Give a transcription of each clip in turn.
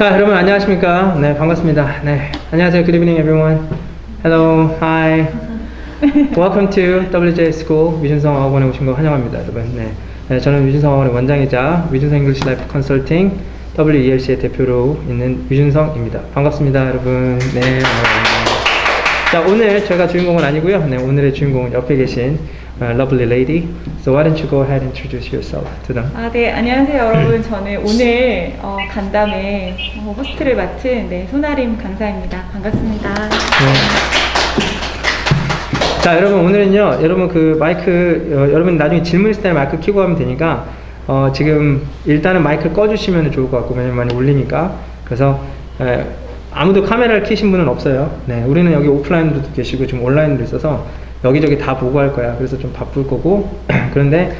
자, 여러분 안녕하십니까? 네, 반갑습니다. 네, 안녕하세요. Good evening, everyone. Hello, hi. Welcome to WJ School. 위준성 어학원에 오신 거 환영합니다, 여러분. 네, 저는 위준성 어학원의 원장이자 위준성 잉글리시 라이프 컨설팅 WELC의 대표로 있는 위준성입니다. 반갑습니다, 여러분. 네, 자, 오늘 저희가 주인공은 아니고요. 네, 오늘의 주인공은 옆에 계신 lovely lady. So why don't you go ahead and introduce yourself to them? 네, 안녕하세요, 여러분. 저는 오늘 간담회 호스트를 맡은 손아림 강사입니다. 반갑습니다. 네. 자, 여러분 오늘은요, 여러분 그 마이크, 여러분 나중에 질문 있을 때 마이크 켜고 하면 되니까 지금 일단은 마이크를 꺼주시면 좋을 것 같고, 왜냐면 많이 울리니까. 그래서 아무도 카메라를 켜신 분은 없어요. 네, 우리는 여기 오프라인으로도 계시고 지금 온라인으로 있어서 여기저기 다 보고 할 거야. 그래서 좀 바쁠 거고 그런데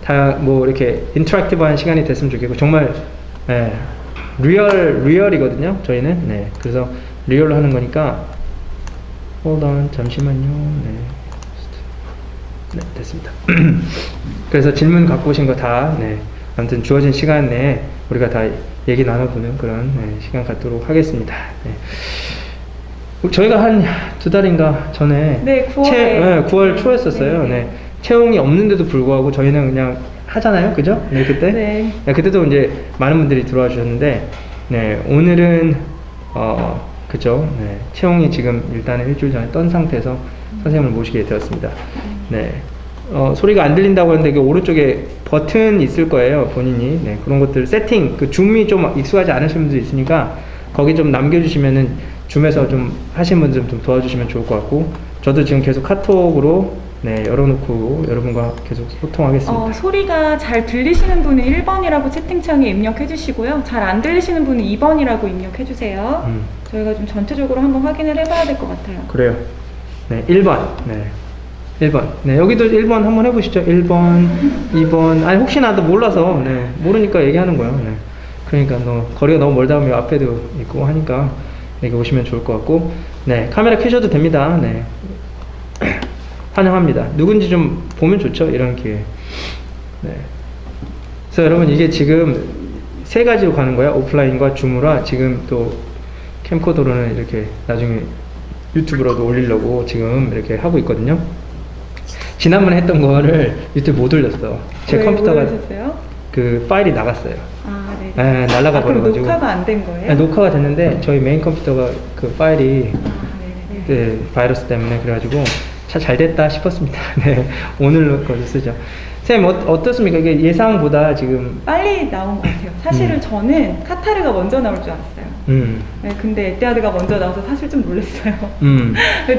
다 뭐 이렇게 인터랙티브한 시간이 됐으면 좋겠고, 정말 리얼이거든요 저희는. 네, 그래서 리얼로 하는 거니까 hold on, 잠시만요. 네, 됐습니다. 그래서 질문 갖고 오신 거 다 아무튼 주어진 시간 내에 우리가 다 얘기 나눠보는 그런 시간 갖도록 하겠습니다. 저희가 한 2달인가 전에 9월 초였었어요. 네. 채용이 없는데도 불구하고 저희는 그냥 하잖아요, 그죠? 네, 그때. 네, 그때도 이제 많은 분들이 들어와 주셨는데, 오늘은 그죠? 네, 채용이 지금 일단은 일주일 전에 떤 상태에서 선생님을 모시게 되었습니다. 네, 소리가 안 들린다고 하는데 그 오른쪽에 버튼 있을 거예요, 본인이. 네, 그런 것들 세팅, 그 줌이 좀 익숙하지 않으신 분들 있으니까 거기 좀 남겨주시면은 줌에서 좀 하신 분들 좀 도와주시면 좋을 것 같고, 저도 지금 계속 카톡으로 열어놓고 여러분과 계속 소통하겠습니다. 소리가 잘 들리시는 분은 1번이라고 채팅창에 입력해 주시고요. 잘 안 들리시는 분은 2번이라고 입력해 주세요. 저희가 좀 전체적으로 한번 확인을 해봐야 될 것 같아요. 그래요. 네, 1번. 네, 1번. 네, 여기도 1번 한번 해보시죠. 1번, 2번. 아니, 혹시나 도 몰라서, 모르니까 얘기하는 거예요. 네. 그러니까 거리가 너무 멀다 하면 앞에도 있고 하니까 여기 오시면 좋을 것 같고, 네, 카메라 켜셔도 됩니다. 네. 환영합니다. 누군지 좀 보면 좋죠, 이런 기회. 네. 그래서 여러분, 이게 지금 3가지로 가는 거야. 오프라인과 줌으로. 지금 또 캠코더로는 이렇게 나중에 유튜브로도 올리려고 지금 이렇게 하고 있거든요. 지난번에 했던 거를 유튜브 못 올렸어. 제 컴퓨터가 그 파일이 나갔어요. 네, 날아가 버려가지고. 그럼 녹화가 안 된 거예요? 네, 녹화가 됐는데 저희 메인 컴퓨터가 그 파일이 바이러스 때문에 그래가지고 잘 됐다 싶었습니다. 네, 오늘 거를 쓰죠. 선생님 어떻습니까? 이게 예상보다 지금 빨리 나온 것 같아요. 사실은 저는 카타르가 먼저 나올 줄 알았어요. 네, 근데 에티하드가 먼저 나와서 사실 좀 놀랐어요.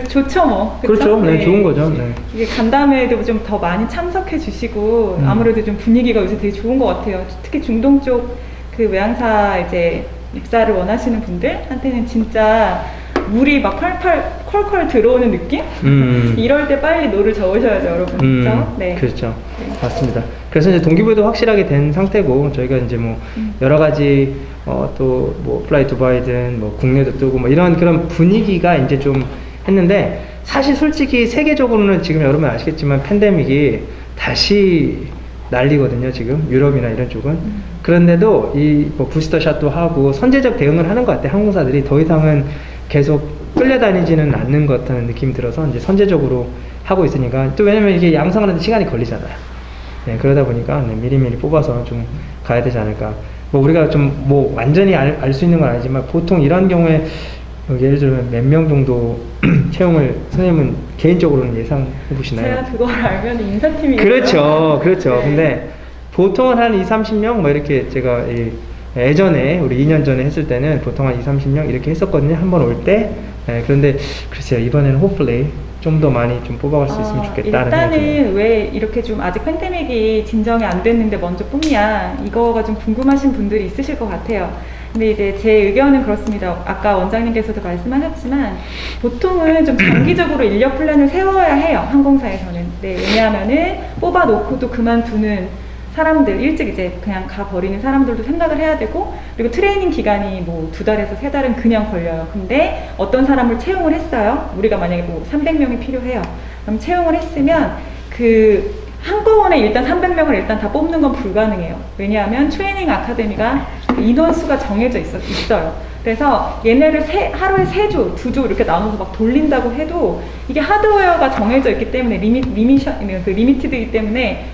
좋죠, 뭐. 그렇죠. 네, 좋은 거죠. 네. 이게 간담회에도 좀 더 많이 참석해 주시고, 아무래도 좀 분위기가 요새 되게 좋은 것 같아요. 특히 중동 쪽 그 외항사 이제 입사를 원하시는 분들한테는 진짜 물이 막 콸콸 들어오는 느낌? 이럴 때 빨리 노를 저으셔야죠, 여러분. 그렇죠? 네. 그렇죠. 네. 맞습니다. 그래서 이제 동기부여도 확실하게 된 상태고, 저희가 이제 뭐 여러 가지 또 뭐 플라이 두바이든 뭐 국내도 뜨고 뭐 이런 그런 분위기가 이제 좀 했는데, 사실 솔직히 세계적으로는 지금 여러분 아시겠지만 팬데믹이 다시 난리거든요, 지금 유럽이나 이런 쪽은. 그런데도 이 뭐 부스터샷도 하고 선제적 대응을 하는 것 같아요. 항공사들이 더 이상은 계속 끌려다니지는 않는 것 같다는 느낌이 들어서 이제 선제적으로 하고 있으니까, 또 왜냐면 이게 양성하는데 시간이 걸리잖아요. 네, 그러다 보니까 미리미리 뽑아서 좀 가야 되지 않을까. 뭐 우리가 좀 뭐 완전히 알 수 있는 건 아니지만, 보통 이런 경우에 예를 들면 몇 명 정도 채용을 선생님은 개인적으로는 예상해 보시나요? 제가 그걸 알면 인사팀이 그렇죠. 네. 근데 보통은 한 20-30명 뭐 이렇게 제가 예전에 우리 2년 전에 했을 때는 보통 한 20-30명 이렇게 했었거든요, 한번 올 때. 그런데 글쎄요, 이번에는 hopefully 좀 더 많이 좀 뽑아갈 수 있으면 좋겠다는 생각이 들어요. 일단은 왜 이렇게 좀 아직 팬데믹이 진정이 안 됐는데 먼저 뽑냐, 이거가 좀 궁금하신 분들이 있으실 것 같아요. 근데 이제 제 의견은 그렇습니다. 아까 원장님께서도 말씀하셨지만, 보통은 좀 장기적으로 인력 플랜을 세워야 해요, 항공사에서는. 네, 왜냐하면은 뽑아놓고도 그만두는 사람들, 일찍 이제 그냥 가버리는 사람들도 생각을 해야 되고, 그리고 트레이닝 기간이 뭐 2달에서 3달은 그냥 걸려요. 근데 어떤 사람을 채용을 했어요. 우리가 만약에 뭐 300명이 필요해요. 그럼 채용을 했으면 그 한꺼번에 일단 300명을 일단 다 뽑는 건 불가능해요. 왜냐하면 트레이닝 아카데미가 인원수가 정해져 있어요. 그래서 얘네를 하루에 3조, 2조 이렇게 나눠서 막 돌린다고 해도 이게 하드웨어가 정해져 있기 때문에 리미티드이기 때문에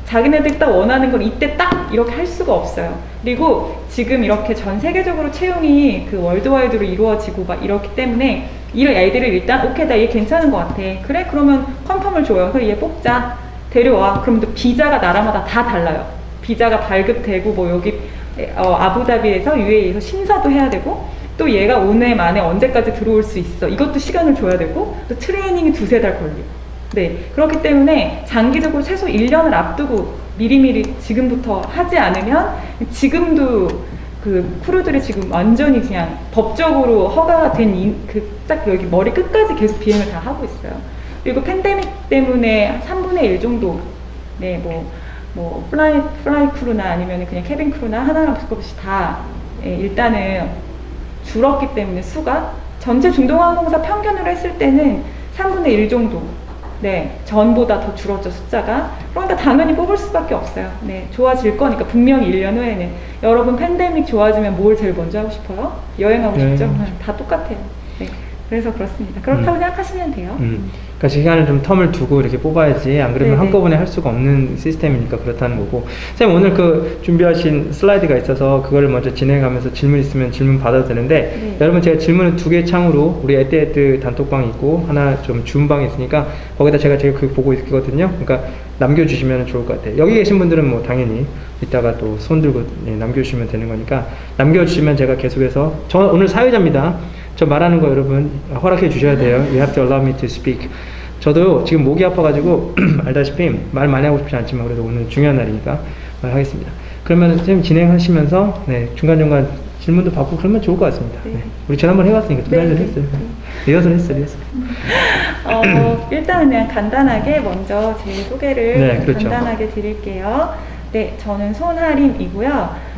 자기네들이 딱 원하는 걸 이때 딱 이렇게 할 수가 없어요. 그리고 지금 이렇게 전 세계적으로 채용이 그 월드와이드로 이루어지고 막 이렇기 때문에 이 아이들을 일단 오케이 나 얘 괜찮은 것 같아. 그래 그러면 컨펌을 줘요. 그래서 얘 뽑자. 데려와. 그럼 또 비자가 나라마다 다 달라요. 비자가 발급되고 뭐 여기 아부다비에서 UAE에서 심사도 해야 되고 또 얘가 오늘 만에 언제까지 들어올 수 있어. 이것도 시간을 줘야 되고 또 트레이닝이 2-3달 걸리고. 네, 그렇기 때문에 장기적으로 최소 1년을 앞두고 미리미리 지금부터 하지 않으면 지금도 그 크루들이 지금 완전히 그냥 법적으로 허가가 된 딱 여기 머리 끝까지 계속 비행을 다 하고 있어요. 그리고 팬데믹 때문에 3분의 1 정도 네, 뭐 플라이 크루나 아니면 그냥 캐빈 크루나 하나랑 없이 다 일단은 줄었기 때문에 수가 전체 중동항공사 평균으로 했을 때는 3분의 1 정도 네, 전보다 더 줄었죠, 숫자가. 그러니까 당연히 뽑을 수밖에 없어요. 네, 좋아질 거니까, 분명히 1년 후에는. 여러분, 팬데믹 좋아지면 뭘 제일 먼저 하고 싶어요? 여행하고 싶죠? 다 똑같아요. 네, 그래서 그렇습니다. 그렇다고 생각하시면 돼요. 그러니까 시간을 좀 텀을 두고 이렇게 뽑아야지, 안 그러면 네네. 한꺼번에 할 수가 없는 시스템이니까 그렇다는 거고. 선생님, 오늘 그 준비하신 슬라이드가 있어서 그거를 먼저 진행하면서 질문 있으면 질문 받아도 되는데, 네. 여러분 제가 질문은 2개 창으로 우리 에뜨에뜨 단톡방이 있고 하나 좀 줌방이 있으니까 거기다 제가 그 보고 있거든요. 그러니까 남겨주시면 좋을 것 같아요. 여기 계신 분들은 뭐 당연히 이따가 또 손 들고 남겨주시면 되는 거니까 남겨주시면 제가 계속해서, 저 오늘 사회자입니다. 저 말하는 거 여러분 허락해 주셔야 돼요. You have to allow me to speak. 저도 지금 목이 아파가지고 알다시피 말 많이 하고 싶지 않지만 그래도 오늘 중요한 날이니까 말하겠습니다. 그러면 선생님 진행하시면서 네, 중간중간 질문도 받고 그러면 좋을 것 같습니다. 네. 우리 지난번 해봤으니까 2달 전에 했어요. 리허설 했어요. 일단은 그냥 간단하게 먼저 제 소개를 네, 그렇죠. 간단하게 드릴게요. 네, 저는 손하림이고요.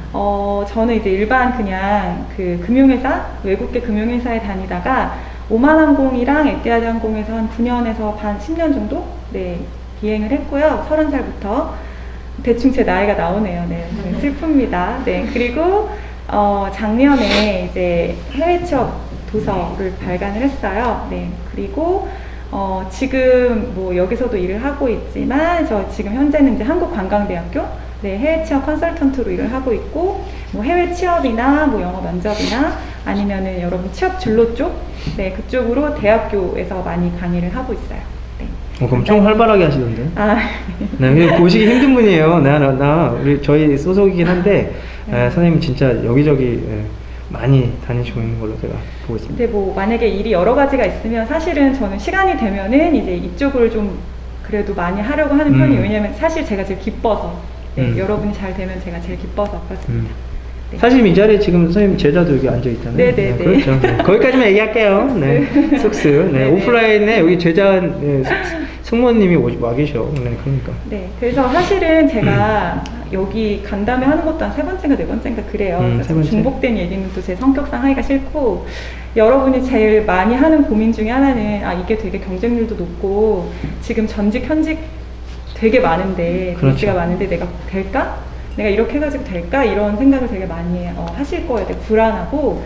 저는 이제 일반 그냥 그 금융회사, 외국계 금융회사에 다니다가 오만항공이랑 에티하드 항공에서 한 9년에서 반 10년 정도 네, 비행을 했고요. 30살부터. 대충 제 나이가 나오네요. 네, 슬픕니다. 네, 그리고 작년에 이제 해외 취업 도서를 발간을 했어요. 네, 그리고 지금 뭐 여기서도 일을 하고 있지만 저 지금 현재는 이제 한국관광대학교 네, 해외 취업 컨설턴트로 일을 하고 있고, 뭐 해외 취업이나 뭐 영어 면접이나 아니면은 여러분 취업 진로 쪽, 네, 그쪽으로 대학교에서 많이 강의를 하고 있어요. 네. 엄청 활발하게 하시던데. 네, 보시기 힘든 분이에요. 우리 저희 소속이긴 한데, 선생님 진짜 여기저기 많이 다니시고 있는 걸로 제가 보고 있습니다. 근데 뭐 만약에 일이 여러 가지가 있으면 사실은 저는 시간이 되면은 이제 이쪽을 좀 그래도 많이 하려고 하는 편이에요. 왜냐면 사실 제가 제일 기뻐서. 네, 여러분이 잘 되면 제가 제일 기뻐서 그렇습니다. 네. 사실 이 자리에 지금 선생님 제자도 여기 앉아 있잖아요. 네네네. 네, 그렇죠. 네. 거기까지만 얘기할게요. 네, 숙스. 네, 오프라인에 여기 제자 승무원님이 와 계셔. 네, 그러니까. 네, 그래서 사실은 제가 여기 간 다음에 하는 것도 한 3번째인가 4번째인가 그래요. 그래서 중복된 얘기는 또 제 성격상 하기가 싫고, 여러분이 제일 많이 하는 고민 중에 하나는 이게 되게 경쟁률도 높고 지금 전직 현직 되게 많은데, 그렇죠. 많은데 내가 될까? 내가 이렇게 해가지고 될까? 이런 생각을 되게 많이 하실 거예요. 되게 불안하고.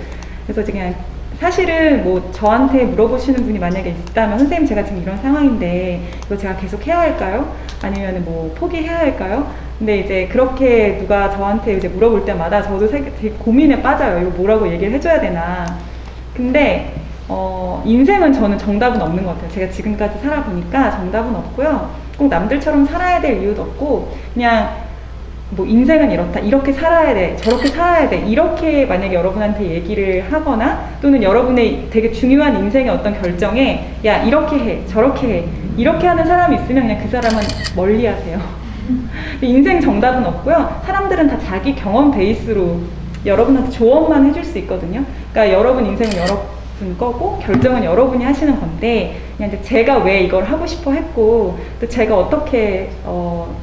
그래서 그냥 사실은 뭐 저한테 물어보시는 분이 만약에 있다면, 선생님 제가 지금 이런 상황인데 이거 제가 계속 해야 할까요? 아니면 뭐 포기해야 할까요? 근데 이제 그렇게 누가 저한테 이제 물어볼 때마다 저도 되게 고민에 빠져요. 이거 뭐라고 얘기를 해줘야 되나. 근데 인생은 저는 정답은 없는 것 같아요. 제가 지금까지 살아보니까 정답은 없고요. 꼭 남들처럼 살아야 될 이유도 없고, 그냥 뭐 인생은 이렇다, 이렇게 살아야 돼, 저렇게 살아야 돼, 이렇게 만약에 여러분한테 얘기를 하거나, 또는 여러분의 되게 중요한 인생의 어떤 결정에 야 이렇게 해, 저렇게 해, 이렇게 하는 사람이 있으면 그냥 그 사람은 멀리 하세요. 인생 정답은 없고요. 사람들은 다 자기 경험 베이스로 여러분한테 조언만 해줄 수 있거든요. 그러니까 여러분 인생은 여러분 거고 결정은 여러분이 하시는 건데, 그냥 이제 제가 왜 이걸 하고 싶어 했고 또 제가 어떻게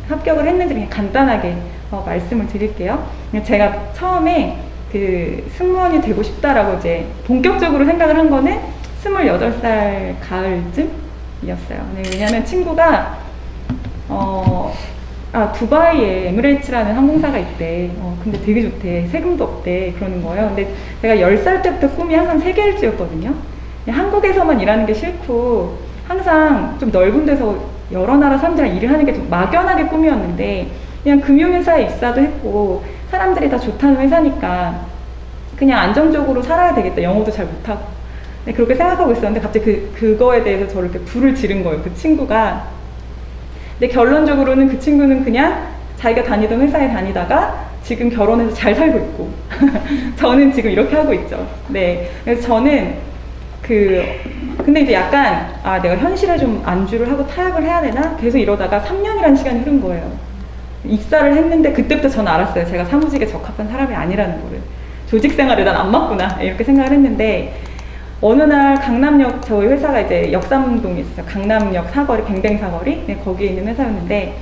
합격을 했는지 그냥 간단하게 말씀을 드릴게요. 그냥 제가 처음에 그 승무원이 되고 싶다라고 이제 본격적으로 생각을 한 거는 28살 가을쯤이었어요. 네, 왜냐면 친구가 두바이에 에미레이츠라는 항공사가 있대. 근데 되게 좋대. 세금도 없대. 그러는 거예요. 근데 제가 10살 때부터 꿈이 항상 세계일주였거든요. 한국에서만 일하는 게 싫고, 항상 좀 넓은 데서 여러 나라 사람들이랑 일을 하는 게 좀 막연하게 꿈이었는데, 그냥 금융회사에 입사도 했고, 사람들이 다 좋다는 회사니까, 그냥 안정적으로 살아야 되겠다. 영어도 잘 못하고. 네, 그렇게 생각하고 있었는데, 갑자기 그거에 대해서 저를 이렇게 불을 지른 거예요. 그 친구가. 근데 결론적으로는 그 친구는 그냥 자기가 다니던 회사에 다니다가 지금 결혼해서 잘 살고 있고 저는 지금 이렇게 하고 있죠. 네, 그래서 저는 근데 이제 약간 내가 현실에 좀 안주를 하고 타협을 해야 되나? 계속 이러다가 3년이라는 시간이 흐른 거예요. 입사를 했는데 그때부터 저는 알았어요. 제가 사무직에 적합한 사람이 아니라는 거를. 조직 생활에 난 안 맞구나 이렇게 생각을 했는데 어느 날 강남역, 저희 회사가 이제 역삼동에 있어요. 강남역 사거리, 뱅뱅 사거리? 네, 거기에 있는 회사였는데,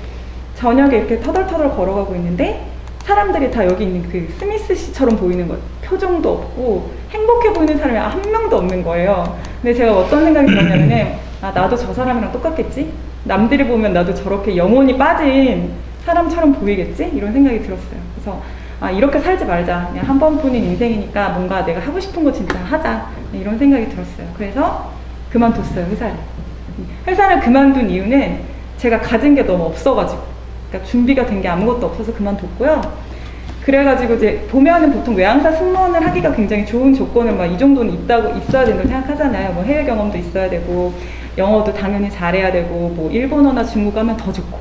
저녁에 이렇게 터덜터덜 걸어가고 있는데, 사람들이 다 여기 있는 그 스미스 씨처럼 보이는 거예요. 표정도 없고, 행복해 보이는 사람이 한 명도 없는 거예요. 근데 제가 어떤 생각이 들었냐면은, 나도 저 사람이랑 똑같겠지? 남들이 보면 나도 저렇게 영혼이 빠진 사람처럼 보이겠지? 이런 생각이 들었어요. 그래서, 이렇게 살지 말자. 그냥 한 번뿐인 인생이니까 뭔가 내가 하고 싶은 거 진짜 하자. 이런 생각이 들었어요. 그래서 그만뒀어요, 회사를. 회사를 그만둔 이유는 제가 가진 게 너무 없어가지고. 그러니까 준비가 된 게 아무것도 없어서 그만뒀고요. 그래가지고 이제 보면은 보통 외항사 승무원을 하기가 굉장히 좋은 조건은 막 이 정도는 있어야 된다고 생각하잖아요. 뭐 해외 경험도 있어야 되고, 영어도 당연히 잘해야 되고, 뭐 일본어나 중국어 하면 더 좋고,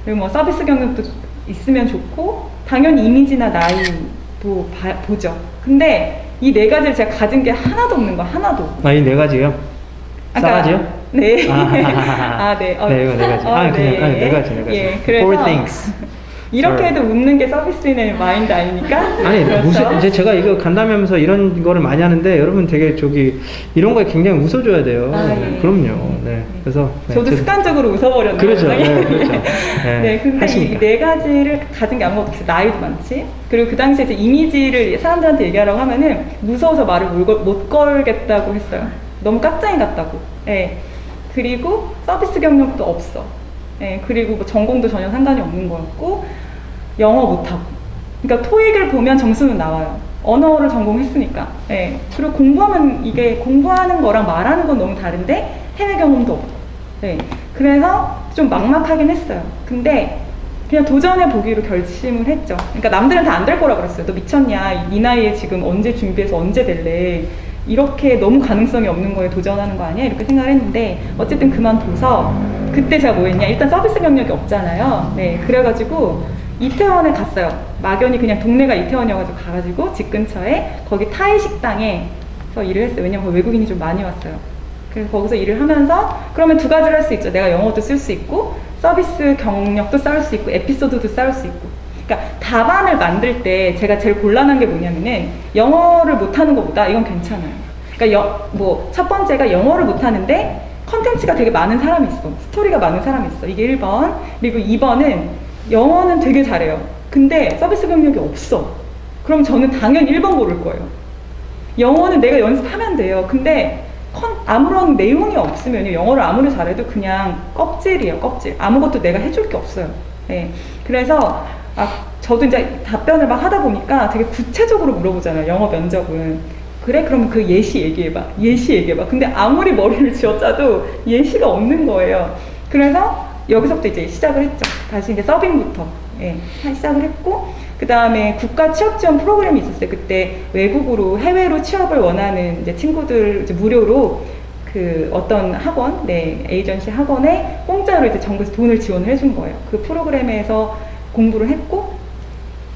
그리고 뭐 서비스 경력도 있으면 좋고, 당연히 이미지나 나이도 보죠. 근데 이 네 가지를 제가 가진 게 하나도 없는 거야, 하나도. 이 네 가지요? 싸가지요? 네. 네, 이거 네 가지. 그냥, 네 가지. 예, 그래서 Four things. 이렇게 해도 웃는 게 서비스인의 마인드 아닙니까? 아니, 그렇죠? 무슨, 이제 제가 이거 간담회하면서 이런 거를 많이 하는데, 여러분 되게 이런 거에 굉장히 웃어줘야 돼요. 예. 그럼요. 네. 그래서. 저도 습관적으로 웃어버렸네요. 그렇죠. 네, 그렇죠. 네, 근데 이 네 가지를 가진 게 아무것도 없어요. 나이도 많지. 그리고 그 당시에 이제 이미지를 사람들한테 얘기하라고 하면은 무서워서 말을 못 걸겠다고 했어요. 너무 깍쟁이 같다고. 네. 그리고 서비스 경력도 없어. 네. 그리고 뭐 전공도 전혀 상관이 없는 거였고, 영어 못하고. 그러니까 토익을 보면 점수는 나와요. 언어를 전공했으니까. 네. 그리고 공부하는 거랑 말하는 건 너무 다른데 해외 경험도 없고. 네. 그래서 좀 막막하긴 했어요. 근데 그냥 도전해 보기로 결심을 했죠. 그러니까 남들은 다 안 될 거라 그랬어요. 너 미쳤냐? 이 나이에 지금 언제 준비해서 언제 될래? 이렇게 너무 가능성이 없는 거에 도전하는 거 아니야? 이렇게 생각을 했는데 어쨌든 그만둬서 그때 제가 뭐 했냐? 일단 서비스 경력이 없잖아요. 네. 그래가지고 이태원에 갔어요. 막연히 그냥 동네가 이태원이어가지고 가가지고 집 근처에 거기 타이 식당에서 일을 했어요. 왜냐면 외국인이 좀 많이 왔어요. 그래서 거기서 일을 하면서 그러면 두 가지를 할 수 있죠. 내가 영어도 쓸 수 있고 서비스 경력도 쌓을 수 있고 에피소드도 쌓을 수 있고. 그러니까 답안을 만들 때 제가 제일 곤란한 게 뭐냐면은 영어를 못하는 것보다 이건 괜찮아요. 그러니까 첫 번째가 영어를 못하는데 컨텐츠가 되게 많은 사람이 있어. 스토리가 많은 사람이 있어. 이게 1번. 그리고 2번은 영어는 되게 잘해요. 근데 서비스 경력이 없어. 그럼 저는 당연히 1번 고를 거예요. 영어는 내가 연습하면 돼요. 근데 아무런 내용이 없으면 영어를 아무리 잘해도 그냥 껍질이에요, 껍질. 아무것도 내가 해줄 게 없어요. 네. 그래서 저도 이제 답변을 막 하다 보니까 되게 구체적으로 물어보잖아요, 영어 면접은. 그래? 그러면 그 예시 얘기해봐. 예시 얘기해봐. 근데 아무리 머리를 쥐어짜도 예시가 없는 거예요. 그래서 여기서부터 이제 시작을 했죠. 다시 이제 서빙부터 시작을 했고, 그 다음에 국가 취업 지원 프로그램이 있었어요. 그때 외국으로, 해외로 취업을 원하는 이제 친구들 이제 무료로 그 어떤 학원, 에이전시 학원에 공짜로 이제 정부에서 돈을 지원을 해준 거예요. 그 프로그램에서 공부를 했고,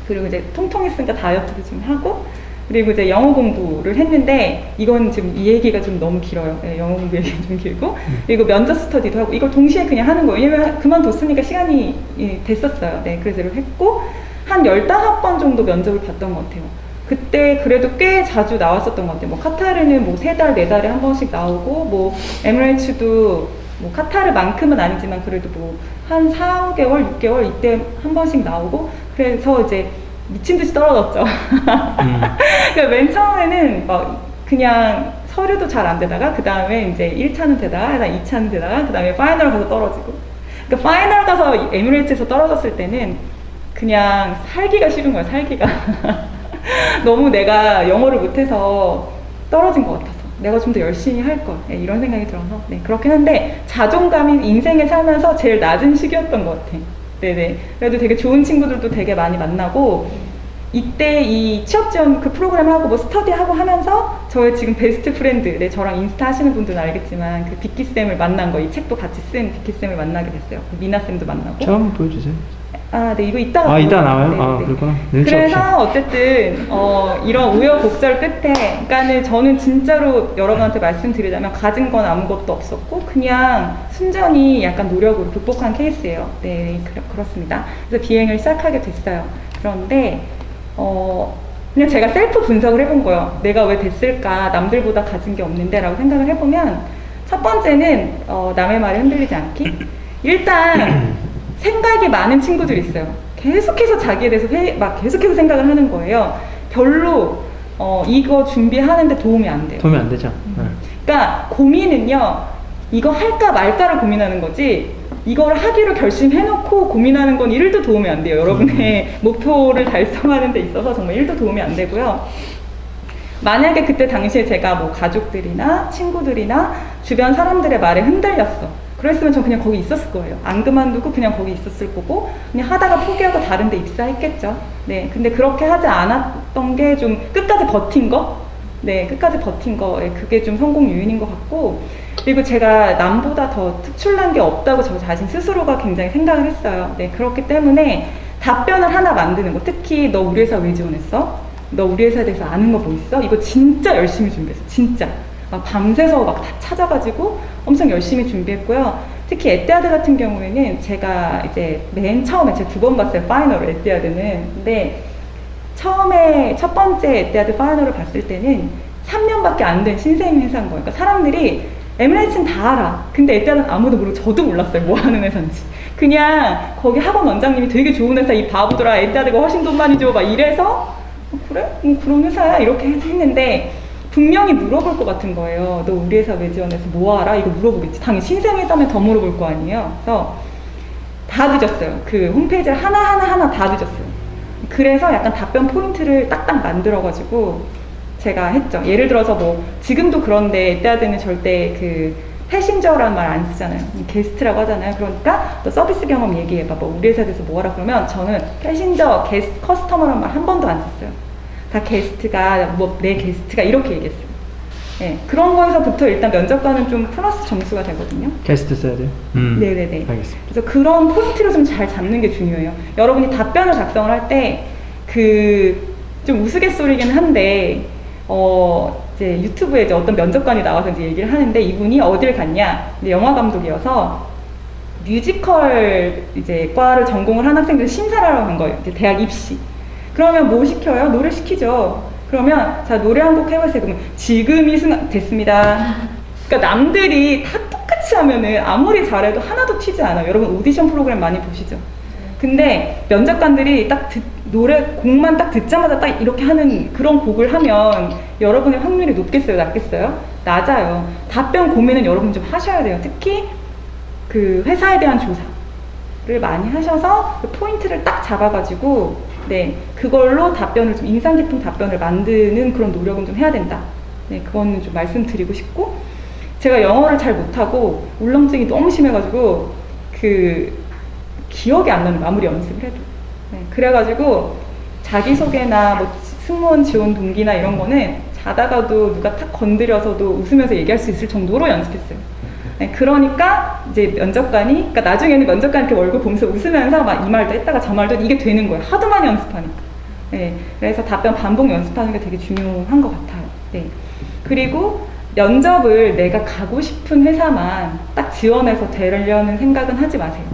그리고 이제 통통했으니까 다이어트도 좀 하고, 그리고 이제 영어 공부를 했는데, 이건 지금 이 얘기가 좀 너무 길어요. 영어 공부 얘기가 좀 길고, 그리고 면접 스터디도 하고, 이걸 동시에 그냥 하는 거예요. 왜냐면 그만뒀으니까 시간이 됐었어요. 네, 그래서 했고, 한 15번 정도 면접을 봤던 것 같아요. 그때 그래도 꽤 자주 나왔었던 것 같아요. 뭐 카타르는 뭐 3달, 4달에 한 번씩 나오고, 뭐 에미레이츠도 뭐 카타르만큼은 아니지만 그래도 뭐 한 4개월, 6개월 이때 한 번씩 나오고, 그래서 이제 미친 듯이 떨어졌죠. 그러니까 맨 처음에는 막 그냥 서류도 잘 안 되다가, 그 다음에 이제 1차는 되다가, 2차는 되다가, 그 다음에 파이널 가서 떨어지고. 그러니까 파이널 가서 에미레이츠에서 떨어졌을 때는 그냥 살기가 싫은 거야, 살기가. 너무 내가 영어를 못해서 떨어진 것 같아서 내가 좀 더 열심히 할 걸, 네, 이런 생각이 들어서 네, 그렇긴 한데 자존감이 인생에 살면서 제일 낮은 시기였던 것 같아. 네네. 그래도 되게 좋은 친구들도 되게 많이 만나고 이때 이 취업 지원 그 프로그램을 하고 뭐 스터디하고 하면서 저의 지금 베스트 프렌드, 네, 저랑 인스타 하시는 분들은 알겠지만 그 비키 쌤을 만난 거, 이 책도 같이 쓴 비키 쌤을 만나게 됐어요. 미나 쌤도 만나고. 저 한번 보여주세요. 아, 네, 이거 이따가. 이따 나와요? 네, 아, 네. 그렇구나. 눈치 그래서 어쨌든 이런 우여곡절 끝에, 그러니까는 저는 진짜로 여러분한테 말씀드리자면 가진 건 아무것도 없었고 그냥 순전히 약간 노력으로 극복한 케이스예요. 네, 그렇습니다. 그래서 비행을 시작하게 됐어요. 그런데 그냥 제가 셀프 분석을 해본 거예요. 내가 왜 됐을까? 남들보다 가진 게 없는데 라고 생각을 해보면 첫 번째는 남의 말에 흔들리지 않기. 일단 생각이 많은 친구들이 있어요. 계속해서 자기에 대해서 막 계속해서 생각을 하는 거예요. 별로 이거 준비하는데 도움이 안 돼요. 도움이 안 되죠. 그러니까 고민은요, 이거 할까 말까를 고민하는 거지 이걸 하기로 결심해놓고 고민하는 건 1도 도움이 안 돼요. 여러분의 목표를 달성하는 데 있어서 정말 1도 도움이 안 되고요. 만약에 그때 당시에 제가 뭐 가족들이나 친구들이나 주변 사람들의 말에 흔들렸어. 그랬으면 전 그냥 거기 있었을 거예요. 안 그만두고 그냥 거기 있었을 거고 그냥 하다가 포기하고 다른 데 입사했겠죠. 네, 근데 그렇게 하지 않았던 게 좀 끝까지 버틴 거? 네, 끝까지 버틴 거. 네, 그게 좀 성공 요인인 것 같고, 그리고 제가 남보다 더 특출난 게 없다고 저 자신 스스로가 굉장히 생각을 했어요. 네, 그렇기 때문에 답변을 하나 만드는 거, 특히 너 우리 회사 왜 지원했어? 너 우리 회사에 대해서 아는 거 뭐 있어? 이거 진짜 열심히 준비했어. 진짜. 막 밤새서 막 다 찾아가지고 엄청 열심히 준비했고요. 특히 에뛰아드 같은 경우에는 제가 이제 맨 처음에 제가 2번 봤어요. 파이널을, 에뛰아드는. 근데 처음에 첫 번째 에뛰아드 파이널을 봤을 때는 3년밖에 안 된 신생 회사인 거예요. 그러니까 사람들이 에미레이츠는 다 알아. 근데 에뛰아드는 아무도 모르고 저도 몰랐어요. 뭐 하는 회사인지. 그냥 거기 학원 원장님이 되게 좋은 회사, 이 바보들아, 에뛰아드가 훨씬 돈 많이 줘 막 이래서 그래? 그런 회사야? 이렇게 했는데 분명히 물어볼 것 같은 거예요. 너 우리 회사 왜 지원해서 뭐 알아? 이거 물어보겠지. 당연히 신생회사면 더 물어볼 거 아니에요. 그래서 다 늦었어요. 그 홈페이지를 하나 다 늦었어요. 그래서 약간 답변 포인트를 딱딱 만들어가지고 제가 했죠. 예를 들어서 뭐 지금도 그런데 에뛰아드는 절대 그 패신저라는 말 안 쓰잖아요. 게스트라고 하잖아요. 그러니까 너 서비스 경험 얘기해봐. 뭐 우리 회사에 대해서 뭐 하라 그러면 저는 패신저, 게스트, 커스터머라는 말 한 번도 안 썼어요. 다 게스트가, 뭐 내 게스트가 이렇게 얘기했어요. 네, 그런 거에서부터 일단 면접관은 좀 플러스 점수가 되거든요. 게스트 써야 돼요? 네네네. 알겠습니다. 그래서 그런 포인트를 좀 잘 잡는 게 중요해요. 여러분이 답변을 작성을 할 때 좀 우스갯소리긴 한데 이제 유튜브에 이제 어떤 면접관이 나와서 이제 얘기를 하는데 이분이 어딜 갔냐? 영화 감독이어서 뮤지컬 이제 과를 전공을 한 학생들 심사를 하러 간 거예요. 이제 대학 입시. 그러면 뭐 시켜요? 노래 시키죠. 그러면 자, 노래 한 곡 해보세요. 그러면 지금 이 순간 됐습니다. 그러니까 남들이 다 똑같이 하면은 아무리 잘해도 하나도 튀지 않아요. 여러분 오디션 프로그램 많이 보시죠. 근데 면접관들이 딱 노래 곡만 딱 듣자마자 딱 이렇게 하는 그런 곡을 하면 여러분의 확률이 높겠어요? 낮겠어요? 낮아요. 답변 고민은 여러분 좀 하셔야 돼요. 특히 그 회사에 대한 조사를 많이 하셔서 그 포인트를 딱 잡아가지고 네, 그걸로 답변을 좀 인상 깊은 답변을 만드는 그런 노력은 좀 해야 된다. 네, 그거는 좀 말씀드리고 싶고, 제가 영어를 잘 못하고 울렁증이 너무 심해가지고 기억이 안 나는 거예요. 아무리 연습을 해도. 네, 그래가지고 자기소개나 뭐 승무원 지원 동기나 이런 거는 자다가도 누가 탁 건드려서도 웃으면서 얘기할 수 있을 정도로 연습했어요. 네, 그러니까 이제 면접관이, 그러니까 나중에는 면접관 이렇게 얼굴 보면서 웃으면서 막 이 말도 했다가 저 말도 이게 되는 거예요. 하도 많이 연습하니까. 네, 그래서 답변 반복 연습하는 게 되게 중요한 것 같아요. 네. 그리고 면접을 내가 가고 싶은 회사만 딱 지원해서 되려는 생각은 하지 마세요.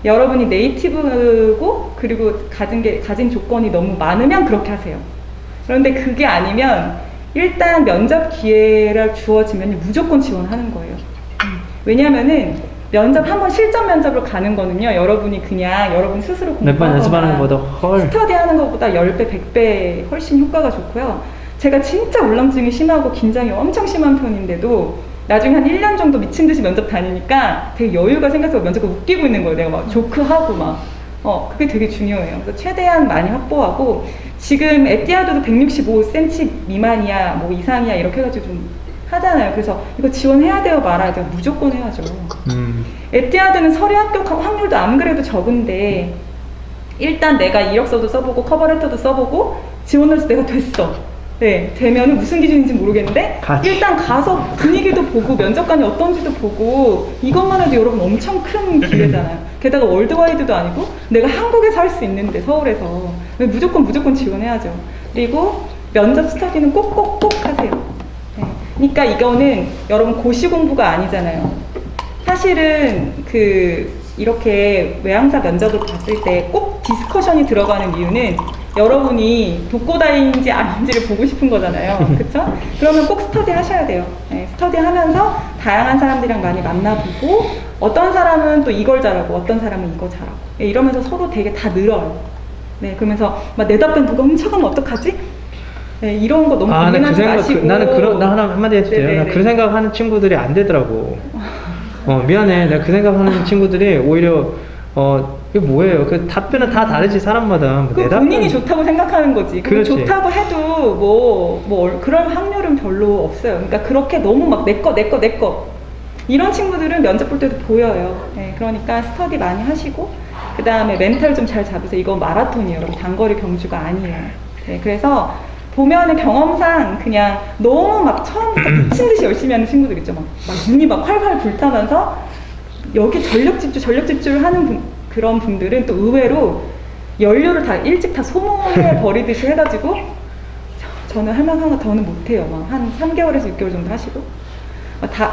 여러분이 네이티브고 그리고 가진 조건이 너무 많으면 그렇게 하세요. 그런데 그게 아니면 일단 면접 기회를 주어지면 무조건 지원하는 거예요. 왜냐면은 면접 한번 실전 면접을 가는 거는요, 여러분이 그냥 여러분 스스로 몇 번 연습하는 것보다 스터디 하는 것보다 10배, 100배 훨씬 효과가 좋고요. 제가 진짜 울렁증이 심하고 긴장이 엄청 심한 편인데도 나중에 한 1년 정도 미친 듯이 면접 다니니까 되게 여유가 생겨서 면접을 웃기고 있는 거예요. 내가 막 조크하고 막. 그게 되게 중요해요. 그래서 최대한 많이 확보하고, 지금 에티하드도 165cm 미만이야, 뭐 이상이야, 이렇게 해가지고 좀 하잖아요. 그래서 이거 지원해야 돼요, 말아야 돼요? 무조건 해야죠. 에티하드는 서류 합격 확률도 안 그래도 적은데, 일단 내가 이력서도 써보고 커버레터도 써보고 지원해서 내가 됐어. 네, 되면은 무슨 기준인지 모르겠는데 일단 가서 분위기도 보고 면접관이 어떤지도 보고, 이것만 해도 여러분 엄청 큰 기회잖아요. 게다가 월드와이드도 아니고 내가 한국에서 할 수 있는데, 서울에서 무조건 지원해야죠. 그리고 면접 스터디는 꼭꼭꼭 하세요. 네. 그러니까 이거는 여러분 고시 공부가 아니잖아요. 사실은 이렇게 외항사 면접을 봤을 때 꼭 디스커션이 들어가는 이유는 여러분이 독고다이인지 아닌지를 보고 싶은 거잖아요. 그쵸? 그러면 꼭 스터디 하셔야 돼요. 네, 스터디 하면서 다양한 사람들이랑 많이 만나보고, 어떤 사람은 또 이걸 잘하고 어떤 사람은 이거 잘하고, 네, 이러면서 서로 되게 다 늘어요. 네, 그러면서 막 내 답변 누가 훔쳐가면 어떡하지? 네, 이런 거 너무 고민하지 마시고. 나는 나 하나 한마디 해도 돼요? 나 그 생각하는 친구들이 안 되더라고. 미안해. 내가 그 생각하는 친구들이 오히려 이게 뭐예요? 그 답변은 다 다르지, 사람마다. 그 본인이 좋다고 생각하는 거지. 그렇지. 좋다고 해도 그럴 확률은 별로 없어요. 그러니까 그렇게 너무 막 내 거 이런 친구들은 면접 볼 때도 보여요. 네, 그러니까 스터디 많이 하시고, 그 다음에 멘탈 좀 잘 잡으세요. 이거 마라톤이에요, 여러분. 단거리 경주가 아니에요. 네, 그래서 보면은 경험상 그냥 너무 막 처음부터 미친 듯이 열심히 하는 친구들 있죠. 막 눈이 막 활활 불타면서 여기 전력 집중을 하는 그런 분들은 또 의외로 연료를 다 일찍 다 소모해 버리듯이 해가지고, 저는 할만한 거 더는 못해요. 막 한 3개월에서 6개월 정도 하시고,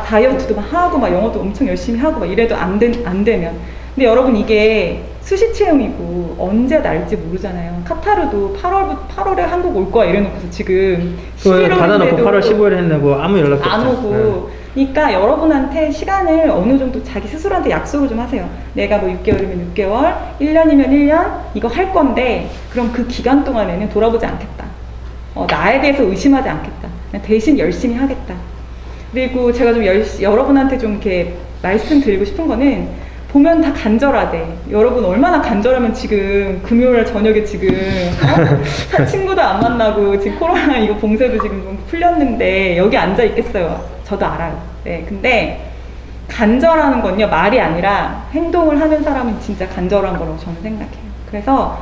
다이어트도 막 하고, 막 영어도 엄청 열심히 하고, 막 이래도 안 되면. 근데 여러분, 이게 수시 채용이고 언제 날지 모르잖아요. 카타르도 8월에 한국 올 거야 이래놓고서 지금 11월인데도 받아놓고 8월 15일에 했는데 아무 연락도 안 오고. 그러니까 여러분한테 시간을 어느 정도 자기 스스로한테 약속을 좀 하세요. 내가 뭐 6개월이면 6개월, 1년이면 1년 이거 할 건데, 그럼 그 기간 동안에는 돌아보지 않겠다. 나에 대해서 의심하지 않겠다. 그냥 대신 열심히 하겠다. 그리고 제가 좀 여러분한테 좀 이렇게 말씀드리고 싶은 거는, 보면 다 간절하대. 여러분 얼마나 간절하면 지금 금요일 저녁에 지금 친구도 안 만나고 지금 코로나 이거 봉쇄도 지금 좀 풀렸는데 여기 앉아 있겠어요. 저도 알아요. 네, 근데 간절하는 건요, 말이 아니라 행동을 하는 사람은 진짜 간절한 거라고 저는 생각해요. 그래서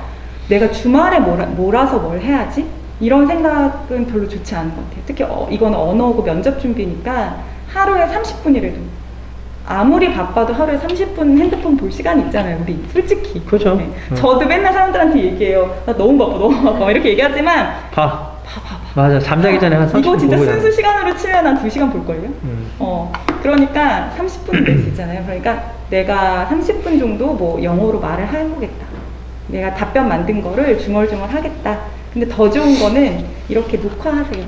내가 주말에 몰아서 뭘 해야지? 이런 생각은 별로 좋지 않은 것 같아요. 특히 이건 언어고 면접 준비니까 하루에 30분이라도, 아무리 바빠도 하루에 30분 핸드폰 볼 시간이 있잖아요, 우리. 솔직히. 그렇죠. 네. 저도 맨날 사람들한테 얘기해요. 나 너무 바빠 이렇게 얘기하지만 봐. 맞아. 잠자기 전에 한 30분 이거 진짜 보고 순수 시간으로 치면 한 2시간 볼걸요? 그러니까 30분 될 수 있잖아요. 그러니까 내가 30분 정도 뭐 영어로 말을 해보겠다. 내가 답변 만든 거를 중얼중얼 하겠다. 근데 더 좋은 거는 이렇게 녹화하세요.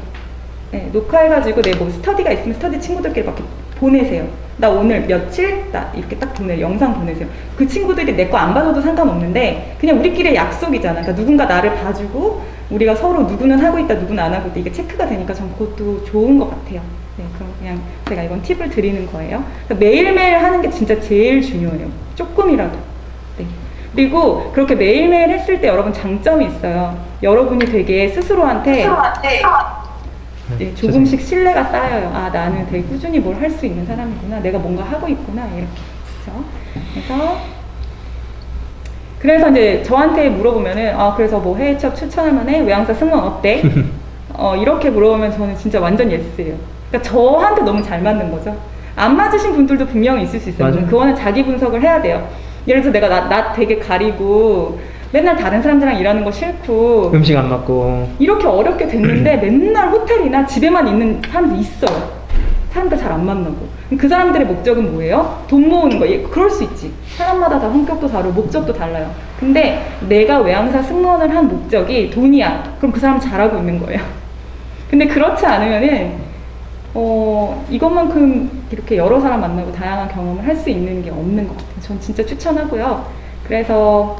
네, 녹화해가지고 내 뭐 스터디가 있으면 스터디 친구들끼리 막 보내세요. 나 오늘 며칠? 나 이렇게 딱 영상 보내세요. 그 친구들이 내 거 안 봐줘도 상관없는데, 그냥 우리끼리의 약속이잖아. 그러니까 누군가 나를 봐주고, 우리가 서로 누구는 하고 있다, 누구는 안 하고 있다, 이게 체크가 되니까 전 그것도 좋은 것 같아요. 네, 그럼 그냥 제가 이건 팁을 드리는 거예요. 그러니까 매일매일 하는 게 진짜 제일 중요해요. 조금이라도. 네. 그리고 그렇게 매일매일 했을 때 여러분 장점이 있어요. 여러분이 되게 스스로한테 네, 조금씩 신뢰가 쌓여요. 아, 나는 되게 꾸준히 뭘 할 수 있는 사람이구나. 내가 뭔가 하고 있구나. 이렇게. 그렇죠? 그래서 이제 저한테 물어보면은, 그래서 뭐 해외 취업 추천할 만해? 외항사 승무원 어때? 이렇게 물어보면 저는 진짜 완전 예스예요. 그러니까 저한테 너무 잘 맞는 거죠. 안 맞으신 분들도 분명히 있을 수 있어요. 그거는 자기 분석을 해야 돼요. 예를 들어서 내가 나 되게 가리고 맨날 다른 사람들이랑 일하는 거 싫고 음식 안 맞고 이렇게 어렵게 됐는데 맨날 호텔이나 집에만 있는 사람도 있어요. 사람들 잘 안 만나고. 그 사람들의 목적은 뭐예요? 돈 모으는 거. 그럴 수 있지. 사람마다 다 성격도 다르고 목적도 달라요. 근데 내가 외항사 승무원을 한 목적이 돈이야. 그럼 그 사람 잘하고 있는 거예요. 근데 그렇지 않으면은 이것만큼 이렇게 여러 사람 만나고 다양한 경험을 할 수 있는 게 없는 것 같아요. 전 진짜 추천하고요. 그래서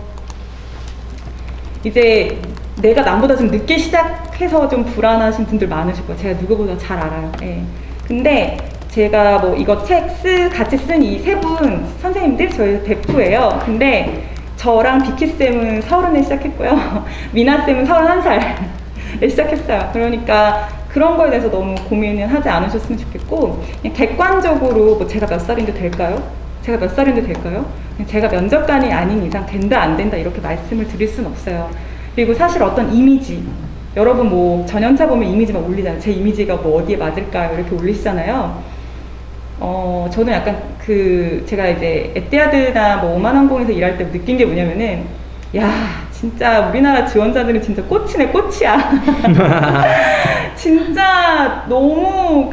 이제 내가 남보다 좀 늦게 시작해서 좀 불안하신 분들 많으실 거예요. 제가 누구보다 잘 알아요. 예. 근데 제가 뭐 이거 같이 쓴 이 세 분 선생님들 저희 베프예요. 근데 저랑 비키쌤은 30에 시작했고요. 미나쌤은 31살에 시작했어요. 그러니까 그런 거에 대해서 너무 고민을 하지 않으셨으면 좋겠고, 그냥 객관적으로 뭐 제가 몇 살인데 될까요? 제가 몇 살인데 될까요? 제가 면접관이 아닌 이상 된다 안 된다 이렇게 말씀을 드릴 수는 없어요. 그리고 사실 어떤 이미지, 여러분 뭐 전연차 보면 이미지만 올리잖아요. 제 이미지가 뭐 어디에 맞을까요? 이렇게 올리시잖아요. 저는 약간 제가 이제 에티하드나 뭐 오만항공에서 일할 때 느낀 게 뭐냐면은, 야, 진짜 우리나라 지원자들은 진짜 꽃이네, 꽃이야. 진짜 너무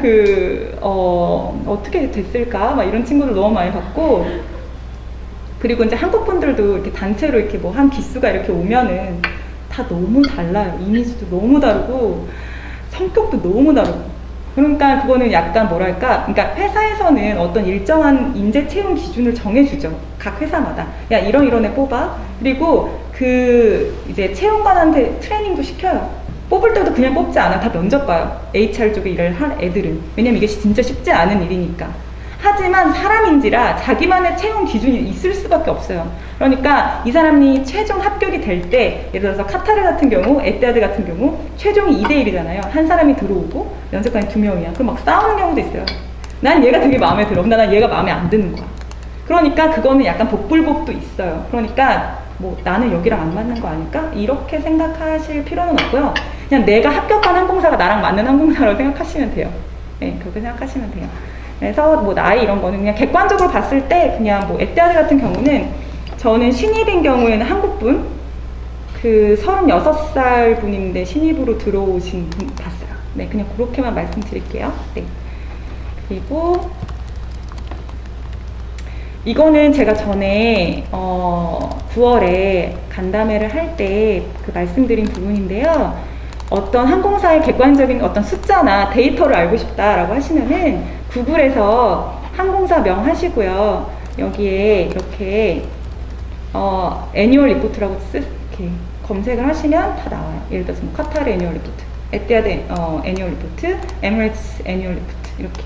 어떻게 됐을까? 막 이런 친구들 너무 많이 봤고, 그리고 이제 한국 분들도 이렇게 단체로 이렇게 뭐 한 기수가 이렇게 오면은 다 너무 달라요. 이미지도 너무 다르고, 성격도 너무 다르고. 그러니까 그거는 약간 뭐랄까, 그러니까 회사에서는 어떤 일정한 인재 채용 기준을 정해주죠. 각 회사마다. 야, 이런 애 뽑아. 그리고 이제 채용관한테 트레이닝도 시켜요. 뽑을 때도 그냥 뽑지 않아. 다 면접 봐요. HR 쪽에 일을 할 애들은. 왜냐면 이게 진짜 쉽지 않은 일이니까. 하지만 사람인지라 자기만의 채용 기준이 있을 수밖에 없어요. 그러니까 이 사람이 최종 합격이 될 때, 예를 들어서 카타르 같은 경우, 에티하드 같은 경우 최종이 2대1이잖아요. 한 사람이 들어오고 면접관이 2명이야. 그럼 막 싸우는 경우도 있어요. 난 얘가 되게 마음에 들어. 근데 난 얘가 마음에 안 드는 거야. 그러니까 그거는 약간 복불복도 있어요. 그러니까 뭐 나는 여기랑 안 맞는 거 아닐까? 이렇게 생각하실 필요는 없고요. 그냥 내가 합격한 항공사가 나랑 맞는 항공사라고 생각하시면 돼요. 네, 그렇게 생각하시면 돼요. 그래서 뭐 나이 이런 거는 그냥 객관적으로 봤을 때 그냥 뭐 에티하드 같은 경우는 저는 신입인 경우에는 한국분 36살 분인데 신입으로 들어오신 분 봤어요. 네, 그냥 그렇게만 말씀드릴게요. 네. 그리고 이거는 제가 전에 9월에 간담회를 할 때 말씀드린 부분인데요. 어떤 항공사의 객관적인 어떤 숫자나 데이터를 알고 싶다라고 하시면은 구글에서 항공사 명 하시고요. 여기에 이렇게 애니얼 리포트라고 이렇게 검색을 하시면 다 나와요. 예를 들어서 뭐 카타르 애니얼 리포트, 에티하드 애니얼 리포트, 에미레이츠 애니얼 리포트 이렇게.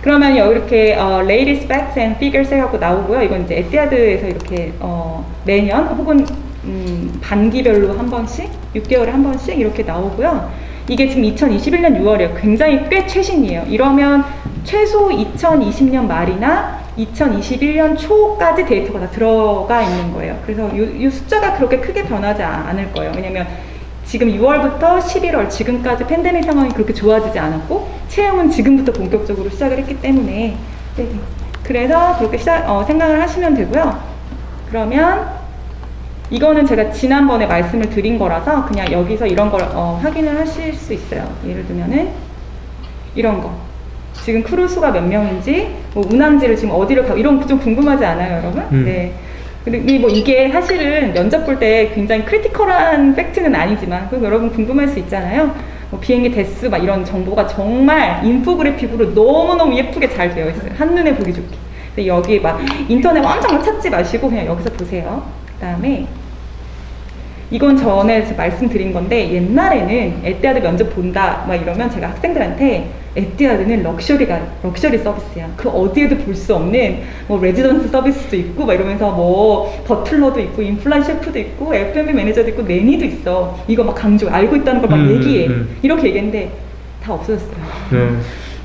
그러면 여기 이렇게 latest facts and figures 해갖고 나오고요. 이건 이제 에티하드에서 이렇게 매년 혹은 반기별로 한 번씩, 6개월에 한 번씩 이렇게 나오고요. 이게 지금 2021년 6월이에요. 굉장히 꽤 최신이에요. 이러면 최소 2020년 말이나 2021년 초까지 데이터가 다 들어가 있는 거예요. 그래서 이 숫자가 그렇게 크게 변하지 않을 거예요. 왜냐면 지금 6월부터 11월 지금까지 팬데믹 상황이 그렇게 좋아지지 않았고 채용은 지금부터 본격적으로 시작을 했기 때문에 네. 그래서 그렇게 생각을 하시면 되고요. 그러면 이거는 제가 지난번에 말씀을 드린 거라서 그냥 여기서 이런 걸 확인을 하실 수 있어요. 예를 들면은 이런 거 지금 크루 수가 몇 명인지 뭐 운항지를 지금 어디를 가고 이런 거 좀 궁금하지 않아요, 여러분? 네. 그리고 뭐 이게 사실은 면접 볼 때 굉장히 크리티컬한 팩트는 아니지만 여러분 궁금할 수 있잖아요. 뭐 비행기 대수 막 이런 정보가 정말 인포그래픽으로 너무너무 예쁘게 잘 되어 있어요. 한눈에 보기 좋게. 근데 여기 막 인터넷 엄청 찾지 마시고 그냥 여기서 보세요. 그 다음에 이건 전에 말씀드린 건데 옛날에는 에티하드 면접 본다 막 이러면 제가 학생들한테 에티하드는 럭셔리 서비스야. 그 어디에도 볼 수 없는 뭐 레지던스 서비스도 있고 막 이러면서 뭐 버틀러도 있고 인플라이 셰프도 있고 F&B 매니저도 있고 매니도 있어. 이거 막 강조 알고 있다는 걸 막 얘기해. 이렇게 얘기했는데 다 없어졌어요.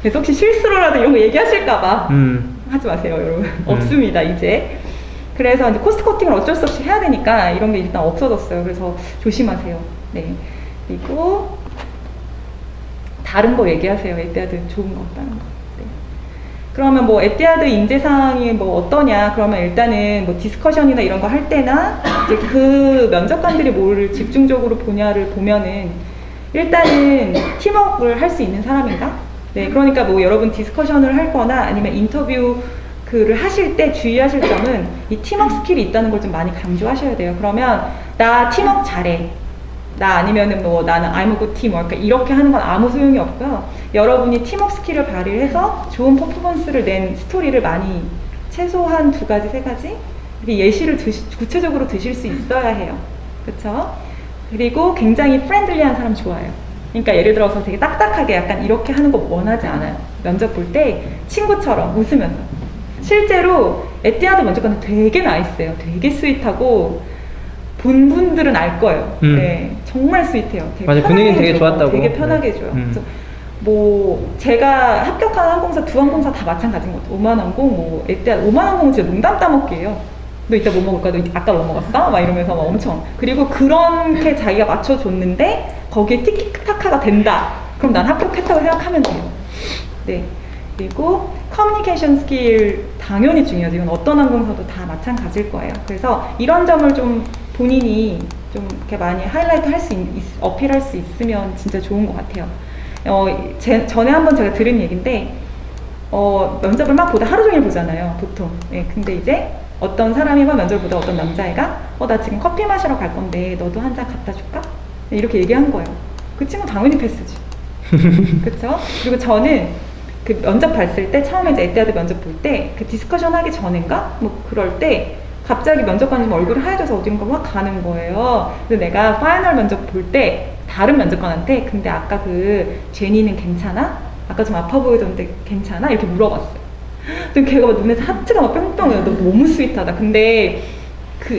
그래서 혹시 실수로라도 이런 거 얘기하실까봐 하지 마세요, 여러분. 없습니다, 이제. 그래서 이제 코스트 커팅을 어쩔 수 없이 해야 되니까 이런 게 일단 없어졌어요. 그래서 조심하세요. 네. 그리고 다른 거 얘기하세요. 에티하드 좋은 거, 다른 거. 네. 그러면 뭐 에티하드 인재 상황이 뭐 어떠냐? 그러면 일단은 뭐 디스커션이나 이런 거 할 때나 이제 그 면접관들이 뭘 집중적으로 보냐를 보면은 일단은 팀워크를 할 수 있는 사람인가? 네. 그러니까 뭐 여러분 디스커션을 할 거나 아니면 인터뷰 를 하실 때 주의하실 점은 이 팀워크 스킬이 있다는 걸 좀 많이 강조하셔야 돼요. 그러면 나 팀워크 잘해. 나 아니면은 뭐 나는 I'm a good teamwork 이렇게 하는 건 아무 소용이 없고요. 여러분이 팀워크 스킬을 발휘해서 좋은 퍼포먼스를 낸 스토리를 많이 최소한 2가지, 3가지 예시를 구체적으로 드실 수 있어야 해요. 그쵸? 그리고 굉장히 프렌들리한 사람 좋아해요. 그러니까 예를 들어서 되게 딱딱하게 약간 이렇게 하는 거 원하지 않아요. 면접 볼 때 친구처럼 웃으면서. 실제로 에티하드 면접관은 되게 나이스해요. 되게 스윗하고 본 분들은 알 거예요. 네, 정말 스윗해요. 되게 맞아, 분위기는 되게 해줘요. 좋았다고. 되게 편하게 해줘요. 그래서 뭐 제가 합격한 항공사 두 항공사 다 마찬가지인 것 같아요. 오만항공, 뭐 에티하드, 오만항공은 진짜 농담 따먹기예요. 너 이따 뭐 먹을까? 너 아까 뭐 먹었어? 막 이러면서 막 엄청. 그리고 그렇게 자기가 맞춰줬는데 거기에 티키타카가 된다. 그럼 난 합격했다고 생각하면 돼요. 네. 그리고 커뮤니케이션 스킬 당연히 중요하죠. 이건 어떤 항공사도 다 마찬가지일 거예요. 그래서 이런 점을 좀 본인이 좀 이렇게 많이 하이라이트 할 수 어필할 수 있으면 진짜 좋은 것 같아요. 전에 한번 제가 들은 얘기인데, 면접을 막 보다 하루 종일 보잖아요, 보통. 네, 근데 이제 어떤 사람이 막 면접을 보다 어떤 남자애가, 나 지금 커피 마시러 갈 건데, 너도 한 잔 갖다 줄까? 네, 이렇게 얘기한 거예요. 그 친구 당연히 패스지. 그쵸? 그리고 저는 그 면접 봤을 때, 처음에 이제 에티하드 면접 볼 때, 그 디스커션 하기 전인가? 뭐, 그럴 때, 갑자기 면접관님 얼굴이 하얘져서 어딘가 막 가는 거예요. 그래서 내가 파이널 면접 볼 때, 다른 면접관한테, 근데 아까 그, 제니는 괜찮아? 아까 좀 아파 보이던데 괜찮아? 이렇게 물어봤어요. 근데 걔가 막 눈에서 하트가 막 뿅뿅해요. 너 너무 스윗하다. 근데,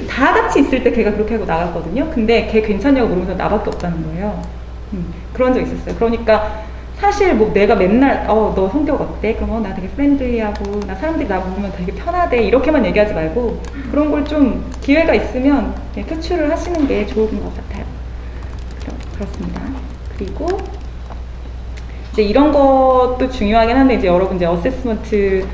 다 같이 있을 때 걔가 그렇게 하고 나갔거든요. 근데 걔 괜찮냐고 물으면서 나밖에 없다는 거예요. 그런 적 있었어요. 그러니까, 사실 뭐 내가 맨날 너 성격 어때? 그럼 나 되게 프렌들리하고 나 사람들이 나 보면 되게 편하대 이렇게만 얘기하지 말고 그런 걸 좀 기회가 있으면 표출을 하시는 게 좋은 것 같아요. 그렇습니다. 그리고 이제 이런 것도 중요하긴 한데 이제 여러분 이제 어세스먼트에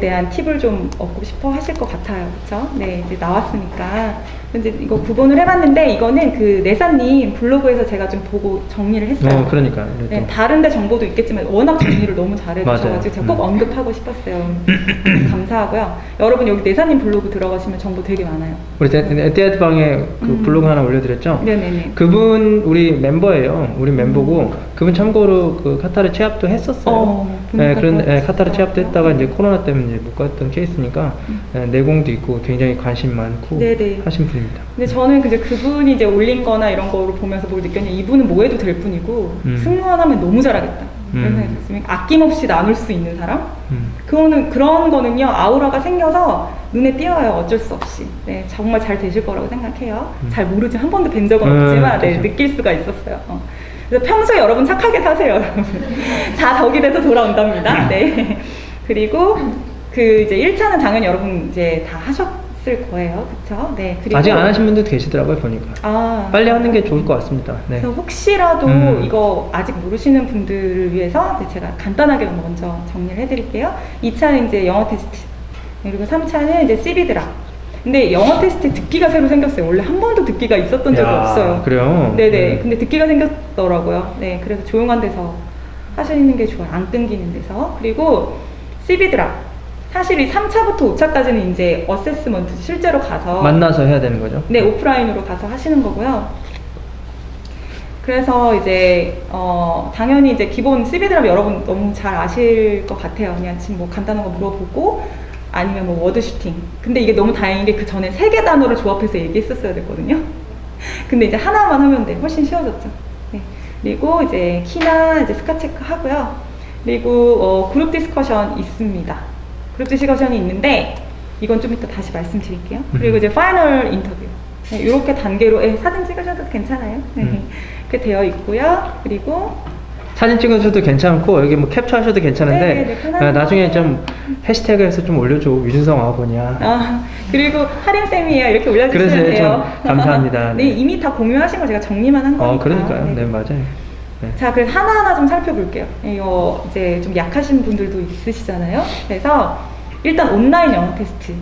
대한 팁을 좀 얻고 싶어 하실 것 같아요. 그쵸? 네, 이제 나왔으니까. 이제 이거 구분을 해봤는데 이거는 그 내사님 블로그에서 제가 좀 보고 정리를 했어요. 그러니까요. 네, 다른데 정보도 있겠지만 워낙 정리를 너무 잘해주셔가지고 제가 꼭 언급하고 싶었어요. 감사하고요. 여러분 여기 내사님 블로그 들어가시면 정보 되게 많아요. 우리 에티하드 방에 그 블로그 하나 올려드렸죠? 네네네. 그분 우리 멤버예요. 우리 멤버고 그분 참고로 그 카타르 취합도 했었어요. 네, 그런데 카타르 취합도 했다가 이제 코로나 때문에 이제 못 갔던 케이스니까 내공도 있고 굉장히 관심 많고 네네. 하신 분입니다. 근데 저는 이제 그분이 이제 올린 거나 이런 거로 보면서 뭘 느꼈냐면 이분은 뭐 해도 될 뿐이고 승무원 하면 너무 잘하겠다. 그런 생각이 들었어요. 아낌없이 나눌 수 있는 사람? 그런 거는요, 아우라가 생겨서 눈에 띄어요, 어쩔 수 없이. 네, 정말 잘 되실 거라고 생각해요. 잘 모르지, 한 번도 뵌 적은 없지만, 네, 느낄 수가 있었어요. 그래서 평소에 여러분 착하게 사세요, 여러분. 다 덕이 돼서 돌아온답니다. 네. 그리고 이제 1차는 당연히 여러분 이제 다 하셨을 거예요. 그쵸? 네. 그리고 아직 안 하신 분들도 계시더라고요, 보니까. 빨리 하는 게 좋을 것 같습니다. 네. 그래서 혹시라도 이거 아직 모르시는 분들을 위해서 이제 제가 간단하게 먼저 정리를 해드릴게요. 2차는 이제 영어 테스트. 그리고 3차는 이제 CV 드랍. 근데 영어 테스트 듣기가 새로 생겼어요. 원래 한 번도 듣기가 있었던 적이 없어요. 그래요? 네네. 근데 듣기가 생겼더라고요. 네. 그래서 조용한 데서 하시는 게 좋아요. 안 끊기는 데서. 그리고 CV 드랍. 사실 이 3차부터 5차까지는 이제 어세스먼트 실제로 가서 만나서 해야 되는 거죠? 네, 오프라인으로 가서 하시는 거고요. 그래서 이제 당연히 이제 기본 CV 드랍 여러분 너무 잘 아실 것 같아요. 그냥 지금 뭐 간단한 거 물어보고 아니면 뭐 워드 슈팅. 근데 이게 너무 다행인 게 그 전에 3개 단어를 조합해서 얘기했었어야 됐거든요. 근데 이제 하나만 하면 돼. 훨씬 쉬워졌죠. 네. 그리고 이제 키나 이제 스카 체크 하고요. 그리고 그룹 디스커션 있습니다. 그룹 디스커션이 있는데 이건 좀 이따 다시 말씀드릴게요. 그리고 이제 파이널 인터뷰. 네, 이렇게 단계로 사진 찍으셔도 괜찮아요. 네. 이렇게 되어 있고요. 그리고 사진 찍으셔도 괜찮고 여기 뭐 캡처하셔도 괜찮은데 나중에 좀 해시태그해서 좀 올려줘. 유준성 아우버니야. 그리고 하림쌤이에요. 이렇게 올려주시면 돼요. 감사합니다. 네, 이미 다 공유하신 거 제가 정리만 한 거니까. 그러니까요. 네, 맞아요. 네. 자, 그래서 하나하나 좀 살펴볼게요. 이거 이제 좀 약하신 분들도 있으시잖아요. 그래서 일단 온라인 영어 테스트.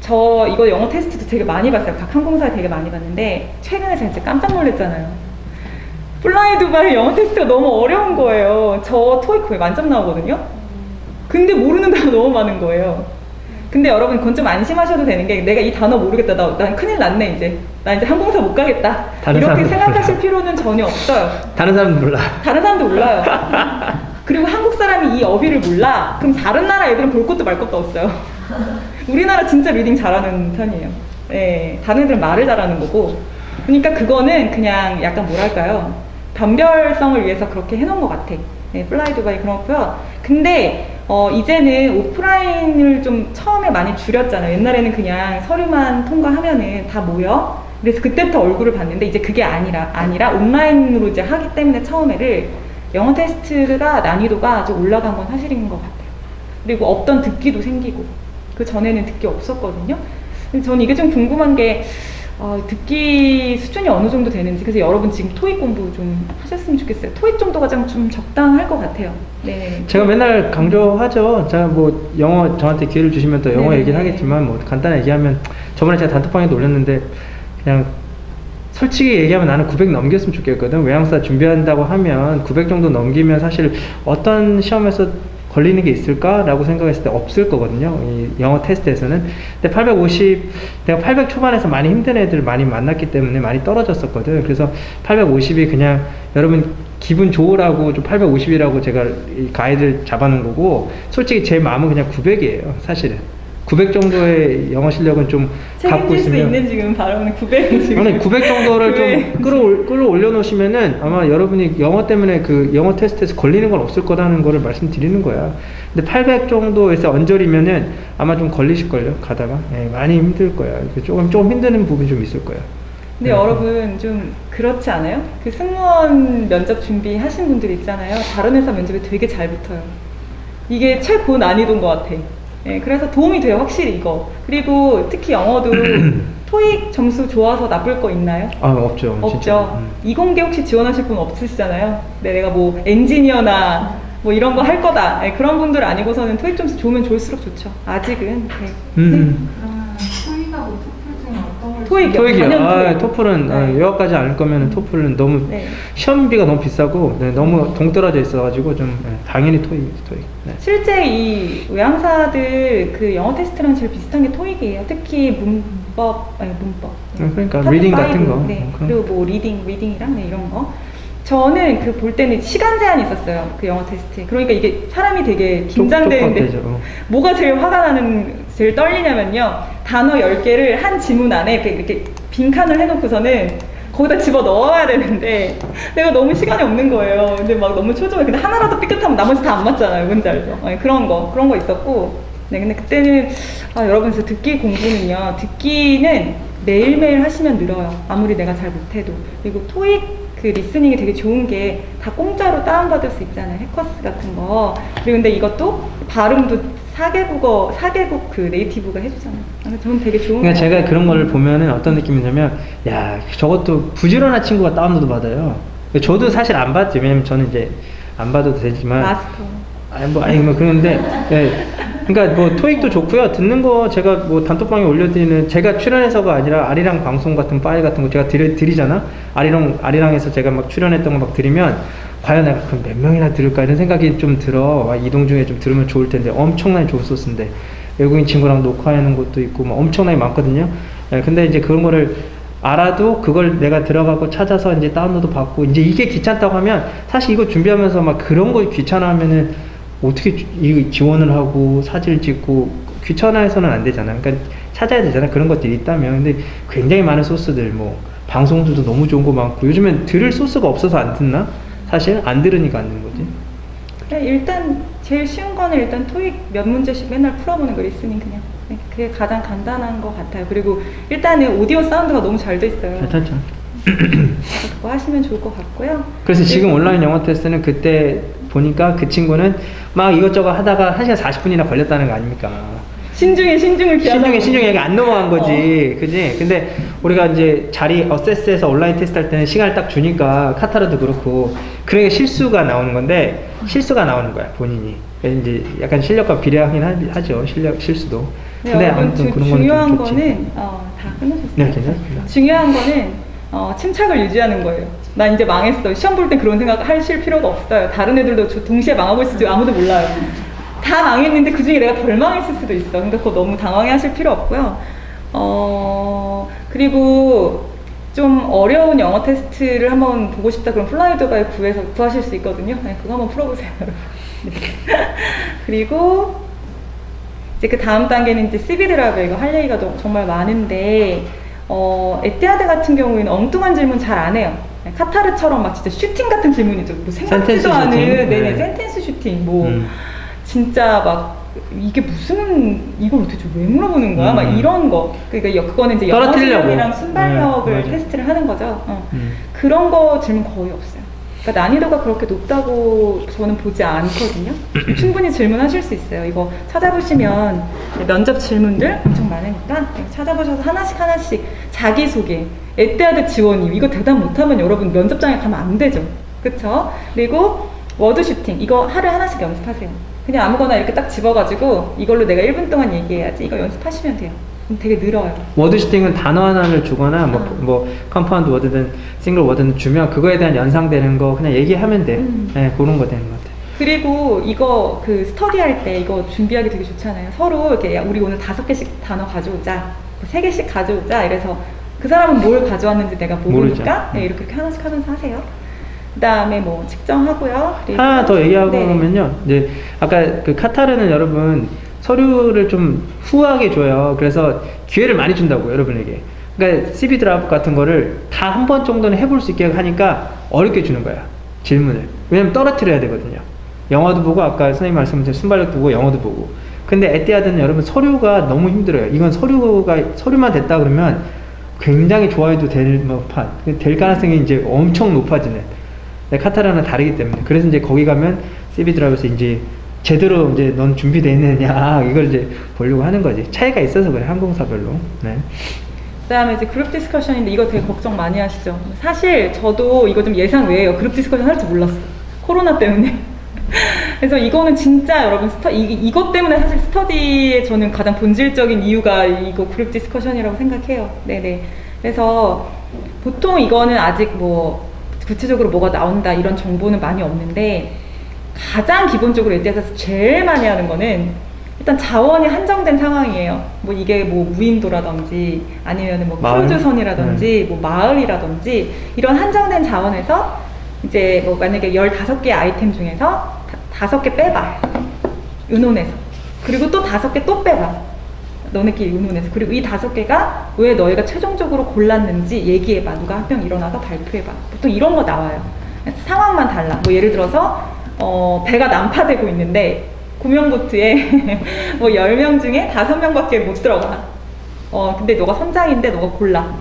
이거 영어 테스트도 되게 많이 봤어요. 각 항공사에 되게 많이 봤는데 최근에 제가 진짜 깜짝 놀랐잖아요. 플라이 두바이 영어 테스트가 너무 어려운 거예요. 저 토익 거의 만점 나오거든요. 근데 모르는 단어 너무 많은 거예요. 근데 여러분 그건 좀 안심하셔도 되는 게 내가 이 단어 모르겠다. 난 큰일 났네 이제. 나 이제 항공사 못 가겠다. 이렇게 생각하실 필요는 전혀 없어요. 다른 사람도 몰라. 다른 사람도 몰라요. 그리고 한국 사람이 이 어휘를 몰라. 그럼 다른 나라 애들은 볼 것도 말 것도 없어요. 우리나라 진짜 리딩 잘하는 편이에요. 네, 다른 애들은 말을 잘하는 거고. 그러니까 그거는 그냥 약간 뭐랄까요. 변별성을 위해서 그렇게 해놓은 것 같아. 네, 플라이 두바이 그렇고요. 근데 이제는 오프라인을 좀 처음에 많이 줄였잖아요. 옛날에는 그냥 서류만 통과하면은 다 모여. 그래서 그때부터 얼굴을 봤는데 이제 그게 아니라 온라인으로 이제 하기 때문에 처음에를 영어 테스트가 난이도가 좀 올라간 건 사실인 것 같아요. 그리고 없던 듣기도 생기고 그 전에는 듣기 없었거든요. 근데 저는 이게 좀 궁금한 게 듣기 수준이 어느 정도 되는지. 그래서 여러분 지금 토익 공부 좀 하셨으면 좋겠어요. 토익 정도가 좀 적당할 것 같아요. 네. 제가 맨날 강조하죠. 제가 뭐 영어 저한테 기회를 주시면 또 영어 네. 얘기를 하겠지만 뭐 간단하게 얘기하면 저번에 제가 단톡방에도 올렸는데 그냥 솔직히 얘기하면 나는 900 넘겼으면 좋겠거든. 외항사 준비한다고 하면 900 정도 넘기면 사실 어떤 시험에서 걸리는 게 있을까라고 생각했을 때 없을 거거든요. 이 영어 테스트에서는. 근데 850, 내가 800 초반에서 많이 힘든 애들 많이 만났기 때문에 많이 떨어졌었거든. 그래서 850이 그냥 여러분 기분 좋으라고 좀 850이라고 제가 이 가이드를 잡아놓은 거고, 솔직히 제 마음은 그냥 900이에요. 사실은. 900 정도의 영어 실력은 좀 갖고 책임질 수 있으면. 있는 지금 발언은 900 지금. 아니 900 정도를 좀 끌어올려 놓으시면은 아마 여러분이 영어 때문에 그 영어 테스트에서 걸리는 건 없을 거라는 거를 말씀드리는 거야. 근데 800 정도에서 언저리면은 아마 좀 걸리실걸요, 가다가. 예, 많이 힘들 거야. 조금 힘드는 부분이 좀 있을 거야. 근데 여러분 좀 그렇지 않아요? 그 승무원 면접 준비하신 분들 있잖아요. 다른 회사 면접에 되게 잘 붙어요. 이게 최고 난이도인 것 같아. 예, 그래서 도움이 돼요, 확실히 이거. 그리고 특히 영어도 토익 점수 좋아서 나쁠 거 있나요? 아, 없죠. 없죠. 진짜. 이공계 혹시 지원하실 분 없으시잖아요. 네, 내가 뭐 엔지니어나 뭐 이런 거 할 거다. 네, 그런 분들 아니고서는 토익 점수 좋으면 좋을수록 좋죠. 아직은. 네. 토익하고 토플 중에 어떤 걸 토익이요. 토익이요. 단연 아, 토익. 토플은 네. 유학까지 않을 거면 토플은 너무 네. 시험비가 너무 비싸고 너무 동떨어져 있어가지고 좀 당연히 토익. 네. 실제 이 외항사들 그 영어 테스트랑 제일 비슷한 게 토익이에요. 특히 문법. 그러니까 파트 리딩 같은 거. 네. 그런 그리고 뭐 리딩이랑 네, 이런 거. 저는 그 볼 때는 시간 제한이 있었어요. 그 영어 테스트에. 그러니까 이게 사람이 되게 긴장되는데 촉박되죠. 뭐가 제일 화가 나는, 제일 떨리냐면요. 단어 10개를 한 지문 안에 이렇게 빈칸을 해놓고서는 거기다 집어 넣어야 되는데 내가 너무 시간이 없는 거예요. 근데 막 너무 초조해. 근데 하나라도 삐끗하면 나머지 다 안 맞잖아요. 뭔지 알죠? 네, 그런 거 있었고. 네, 근데 그때는 여러분 저 듣기 공부는요. 듣기는 매일매일 하시면 늘어요. 아무리 내가 잘 못해도. 그리고 토익 그 리스닝이 되게 좋은 게 다 공짜로 다운받을 수 있잖아요. 해커스 같은 거. 그리고 근데 이것도 발음도 4개국 그 네이티브가 해주잖아요. 저는 되게 좋은 그러니까 것 제가 같아요. 그런 거를 보면은 어떤 느낌이냐면, 야, 저것도 부지런한 친구가 다운로드 받아요. 저도 사실 안 받죠. 왜냐면 저는 이제 안 받아도 되지만. 마스터. 뭐 그런데, 예. 그러니까 뭐 토익도 좋고요. 듣는 거 제가 뭐 단톡방에 올려드리는, 제가 출연해서가 아니라 아리랑 방송 같은 파일 같은 거 제가 드리잖아. 아리랑에서 제가 막 출연했던 거 막 드리면 과연 내가 그럼 몇 명이나 들을까 이런 생각이 좀 들어. 이동 중에 좀 들으면 좋을 텐데 엄청나게 좋은 소스인데 외국인 친구랑 녹화하는 것도 있고 막 엄청나게 많거든요. 예, 근데 이제 그런 거를 알아도 그걸 내가 들어가고 찾아서 이제 다운로드 받고 이제 이게 귀찮다고 하면 사실 이거 준비하면서 막 그런 거 귀찮아하면은 어떻게 이 지원을 하고 사진을 찍고 귀찮아해서는 안 되잖아. 그러니까 찾아야 되잖아. 그런 것들이 있다면. 근데 굉장히 많은 소스들, 뭐 방송들도 너무 좋은 거 많고 요즘엔 들을 소스가 없어서 안 듣나? 사실 안 들으니까 안 듣는 거지. 그래, 일단 제일 쉬운 거는 일단 토익 몇 문제씩 맨날 풀어보는 거, 리스닝 그냥. 네, 그게 가장 간단한 것 같아요. 그리고 일단은 오디오 사운드가 너무 잘 돼 있어요. 괜찮죠. 그래서 그거 하시면 좋을 것 같고요. 그래서 지금 온라인 영어 테스트는 그때 보니까 그 친구는 막 이것저것 하다가 1시간 40분이나 걸렸다는 거 아닙니까? 신중을 기하다. 신중에 이게 안 넘어간 거지. 그지? 근데 우리가 이제 자리 어세스해서 온라인 테스트 할 때는 시간을 딱 주니까 카타르도 그렇고 그러니까 실수가 나오는 건데 실수가 나오는 거야, 본인이. 이제 약간 실력과 비례하긴 하죠. 실수도. 네, 근데 여러분, 아무튼 그런 중요한 건 좋지. 거는 다 끝나셨어요? 네, 괜찮습니다. 중요한 거는 침착을 유지하는 거예요. 나 이제 망했어. 시험 볼 때 그런 생각 하실 필요가 없어요. 다른 애들도 동시에 망하고 있을지 아무도 몰라요. 다 망했는데 그 중에 내가 덜 망했을 수도 있어. 근데 그거 너무 당황해 하실 필요 없고요. 그리고 좀 어려운 영어 테스트를 한번 보고 싶다 그럼 플라이 두바이 구하실 수 있거든요. 네, 그거 한번 풀어보세요. 네. 그리고 이제 그 다음 단계는 이제 CV 드라이브. 이거 할 얘기가 정말 많은데 에티하드 같은 경우에는 엉뚱한 질문 잘 안 해요. 네, 카타르처럼 막 진짜 슈팅 같은 질문이죠. 뭐 센텐스 생각지도 않은 슈팅? 네네 네. 센텐스 슈팅 뭐 음. 진짜 막 이게 무슨 이걸 도대체 왜 물어보는 거야? 막 이런 거. 그러니까 그거는 이제 영어 떨어뜨리려고. 실력이랑 순발력을 네, 맞아. 테스트를 하는 거죠. 음. 그런 거 질문 거의 없어요. 그러니까 난이도가 그렇게 높다고 저는 보지 않거든요. 충분히 질문하실 수 있어요. 이거 찾아보시면 면접 질문들 엄청 많으니까 찾아보셔서 하나씩 자기소개, 에뛰아드 지원이 이거 대답 못하면 여러분 면접장에 가면 안 되죠. 그쵸? 그리고 워드 슈팅 이거 하루에 하나씩 연습하세요. 그냥 아무거나 이렇게 딱 집어가지고 이걸로 내가 1분 동안 얘기해야지 이거 연습하시면 돼요. 그럼 되게 늘어요. 워드 슈팅은 단어 하나를 주거나 뭐 컴파운드 워드든 싱글 워드든 주면 그거에 대한 연상되는 거 그냥 얘기하면 돼. 네, 그런 거 되는 것 같아. 그리고 이거 그 스터디할 때 이거 준비하기 되게 좋잖아요. 서로 이렇게 야, 우리 오늘 5개씩 단어 가져오자, 3개씩 가져오자. 이래서 그 사람은 뭘 가져왔는지 내가 모르니까 네, 이렇게 하나씩 하면서 하세요. 그 다음에 뭐 측정하고요. 그리고 하나 더 얘기하고 네. 보면요. 이제 아까 그 카타르는 여러분 서류를 좀 후하게 줘요. 그래서 기회를 많이 준다고 여러분에게. 그러니까 CV 드랍 같은 거를 다 한 번 정도는 해볼 수 있게 하니까 어렵게 주는 거야. 질문을. 왜냐면 떨어뜨려야 되거든요. 영어도 보고 아까 선생님 말씀하신 순발력 보고 영어도 보고. 근데 에뛰아드는 여러분 서류가 너무 힘들어요. 이건 서류만 됐다 그러면 굉장히 좋아해도 될 가능성이 이제 엄청 높아지는. 카타르는 다르기 때문에. 그래서 이제 거기 가면 CV 드랍에서 이제 제대로 이제 넌 준비되어 있느냐 이걸 이제 보려고 하는 거지. 차이가 있어서 그래 항공사별로. 네. 그다음에 이제 그룹 디스커션인데 이거 되게 걱정 많이 하시죠. 사실 저도 이거 좀 예상 외예요. 그룹 디스커션 할 줄 몰랐어. 코로나 때문에. 그래서 이거는 진짜 여러분 이것 때문에 사실 스터디의 저는 가장 본질적인 이유가 이거 그룹 디스커션이라고 생각해요. 네네. 그래서 보통 이거는 아직 뭐 구체적으로 뭐가 나온다 이런 정보는 많이 없는데 가장 기본적으로 에뛰아드에서 제일 많이 하는 거는 일단 자원이 한정된 상황이에요. 뭐 이게 뭐 무인도라든지 아니면 뭐 마을? 크루즈선이라든지 뭐 마을이라든지 이런 한정된 자원에서 이제 뭐 만약에 15개의 아이템 중에서 5개 빼봐. 의논해서. 그리고 또 5개 또 빼봐. 너네끼리 의논해서. 그리고 이 5개가 왜 너희가 최종적으로 골랐는지 얘기해봐. 누가 한 명 일어나서 발표해봐. 보통 이런 거 나와요. 상황만 달라. 뭐 예를 들어서 배가 난파되고 있는데 구명보트에 뭐 10명 중에 5명밖에 못 들어가. 근데 너가 선장인데 너가 골라.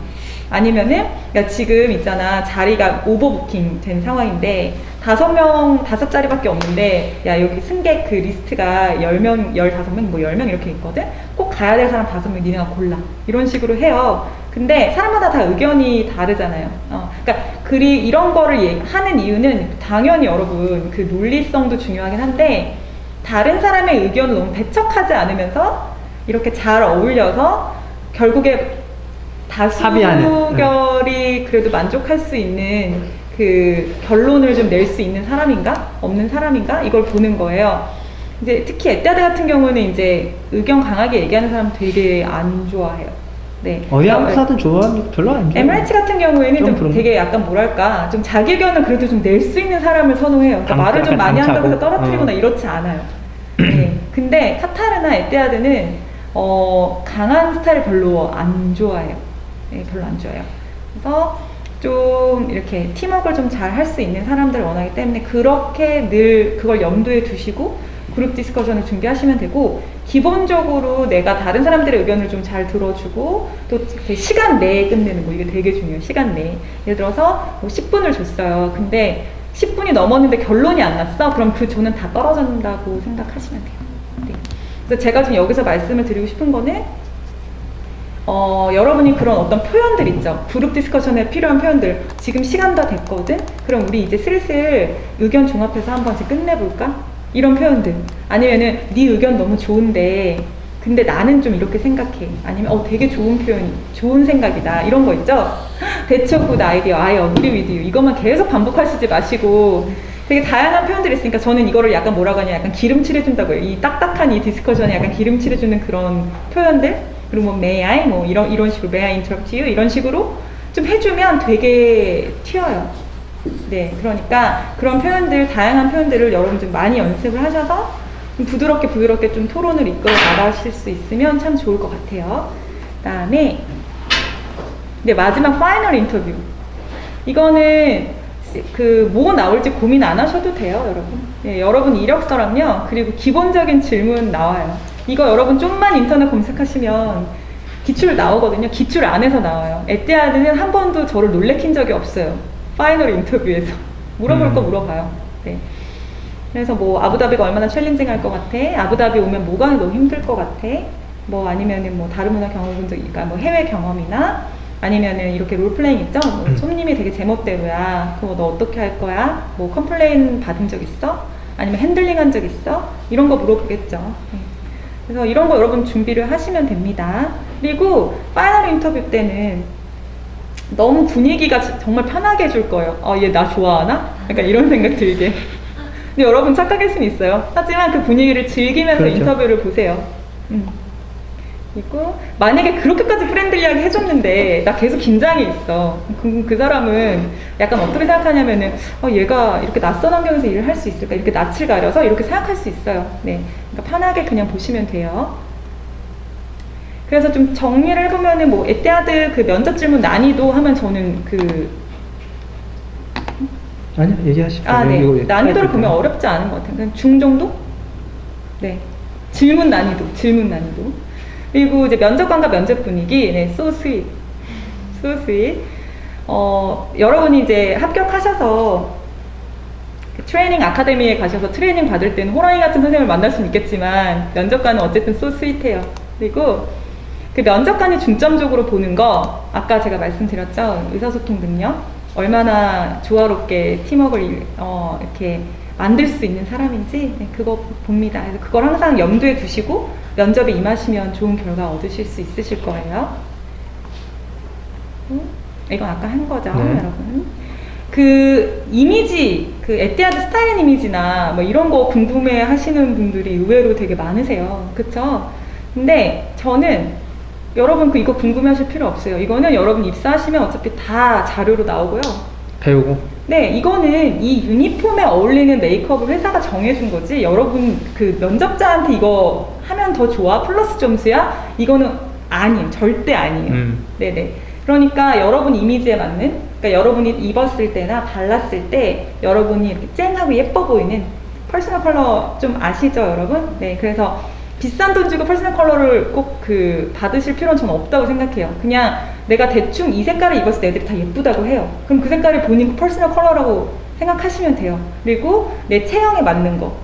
아니면은 야 지금 있잖아 자리가 오버부킹 된 상황인데 5자리밖에 없는데 야 여기 승객 그 리스트가 10명, 15명, 뭐 10명 이렇게 있거든? 꼭 가야 될 사람 5명 니네가 골라. 이런 식으로 해요. 근데 사람마다 다 의견이 다르잖아요. 그러니까 이런 거를 하는 이유는 당연히 여러분 그 논리성도 중요하긴 한데 다른 사람의 의견을 너무 배척하지 않으면서 이렇게 잘 어울려서 결국에 다수결이 그래도 만족할 수 있는 그 결론을 좀 낼 수 있는 사람인가? 없는 사람인가? 이걸 보는 거예요. 이제 특히 에뛰아드 같은 경우는 이제 의견 강하게 얘기하는 사람 되게 안 좋아해요. 네. 어디 항공사든 좋아하는 별로 안 좋아. 에미레이츠 같은 경우에는 좀 그런 되게 약간 뭐랄까 좀 자기 의견을 그래도 좀 낼 수 있는 사람을 선호해요. 그러니까 말을 좀 많이 한다고 해서 떨어뜨리거나 이렇지 않아요. 네. 근데 카타르나 에뛰아드는 강한 스타일 별로 안 좋아해요. 네, 별로 안 좋아해요. 그래서 좀 이렇게 팀워크를 좀 잘 할 수 있는 사람들을 원하기 때문에 그렇게 늘 그걸 염두에 두시고 그룹 디스커션을 준비하시면 되고 기본적으로 내가 다른 사람들의 의견을 좀 잘 들어주고 또 시간 내에 끝내는 거 이게 되게 중요해요. 시간 내에. 예를 들어서 뭐 10분을 줬어요. 근데 10분이 넘었는데 결론이 안 났어? 그럼 그 조는 다 떨어진다고 생각하시면 돼요. 네. 그래서 제가 좀 여기서 말씀을 드리고 싶은 거는 여러분이 그런 어떤 표현들 있죠. 그룹 디스커션에 필요한 표현들. 지금 시간 다 됐거든? 그럼 우리 이제 슬슬 의견 종합해서 한 번씩 끝내볼까? 이런 표현들. 아니면은 네 의견 너무 좋은데 근데 나는 좀 이렇게 생각해. 아니면 되게 좋은 표현, 좋은 생각이다. 이런 거 있죠? That's a good idea. I agree with you. 이것만 계속 반복하시지 마시고 되게 다양한 표현들이 있으니까 저는 이거를 약간 뭐라고 하냐 약간 기름칠해준다고 해요. 이 딱딱한 이 디스커션에 약간 기름칠해주는 그런 표현들. 그리고 뭐 may I 뭐 이런 식으로 may I interrupt you 이런 식으로 좀 해주면 되게 튀어요. 네, 그러니까 그런 표현들 다양한 표현들을 여러분 좀 많이 연습을 하셔서 좀 부드럽게 좀 토론을 이끌어 나가실 수 있으면 참 좋을 것 같아요. 그다음에 네 마지막 파이널 인터뷰. 이거는 뭐 나올지 고민 안 하셔도 돼요, 여러분. 예, 여러분 이력서랑요, 그리고 기본적인 질문 나와요. 이거 여러분 좀만 인터넷 검색하시면 기출 나오거든요. 기출 안에서 나와요. 에뛰하드는 한 번도 저를 놀래킨 적이 없어요. 파이널 인터뷰에서. 물어볼 거 물어봐요. 네. 그래서 뭐 아부다비가 얼마나 챌린징할 것 같아? 아부다비 오면 뭐가 너무 힘들 것 같아? 뭐 아니면은 뭐 다른 문화 경험 본 적, 그러니까 뭐 해외 경험이나 아니면은 이렇게 롤플레잉 있죠? 뭐 손님이 되게 제멋대로야. 그거 너 어떻게 할 거야? 뭐 컴플레인 받은 적 있어? 아니면 핸들링 한 적 있어? 이런 거 물어보겠죠. 네. 그래서 이런 거 여러분 준비를 하시면 됩니다. 그리고 파이널 인터뷰 때는 너무 분위기가 정말 편하게 해줄 거예요. 얘 나 좋아하나? 약간 이런 생각 들게. 근데 여러분 착각할 수는 있어요. 하지만 그 분위기를 즐기면서 그렇죠. 인터뷰를 보세요. 그리고 만약에 그렇게까지 프렌들리하게 해줬는데 나 계속 긴장이 있어. 그 사람은 약간 어떻게 생각하냐면은 얘가 이렇게 낯선 환경에서 일을 할 수 있을까? 이렇게 낯을 가려서 이렇게 생각할 수 있어요. 네, 그러니까 편하게 그냥 보시면 돼요. 그래서 좀 정리를 해보면은 뭐 에뛰하드 그 면접 질문 난이도 하면 저는 아니요, 얘기하시죠. 네. 이거 난이도를 타이틀. 보면 어렵지 않은 것 같아요. 그냥 중정도? 네. 질문 난이도. 그리고 이제 면접관과 면접 분위기, 네, so sweet. 여러분이 이제 합격하셔서 그 트레이닝 아카데미에 가셔서 트레이닝 받을 때는 호랑이 같은 선생님을 만날 수는 있겠지만, 면접관은 어쨌든 so sweet해요. 그리고 그 면접관이 중점적으로 보는 거, 아까 제가 말씀드렸죠? 의사소통 능력? 얼마나 조화롭게 팀워크를 이렇게 만들 수 있는 사람인지, 네, 그거 봅니다. 그래서 그걸 항상 염두에 두시고 면접에 임하시면 좋은 결과 얻으실 수 있으실 거예요. 이건 아까 한 거죠, 네. 여러분. 그 이미지, 그 에뛰하드 스타일링 이미지나 뭐 이런 거 궁금해 하시는 분들이 의외로 되게 많으세요. 그쵸? 근데 저는 여러분 이거 궁금해 하실 필요 없어요. 이거는 여러분 입사하시면 어차피 다 자료로 나오고요. 배우고. 네, 이거는 이 유니폼에 어울리는 메이크업을 회사가 정해준 거지, 여러분 그 면접자한테 이거 하면 더 좋아? 플러스 점수야? 이거는 아니에요. 절대 아니에요. 네네. 그러니까 여러분 이미지에 맞는, 그러니까 여러분이 입었을 때나 발랐을 때 여러분이 이렇게 쨍하고 예뻐 보이는 퍼스널 컬러 좀 아시죠, 여러분? 네, 그래서 비싼 돈 주고 퍼스널 컬러를 꼭 받으실 필요는 저는 없다고 생각해요. 그냥 내가 대충 이 색깔을 입었을 때 애들이 다 예쁘다고 해요. 그럼 그 색깔이 본인 퍼스널 컬러라고 생각하시면 돼요. 그리고 내 체형에 맞는 거.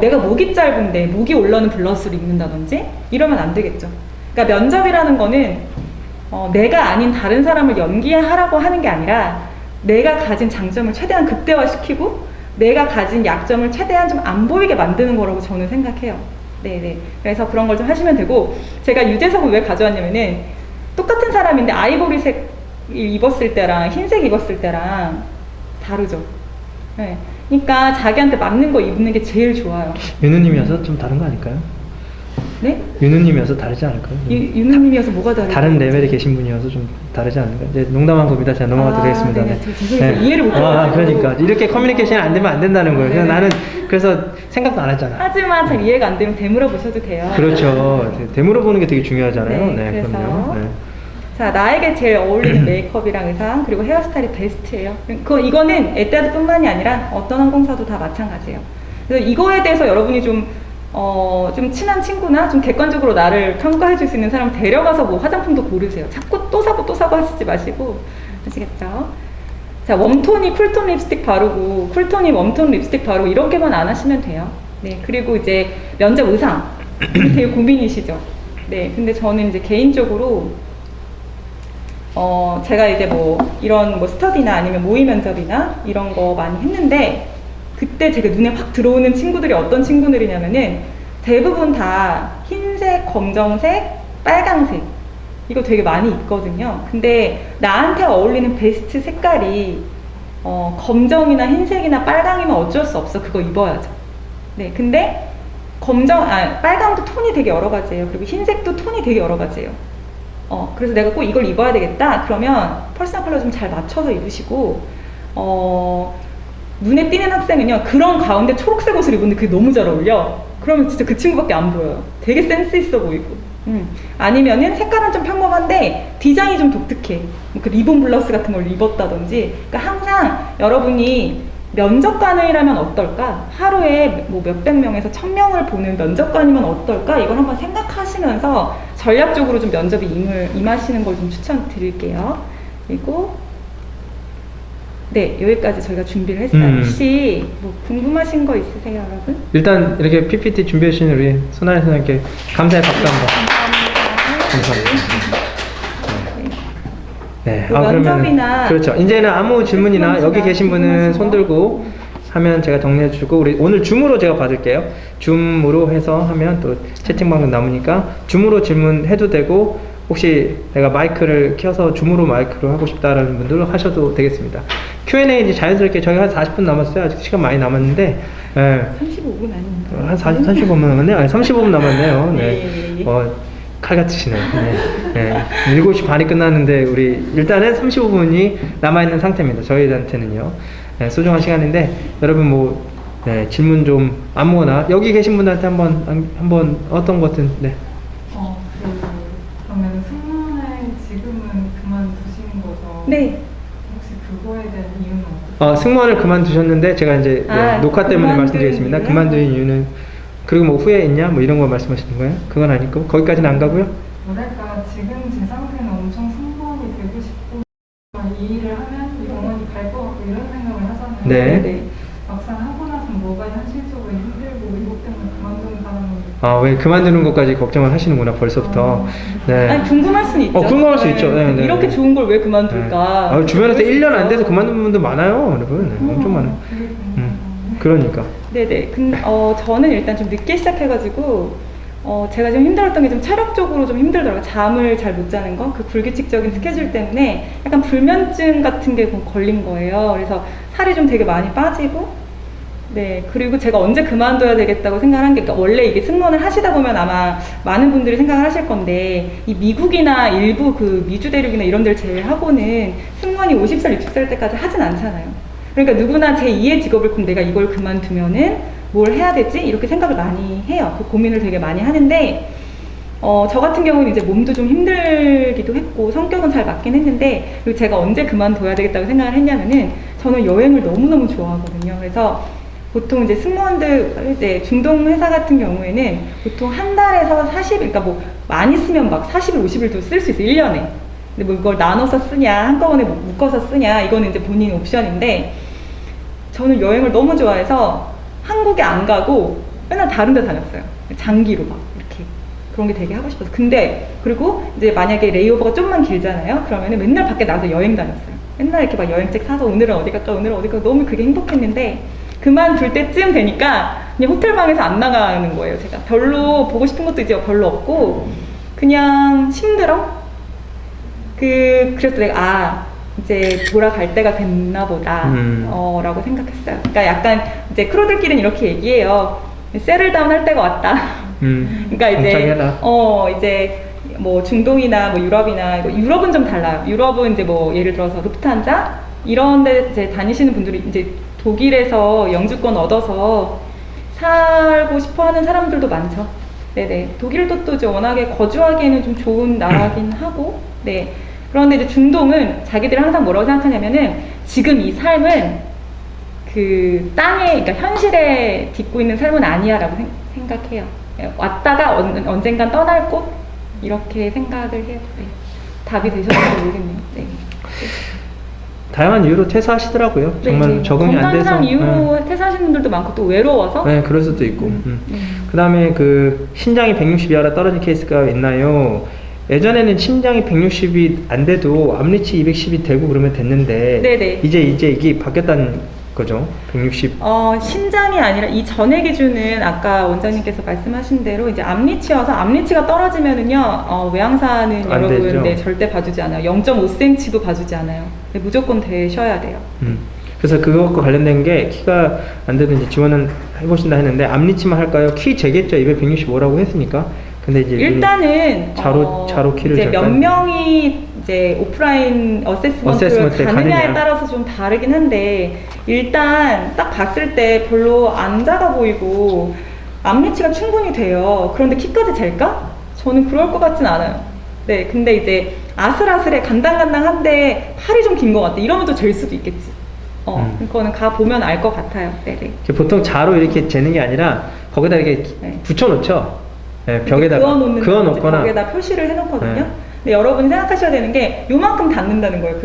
내가 목이 짧은데 목이 올라오는 블라우스를 입는다든지 이러면 안 되겠죠. 그러니까 면접이라는 거는 내가 아닌 다른 사람을 연기하라고 하는 게 아니라 내가 가진 장점을 최대한 극대화시키고 내가 가진 약점을 최대한 좀 안 보이게 만드는 거라고 저는 생각해요. 네네. 그래서 그런 걸 좀 하시면 되고, 제가 유재석을 왜 가져왔냐면은 똑같은 사람인데 아이보리색 입었을 때랑 흰색 입었을 때랑 다르죠. 네. 그러니까 자기한테 맞는 거 입는 게 제일 좋아요. 윤우님이어서 좀 다른 거 아닐까요? 네? 윤우님이어서 다르지 않을까요? 윤우님이어서 뭐가 다르죠? 다른 레벨에 계신 분이어서 좀 다르지 않을까요? 이제 농담한 겁니다. 제가 넘어가도록 하겠습니다. 네네. 죄송해요. 이해를 못해가지고. 그러니까 이렇게 커뮤니케이션이 안 되면 안 된다는 거예요. 그래서 네네. 나는 그래서 생각도 안 했잖아. 하지만 잘 이해가 안 되면 되물어 보셔도 돼요. 그렇죠. 되물어 보는 게 되게 중요하잖아요. 네, 그래서 그럼요. 네. 자, 나에게 제일 어울리는 메이크업이랑 의상 그리고 헤어스타일이 베스트예요. 이거는 에뛰하드뿐만이 아니라 어떤 항공사도 다 마찬가지예요. 그래서 이거에 대해서 여러분이 좀 친한 친구나 좀 객관적으로 나를 평가해 줄 수 있는 사람 데려가서 뭐 화장품도 고르세요. 자꾸 또 사고 하시지 마시고. 아시겠죠? 자, 웜톤이 쿨톤 립스틱 바르고 쿨톤이 웜톤 립스틱 바르고 이렇게만 안 하시면 돼요. 네, 그리고 이제 면접 의상 되게 고민이시죠? 네, 근데 저는 이제 개인적으로 제가 이제 뭐 이런 뭐 스터디나 아니면 모의 면접이나 이런 거 많이 했는데, 그때 제가 눈에 확 들어오는 친구들이 어떤 친구들이냐면은 대부분 다 흰색, 검정색, 빨강색 이거 되게 많이 입거든요. 근데 나한테 어울리는 베스트 색깔이 검정이나 흰색이나 빨강이면 어쩔 수 없어. 그거 입어야죠. 네, 근데 빨강도 톤이 되게 여러 가지예요. 그리고 흰색도 톤이 되게 여러 가지예요. 그래서 내가 꼭 이걸 입어야 되겠다. 그러면 퍼스널 컬러 좀 잘 맞춰서 입으시고, 눈에 띄는 학생은요, 그런 가운데 초록색 옷을 입었는데 그게 너무 잘 어울려. 그러면 진짜 그 친구밖에 안 보여요. 되게 센스 있어 보이고. 아니면은 색깔은 좀 평범한데 디자인이 좀 독특해. 그 리본 블라우스 같은 걸 입었다든지. 그러니까 항상 여러분이 면접관이라면 어떨까? 하루에 뭐 몇백 명에서 1000명을 보는 면접관이면 어떨까? 이걸 한번 생각하시면서 전략적으로 좀 면접에 임하시는 걸 좀 추천드릴게요. 그리고 네, 여기까지 저희가 준비를 했어요. 혹시 뭐 궁금하신 거 있으세요, 여러분? 일단 이렇게 PPT 준비해 주신 우리 손아래 선생님께 감사의 박수 한번. 감사합니다. 네. 그 면접이나 그렇죠. 이제는 아무 질문이나 여기 계신 분은 손 들고 하면 제가 정리해 주고, 우리 오늘 줌으로 제가 받을게요. 줌으로 해서 하면 또 채팅방은 남으니까 줌으로 질문해도 되고, 혹시 내가 마이크를 켜서 줌으로 마이크로 하고 싶다라는 분들은 하셔도 되겠습니다. Q&A 이제 자연스럽게 저희 한 40분 남았어요. 아직 시간 많이 남았는데, 35분 아닌가? 한 35분 남았네요. 아니, 35분 남았네요. 네. 네. 칼 같으시네요. 네. 7시 반이 끝났는데 우리 일단은 35분이 남아있는 상태입니다. 저희한테는요. 네, 소중한 시간인데 여러분 뭐 질문 좀 아무거나 여기 계신 분한테 한번 어떤 것든 그러면 승무원을 지금은 그만두신 거죠? 네. 혹시 그거에 대한 이유는 어떠세요? 승무원을 그만두셨는데 제가 이제 녹화 때문에 말씀드리겠습니다. 그만둔 이유는 그리고 뭐 후회 있냐 뭐 이런 거 말씀하시는 거예요? 그건 아니고 거기까지는 안 가고요. 뭐랄까 지금 제 상태는 엄청 승무원이 되고 싶고 이 일을 하면 영원히 갈 것 같고 이런 생각을 하잖아요. 네. 막상 하고 나서 뭐가 현실적으로 힘들고 이것 때문에 그만두는 사람은 왜 그만두는 것까지 걱정을 하시는구나 벌써부터. 네. 아니, 궁금할 수는 있죠. 궁금할 수 있죠. 네, 네, 이렇게 네. 좋은 걸 왜 그만둘까? 주변에서 1년 안 돼서 그만둔 분들 많아요, 여러분. 네, 엄청 많아요. 그러니까. 네네. 저는 일단 좀 늦게 시작해가지고, 제가 좀 힘들었던 게 좀 체력적으로 좀 힘들더라고요. 잠을 잘 못 자는 거, 그 불규칙적인 스케줄 때문에 약간 불면증 같은 게 걸린 거예요. 그래서 살이 좀 되게 많이 빠지고, 네. 그리고 제가 언제 그만둬야 되겠다고 생각한 게, 그러니까 원래 이게 승무원을 하시다 보면 아마 많은 분들이 생각을 하실 건데, 이 미국이나 일부 그 미주 대륙이나 이런 데를 제외하고는 승무원이 50살, 60살 때까지 하진 않잖아요. 그러니까 누구나 제2의 직업을 그럼 내가 이걸 그만두면은 뭘 해야 되지? 이렇게 생각을 많이 해요. 그 고민을 되게 많이 하는데, 저 같은 경우는 이제 몸도 좀 힘들기도 했고, 성격은 잘 맞긴 했는데, 그리고 제가 언제 그만둬야 되겠다고 생각을 했냐면은, 저는 여행을 너무너무 좋아하거든요. 그래서 보통 이제 승무원들, 이제 중동 회사 같은 경우에는 보통 한 달에서 40일, 그러니까 뭐 많이 쓰면 막 40일, 50일도 쓸 수 있어요, 1년에. 근데 뭐 이걸 나눠서 쓰냐, 한꺼번에 묶어서 쓰냐, 이거는 이제 본인 옵션인데, 저는 여행을 너무 좋아해서 한국에 안 가고 맨날 다른 데 다녔어요. 장기로 막 이렇게. 그런 게 되게 하고 싶어서. 근데 그리고 이제 만약에 레이오버가 좀만 길잖아요. 그러면은 맨날 밖에 나가서 여행 다녔어요. 맨날 이렇게 막 여행책 사서 오늘은 어디 갈까, 오늘은 어디 갈까. 너무 그게 행복했는데 그만둘 때쯤 되니까 그냥 호텔방에서 안 나가는 거예요. 제가 별로 보고 싶은 것도 이제 별로 없고 그냥 힘들어. 그래서 내가 이제 돌아갈 때가 됐나 보다 라고 생각했어요. 그러니까 약간 이제 크루들끼리는 이렇게 얘기해요. 세틀다운 할 때가 왔다. 그러니까 이제 이제 뭐 중동이나 뭐 유럽이나 유럽은 좀 달라요. 유럽은 이제 뭐 예를 들어서 루프트한자 이런 데 이제 다니시는 분들이 이제 독일에서 영주권 얻어서 살고 싶어 하는 사람들도 많죠. 네네. 독일도 또 이제 워낙에 거주하기에는 좀 좋은 나라긴 하고, 네. 그런데 이제 중동은 자기들이 항상 뭐라고 생각하냐면은 지금 이 삶은 그 땅에, 그러니까 현실에 딛고 있는 삶은 아니야라고 생각해요. 왔다가 언젠간 떠날 곳? 이렇게 생각을 해요. 네. 답이 되셨는지 모르겠네요. 네. 다양한 이유로 퇴사하시더라고요. 정말 네. 적응이 안 돼서. 건강상 이유로 퇴사하시는 분들도 많고 또 외로워서. 네, 그럴 수도 있고. 그 다음에 그 신장이 160 이하로 떨어진 케이스가 있나요? 예전에는 심장이 160이 안 돼도 암리치 210이 되고 그러면 됐는데 네네. 이제 이게 바뀌었다는 거죠. 160. 신장이 아니라 이 전의 기준은 아까 원장님께서 말씀하신 대로 이제 암리치여서 암리치가 떨어지면은요 외항사는 안 여러분 되죠. 네, 절대 봐주지 않아요. 0.5cm도 봐주지 않아요. 네, 무조건 되셔야 돼요. 그래서 그것과 관련된 게 키가 안 돼도 이제 지원은 해보신다 했는데 암리치만 할까요? 키 재겠죠. 265라고 했으니까. 근데 이제 일단은 자로 키를 이제 몇 잠깐. 명이 이제 오프라인 어세스먼트를 가느냐에 따라서 좀 다르긴 한데 일단 딱 봤을 때 별로 안 작아 보이고 암리치가 충분히 돼요. 그런데 키까지 잴까? 저는 그럴 것 같진 않아요. 네, 근데 이제 아슬아슬해 간당간당한데 팔이 좀 긴 것 같아. 이러면 또 될 수도 있겠지. 그거는 가 보면 알 것 같아요. 네네. 보통 자로 이렇게 재는 게 아니라 거기다 이렇게 네. 붙여놓죠. 네, 벽에다가 그어놓거나 벽에다 표시를 해놓거든요. 네. 근데 여러분이 생각하셔야 되는 게 요만큼 닿는다는 거예요.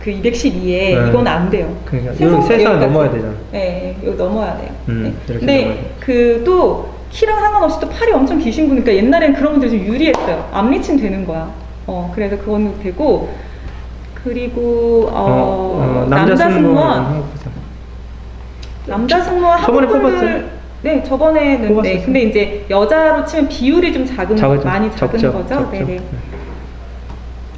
그 212에 네. 이건 안 돼요. 그러니까 세손 세상 여기까지. 넘어야 되잖아. 네, 이거 넘어야 돼요. 네. 이렇게 근데 넘어야 돼. 그 또 키랑 상관없이 또 팔이 엄청 기신 분이니까 옛날에는 그런 분들이 좀 유리했어요. 앞리침 되는 거야. 그래서 그건 되고 그리고 남자 승무원 저번에 한국을 뽑았어요? 네, 저번에는 네. 뽑았었어요. 근데 이제 여자로 치면 비율이 좀 많이 작은 적죠. 거죠. 네네.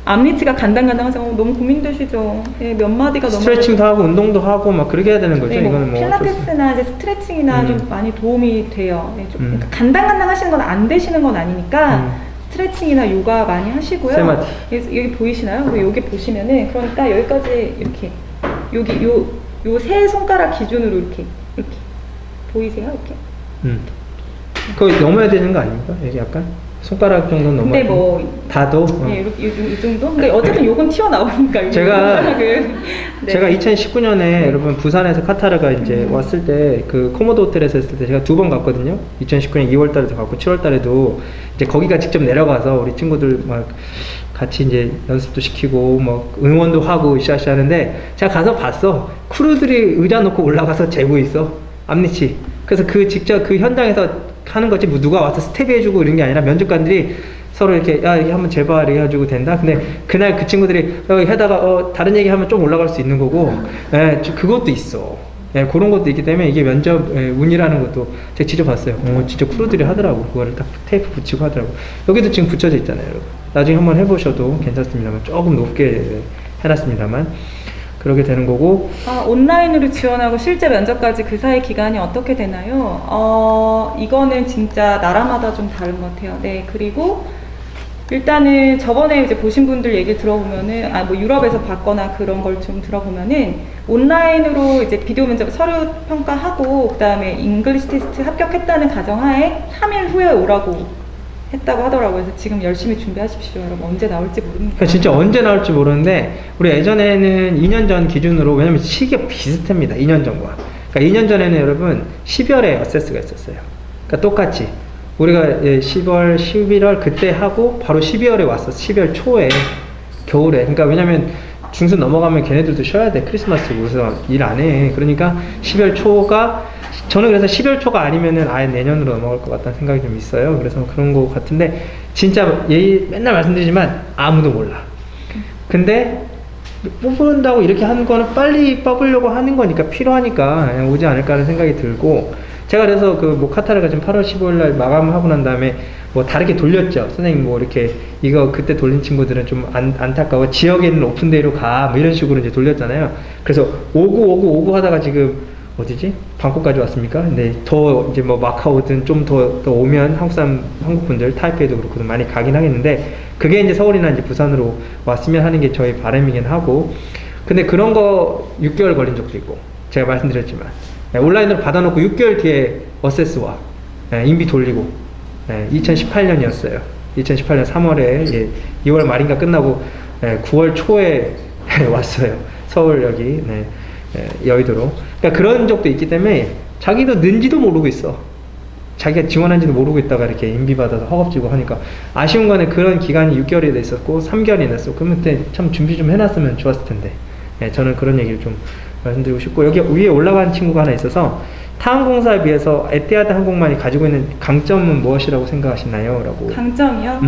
앞리치가 간당간당해서 너무 고민되시죠. 네, 몇 마디가 너무 스트레칭도 하고 운동도 하고 막 그렇게 해야 되는 거죠. 네, 이거는 뭐 필라테스나 이제 스트레칭이나 좀 많이 도움이 돼요. 네, 좀 그러니까 간당간당 하시는 건 안 되시는 건 아니니까 스트레칭이나 요가 많이 하시고요. 세마디. 여기 보이시나요? 그리고 여기 보시면은 그러니까 여기까지 이렇게 여기 요 세 손가락 기준으로 이렇게 보이세요? 이렇게. 그거 넘어야 되는 거 아닙니까? 여기 약간 손가락 정도 넘어야 근데 뭐 다도. 네, 이렇게 이 정도? 근데 어쨌든 요건 튀어나오니까. 제가 네. 제가 2019년에 여러분 부산에서 카타르가 이제 왔을 때 그 코모도 호텔에서 했을 때 제가 2번 갔거든요. 2019년 2월 달에도 갔고 7월 달에도 이제 거기가 직접 내려가서 우리 친구들 막 같이 이제 연습도 시키고 뭐 응원도 하고 으쌰으쌰 하는데 제가 가서 봤어. 크루들이 의자 놓고 올라가서 재고 있어. 앞니치. 그래서 그 직접 그 현장에서 하는 거지 뭐 누가 와서 스텝 해주고 이런 게 아니라 면접관들이 서로 이렇게 야 이렇게 한번 재봐 이렇게 해가지고 된다. 근데 그날 그 친구들이 여기 하다가 다른 얘기 하면 좀 올라갈 수 있는 거고 그것도 있어. 그런 것도 있기 때문에 이게 면접 운이라는 것도 제가 직접 봤어요. 진짜 크루들이 하더라고. 그거를 딱 테이프 붙이고 하더라고. 여기도 지금 붙여져 있잖아요, 여러분. 나중에 한번 해보셔도 괜찮습니다만 조금 높게 해놨습니다만 그렇게 되는 거고. 온라인으로 지원하고 실제 면접까지 그 사이 기간이 어떻게 되나요? 이거는 진짜 나라마다 좀 다른 것 같아요. 네, 그리고 일단은 저번에 이제 보신 분들 얘기 들어보면은 뭐 유럽에서 봤거나 그런 걸 좀 들어보면은 온라인으로 이제 비디오 면접 서류 평가하고 그다음에 잉글리시 테스트 합격했다는 가정하에 3일 후에 오라고 했다고 하더라고요. 그래서 지금 열심히 준비하십시오. 여러분 언제 나올지 모르니까. 그러니까 진짜 언제 나올지 모르는데 우리 예전에는 2년 전 기준으로 왜냐면 시기가 비슷합니다. 2년 전과. 그러니까 2년 전에는 여러분 12월에 어세스가 있었어요. 그러니까 똑같이 우리가 10월, 11월 그때 하고 바로 12월에 왔어. 12월 초에 겨울에. 그러니까 왜냐면 중순 넘어가면 걔네들도 쉬어야 돼. 크리스마스고. 그래서 일 안 해. 그러니까 12월 초가 저는 그래서 12월 초가 아니면은 아예 내년으로 넘어갈 것 같다는 생각이 좀 있어요. 그래서 그런 거 같은데 진짜 맨날 말씀드리지만 아무도 몰라. 근데 뽑는다고 이렇게 하는 거는 빨리 뽑으려고 하는 거니까 필요하니까 오지 않을까 하는 생각이 들고 제가 그래서 그 뭐 카타르가 지금 8월 15일 날 마감하고 난 다음에 뭐 다르게 돌렸죠. 선생님 뭐 이렇게 이거 그때 돌린 친구들은 좀 안타까워. 지역에 있는 오픈데이로 가. 뭐 이런 식으로 이제 돌렸잖아요. 그래서 오고 하다가 지금 어디지? 방콕까지 왔습니까? 근데 더 이제 뭐 마카오든 좀 더 오면 한국 분들 타이페이도 그렇고 많이 가긴 하겠는데 그게 이제 서울이나 이제 부산으로 왔으면 하는 게 저희 바람이긴 하고 근데 그런 거 6개월 걸린 적도 있고 제가 말씀드렸지만 온라인으로 받아놓고 6개월 뒤에 어세스 와 인비 돌리고 2018년이었어요. 2018년 3월에 2월 말인가 끝나고 9월 초에 왔어요. 서울 여기 여의도로. 그러니까 그런 적도 있기 때문에 자기도 는지도 모르고 있어. 자기가 지원한지도 모르고 있다가 이렇게 인비 받아서 허겁지겁 하니까 아쉬운 거는 그런 기간이 6개월이 됐었고 3개월이 됐어. 그러면 그때 참 준비 좀 해놨으면 좋았을 텐데. 저는 그런 얘기를 좀 말씀드리고 싶고 여기 위에 올라간 친구가 하나 있어서 타항공사에 비해서 에티하드 항공만이 가지고 있는 강점은 무엇이라고 생각하시나요? 라고. 강점이요?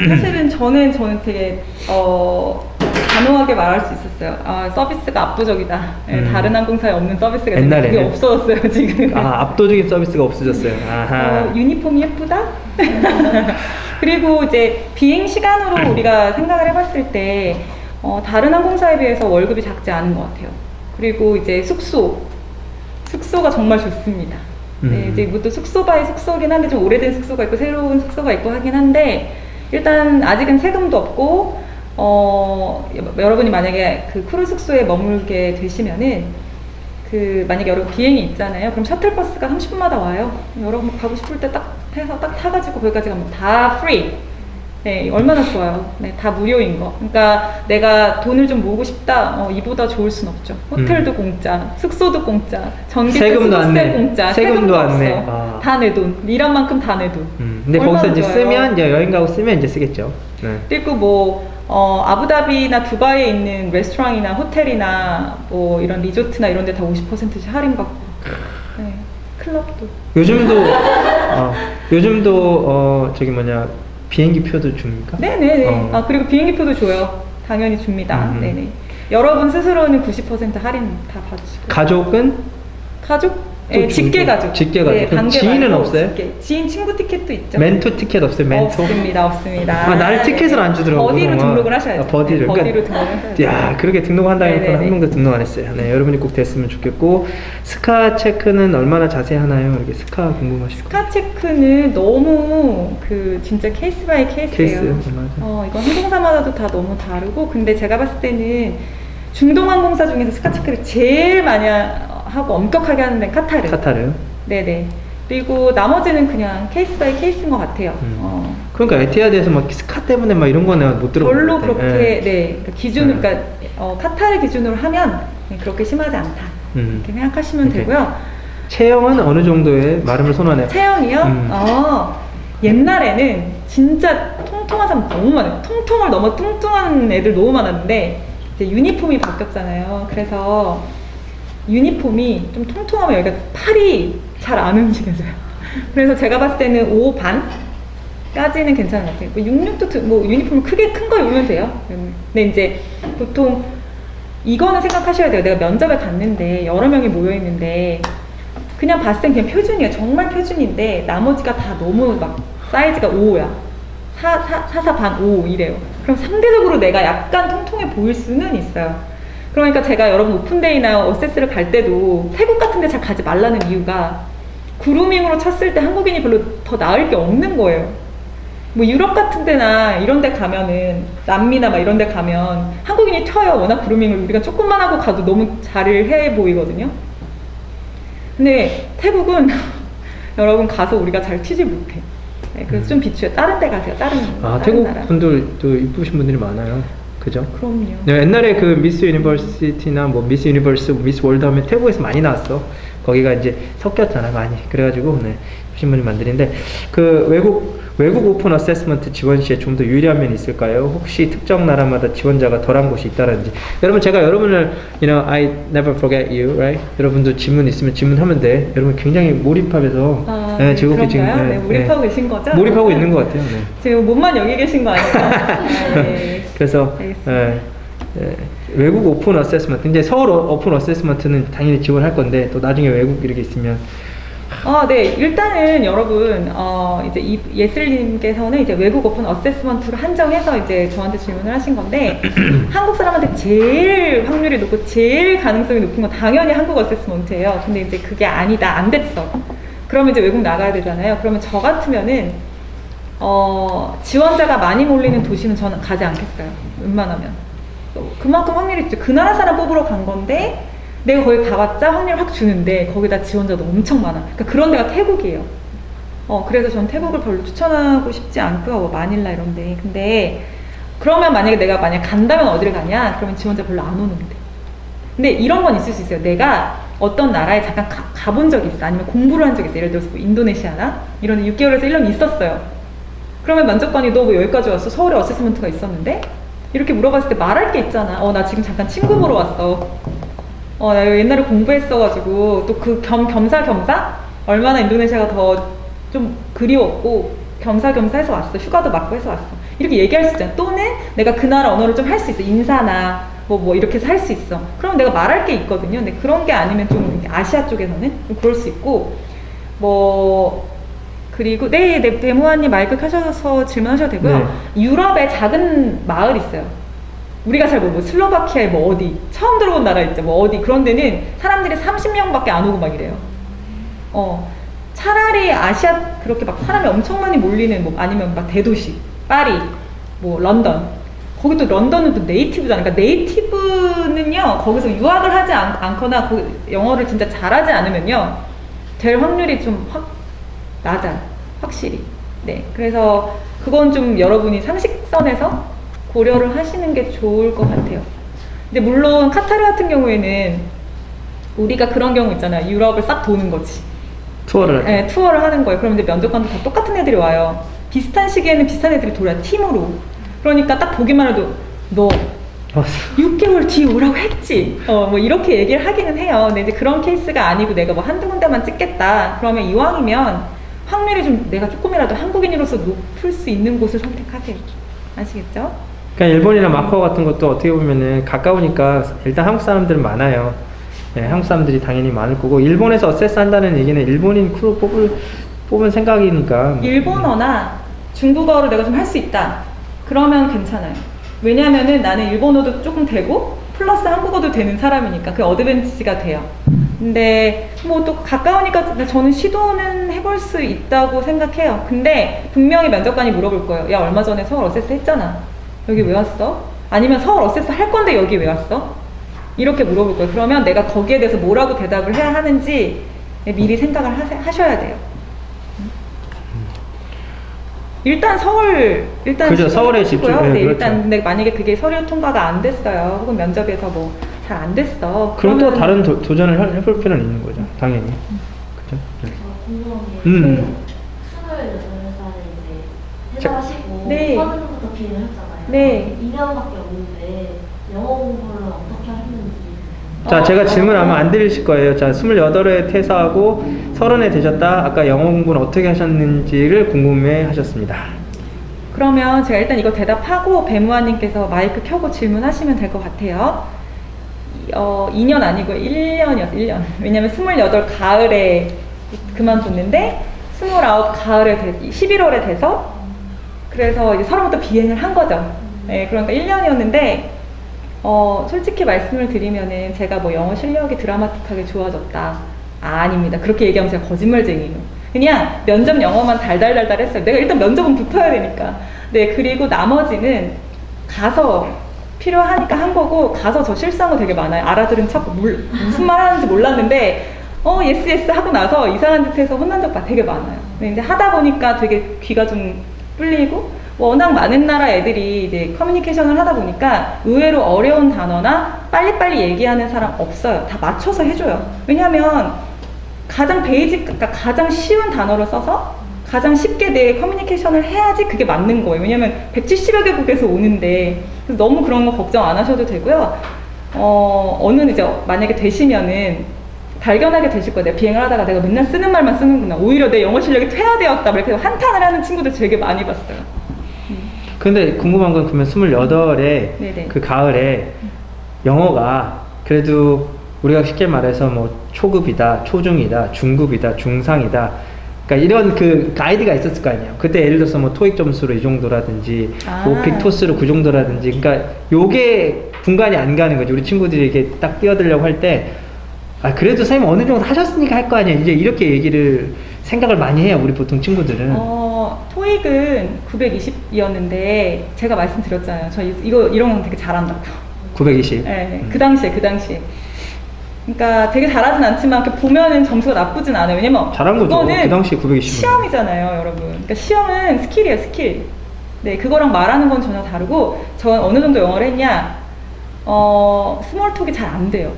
사실은 저는 되게 단호하게 말할 수 있었어요. 서비스가 압도적이다. 다른 항공사에 없는 서비스가 옛날에는? 그게 없어졌어요 지금. 압도적인 서비스가 없어졌어요. 아하. 유니폼이 예쁘다? 그리고 이제 비행 시간으로 우리가 생각을 해봤을 때 다른 항공사에 비해서 월급이 작지 않은 것 같아요. 그리고 이제 숙소가 정말 좋습니다. 네, 이제 뭐 또 숙소 바이 숙소긴 한데 좀 오래된 숙소가 있고 새로운 숙소가 있고 하긴 한데 일단 아직은 세금도 없고 여러분이 만약에 그 크루 숙소에 머물게 되시면은 만약에 여러분 비행이 있잖아요. 그럼 셔틀버스가 30분마다 와요. 여러분 가고 싶을 때 딱 해서 딱 타가지고 거기까지 가면 다 프리. 네, 얼마나 좋아요. 네, 다 무료인 거. 그러니까 내가 돈을 좀 모으고 싶다. 이보다 좋을 순 없죠. 호텔도 공짜, 숙소도 공짜, 전기 세금도 안 수도세 내. 공짜, 세금도 안 없어. 내. 아. 다 내 돈. 일한 만큼 다 내 돈. 근데 얼마나 거기서 이제 좋아요. 쓰면 이제 여행 가고 쓰면 이제 쓰겠죠. 네. 그리고 뭐 아부다비나 두바이에 있는 레스토랑이나 호텔이나 뭐 이런 리조트나 이런 데 다 50%씩 할인받고 네, 클럽도 요즘도 저기 뭐냐 비행기 표도 줍니까? 네네네 그리고 비행기표도 줘요. 당연히 줍니다. 네네. 여러분 스스로는 90% 할인 다 받으시고 가족은 가족? 또 네, 직계 주고. 가족. 직계 가족. 그럼 관계 지인은 말고 없어요? 직계. 지인 친구 티켓도 있죠. 멘토 티켓 없어요? 멘토? 없습니다. 날 티켓을 안 주더라고요. 버디로 그동안. 등록을 하셔야죠. 버디를. 네, 버디로 등록을 하셔야죠. 야, 그렇게 등록한다는 건 네네네. 한 명도 등록 안 했어요. 네, 여러분이 꼭 됐으면 좋겠고 스카 체크는 얼마나 자세히 하나요? 이렇게 스카 궁금하시고. 스카 체크는 너무 진짜 케이스 바이 케이스예요. 케이스, 맞아. 이건 항공사마다도 다 너무 다르고 근데 제가 봤을 때는 중동 항공사 중에서 스카 체크를 제일 많이 하고 엄격하게 하는 데는 카타르. 카타르. 네네. 그리고 나머지는 그냥 케이스 바이 케이스인 것 같아요. 그러니까 에티하드에서 막 스카 때문에 막 이런 거는 못 들어본 별로 것 같아요. 그렇게 예. 그러니까 카타르 기준으로 하면 그렇게 심하지 않다. 이렇게 생각하시면 오케이. 되고요. 체형은 어느 정도의 마름을 선호하나요? 체형이요? 옛날에는 진짜 통통한 사람 너무 많아요. 통통을 넘어 뚱뚱한 애들 너무 많았는데 이제 유니폼이 바뀌었잖아요. 그래서 유니폼이 좀 통통하면 여기가 팔이 잘 안 움직여져요. 그래서 제가 봤을 때는 5 반까지는 괜찮은 것 같아요. 66도 뭐 유니폼을 크게 큰 거 입으면 돼요. 근데 이제 보통 이거는 생각하셔야 돼요. 내가 면접에 갔는데 여러 명이 모여 있는데 그냥 봤을 땐 그냥 표준이에요. 정말 표준인데 나머지가 다 너무 막 사이즈가 5야. 4 반, 5 이래요. 그럼 상대적으로 내가 약간 통통해 보일 수는 있어요. 그러니까 제가 여러분 오픈데이나 어세스를 갈 때도 태국 같은 데 잘 가지 말라는 이유가 그루밍으로 쳤을 때 한국인이 별로 더 나을 게 없는 거예요. 뭐 유럽 같은 데나 이런 데 가면은 남미나 막 이런 데 가면 한국인이 튀어요. 워낙 그루밍을 우리가 조금만 하고 가도 너무 잘을 해 보이거든요. 근데 태국은 여러분 가서 우리가 잘 튀지 못해. 네, 그래서 좀 비추해. 다른 데 가세요. 다른 태국 나라. 분들도 이쁘신 분들이 많아요. 그죠? 그럼요. 네, 옛날에 그 미스 유니버시티나 뭐 미스 유니버스, 미스 월드 하면 태국에서 많이 나왔어. 거기가 이제 섞였잖아, 많이. 그래가지고, 네, 예쁘신 분이 만드는데, 외국 오픈 어세스먼트 지원 시에 좀 더 유리한 면이 있을까요? 혹시 특정 나라마다 지원자가 덜한 곳이 있다든지. 여러분, 제가 여러분을, I never forget you, right? 여러분도 질문 있으면 질문하면 돼. 여러분 굉장히 몰입하면서, 네, 즐겁게 지금. 네, 몰입하고 계신 거죠? 몰입하고 있는 것 같아요, 네. 지금 몸만 여기 계신 거 아니에요? 네. 그래서, 외국 오픈 어세스먼트, 이제 서울 오픈 어세스먼트는 당연히 지원할 건데, 또 나중에 외국 이렇게 있으면, 네. 일단은 여러분, 이제 예슬님께서는 이제 외국 오픈 어세스먼트로 한정해서 이제 저한테 질문을 하신 건데, 한국 사람한테 제일 확률이 높고 제일 가능성이 높은 건 당연히 한국 어세스먼트예요. 근데 이제 그게 아니다, 안 됐어. 그러면 이제 외국 나가야 되잖아요. 그러면 저 같으면은, 지원자가 많이 몰리는 도시는 저는 가지 않겠어요. 웬만하면. 그만큼 확률이 있죠. 그 나라 사람 뽑으러 간 건데, 내가 거기 가봤자 확률 확 주는데 거기다 지원자도 엄청 많아. 그러니까 그런 데가 태국이에요. 그래서 전 태국을 별로 추천하고 싶지 않고요. 뭐 마닐라 이런데. 근데 그러면 만약에 간다면 어디를 가냐? 그러면 지원자 별로 안 오는데. 근데 이런 건 있을 수 있어요. 내가 어떤 나라에 잠깐 가본 적이 있어. 아니면 공부를 한 적이 있어. 예를 들어서 뭐 인도네시아나 이런 데 6개월에서 1년 있었어요. 그러면 면접관이 너 뭐 여기까지 왔어? 서울에 어세스먼트가 있었는데? 이렇게 물어봤을 때 말할 게 있잖아. 나 지금 잠깐 친구 보러 왔어. 나 옛날에 공부했어가지고 또 그 겸사겸사 얼마나 인도네시아가 더 좀 그리웠고 겸사겸사 해서 왔어. 휴가도 맞고 해서 왔어. 이렇게 얘기할 수 있잖아. 또는 내가 그 나라 언어를 좀 할 수 있어. 인사나 뭐 이렇게 해서 할 수 있어. 그럼 내가 말할 게 있거든요. 근데 그런 게 아니면 좀 아시아 쪽에서는 좀 그럴 수 있고 그리고 데모아님 마이크 켜셔서 질문하셔도 되고요. 네. 유럽에 작은 마을 있어요. 우리가 잘 슬로바키아에 뭐 어디 처음 들어본 나라 있죠. 뭐 어디 그런 데는 사람들이 30명밖에 안 오고 막 이래요. 차라리 아시아 그렇게 막 사람이 엄청 많이 몰리는 뭐 아니면 막 대도시 파리 뭐 런던 거기 또 런던은 또 네이티브잖아요. 그러니까 네이티브는요 거기서 유학을 하지 않거나 영어를 진짜 잘하지 않으면요 될 확률이 좀 확 낮아요. 확실히. 네, 그래서 그건 좀 여러분이 상식선에서 고려를 하시는 게 좋을 것 같아요. 근데 물론 카타르 같은 경우에는 우리가 그런 경우 있잖아요. 유럽을 싹 도는 거지. 투어를. 네, 투어를 하는 거예요. 그럼 이제 면접관도 다 똑같은 애들이 와요. 비슷한 시기에는 비슷한 애들이 돌아요. 팀으로. 그러니까 딱 보기만 해도 너 6개월 뒤에 오라고 했지. 뭐 이렇게 얘기를 하기는 해요. 근데 이제 그런 케이스가 아니고 내가 뭐 한두 군데만 찍겠다. 그러면 이왕이면 확률이 좀 내가 조금이라도 한국인으로서 높을 수 있는 곳을 선택하세요. 아시겠죠? 그러니까 일본이나 마카오 같은 것도 어떻게 보면은 가까우니까 일단 한국 사람들은 많아요. 네, 한국 사람들이 당연히 많을 거고 일본에서 어세스 한다는 얘기는 일본인 크루 뽑은 생각이니까. 일본어나 중국어를 내가 좀 할 수 있다. 그러면 괜찮아요. 왜냐면은 나는 일본어도 조금 되고 플러스 한국어도 되는 사람이니까 그 어드밴티지가 돼요. 근데 뭐 또 가까우니까 저는 시도는 해볼 수 있다고 생각해요. 근데 분명히 면접관이 물어볼 거예요. 야, 얼마 전에 서울 어세스 했잖아. 여기 왜 왔어? 아니면 서울 어세스 할 건데 여기 왜 왔어? 이렇게 물어볼 거예요. 그러면 내가 거기에 대해서 뭐라고 대답을 해야 하는지 미리 생각을 하셔야 돼요. 일단 그죠, 서울에 집중을 집중- 네, 네, 그렇죠. 일단 근데 만약에 그게 서류 통과가 안 됐어요. 혹은 면접에서 뭐 잘 안 됐어. 그럼 또 그러면 다른 도전을 해볼 필요는 있는 거죠. 당연히. 그죠? 네. 궁금한 게 음. 28살에 이제 퇴사하시고 네. 30부터 비행을 했잖아요. 네. 2년밖에 없는데 영어 공부를 어떻게 하셨는지. 자, 제가 질문하면 안 들리실 거예요. 자, 28에 퇴사하고 30에 되셨다. 아까 영어 공부는 어떻게 하셨는지를 궁금해 하셨습니다. 그러면 제가 일단 이거 대답하고 배무아님께서 마이크 켜고 질문하시면 될 것 같아요. 2년 아니고 1년이었어요. 1년. 왜냐면 28 가을에 그만뒀는데 29 가을에 11월에 돼서 그래서 이제 30부터 비행을 한 거죠. 네, 그러니까 1년이었는데 솔직히 말씀을 드리면은 제가 뭐 영어 실력이 드라마틱하게 좋아졌다. 아닙니다. 그렇게 얘기하면 제가 거짓말쟁이에요. 그냥 면접 영어만 달달달달 했어요. 내가 일단 면접은 붙어야 되니까. 네, 그리고 나머지는 가서 필요하니까 한 거고, 가서 저 실수한 거 되게 많아요. 알아들은 척 무슨 말 하는지 몰랐는데 예스 예스 하고 나서 이상한 짓 해서 혼난 적 되게 많아요. 근데 하다 보니까 되게 귀가 좀 뚫리고, 워낙 많은 나라 애들이 이제 커뮤니케이션을 하다 보니까 의외로 어려운 단어나 빨리빨리 얘기하는 사람 없어요. 다 맞춰서 해줘요. 왜냐면 가장 베이직, 그러니까 가장 쉬운 단어를 써서 가장 쉽게 내 커뮤니케이션을 해야지 그게 맞는 거예요. 왜냐면 170여 개국에서 오는데, 그래서 너무 그런 거 걱정 안 하셔도 되고요. 어느 이제 만약에 되시면은 발견하게 되실 거예요. 내가 비행을 하다가 내가 맨날 쓰는 말만 쓰는구나. 오히려 내 영어 실력이 퇴화되었다. 이렇게 한탄을 하는 친구들 되게 많이 봤어요. 근데 궁금한 건 그러면 28에 네네. 그 가을에 영어가 그래도 우리가 쉽게 말해서 뭐 초급이다, 초중이다, 중급이다, 중상이다. 그러니까 이런 그 가이드가 있었을 거 아니에요. 그때 예를 들어서 뭐 토익 점수로 이 정도라든지, 오픽 토스로 그 정도라든지. 그러니까 요게 분간이 안 가는 거죠. 우리 친구들이 이렇게 딱 뛰어들려고 할 때, 그래도 선생님 어느 정도 하셨으니까 할 거 아니에요. 이제 이렇게 얘기를 생각을 많이 해요. 우리 보통 친구들은. 토익은 920이었는데 제가 말씀드렸잖아요. 저 이런 건 되게 잘한다고. 920. 네, 그 당시에. 그러니까 되게 잘하진 않지만 이렇게 보면은 점수가 나쁘진 않아요. 왜냐면 잘한 거죠. 그거는 그 당시에 920. 시험이잖아요, 여러분. 그러니까 시험은 스킬이에요, 스킬. 네, 그거랑 말하는 건 전혀 다르고, 전 어느 정도 영어를 했냐? 스몰톡이 잘 안 돼요.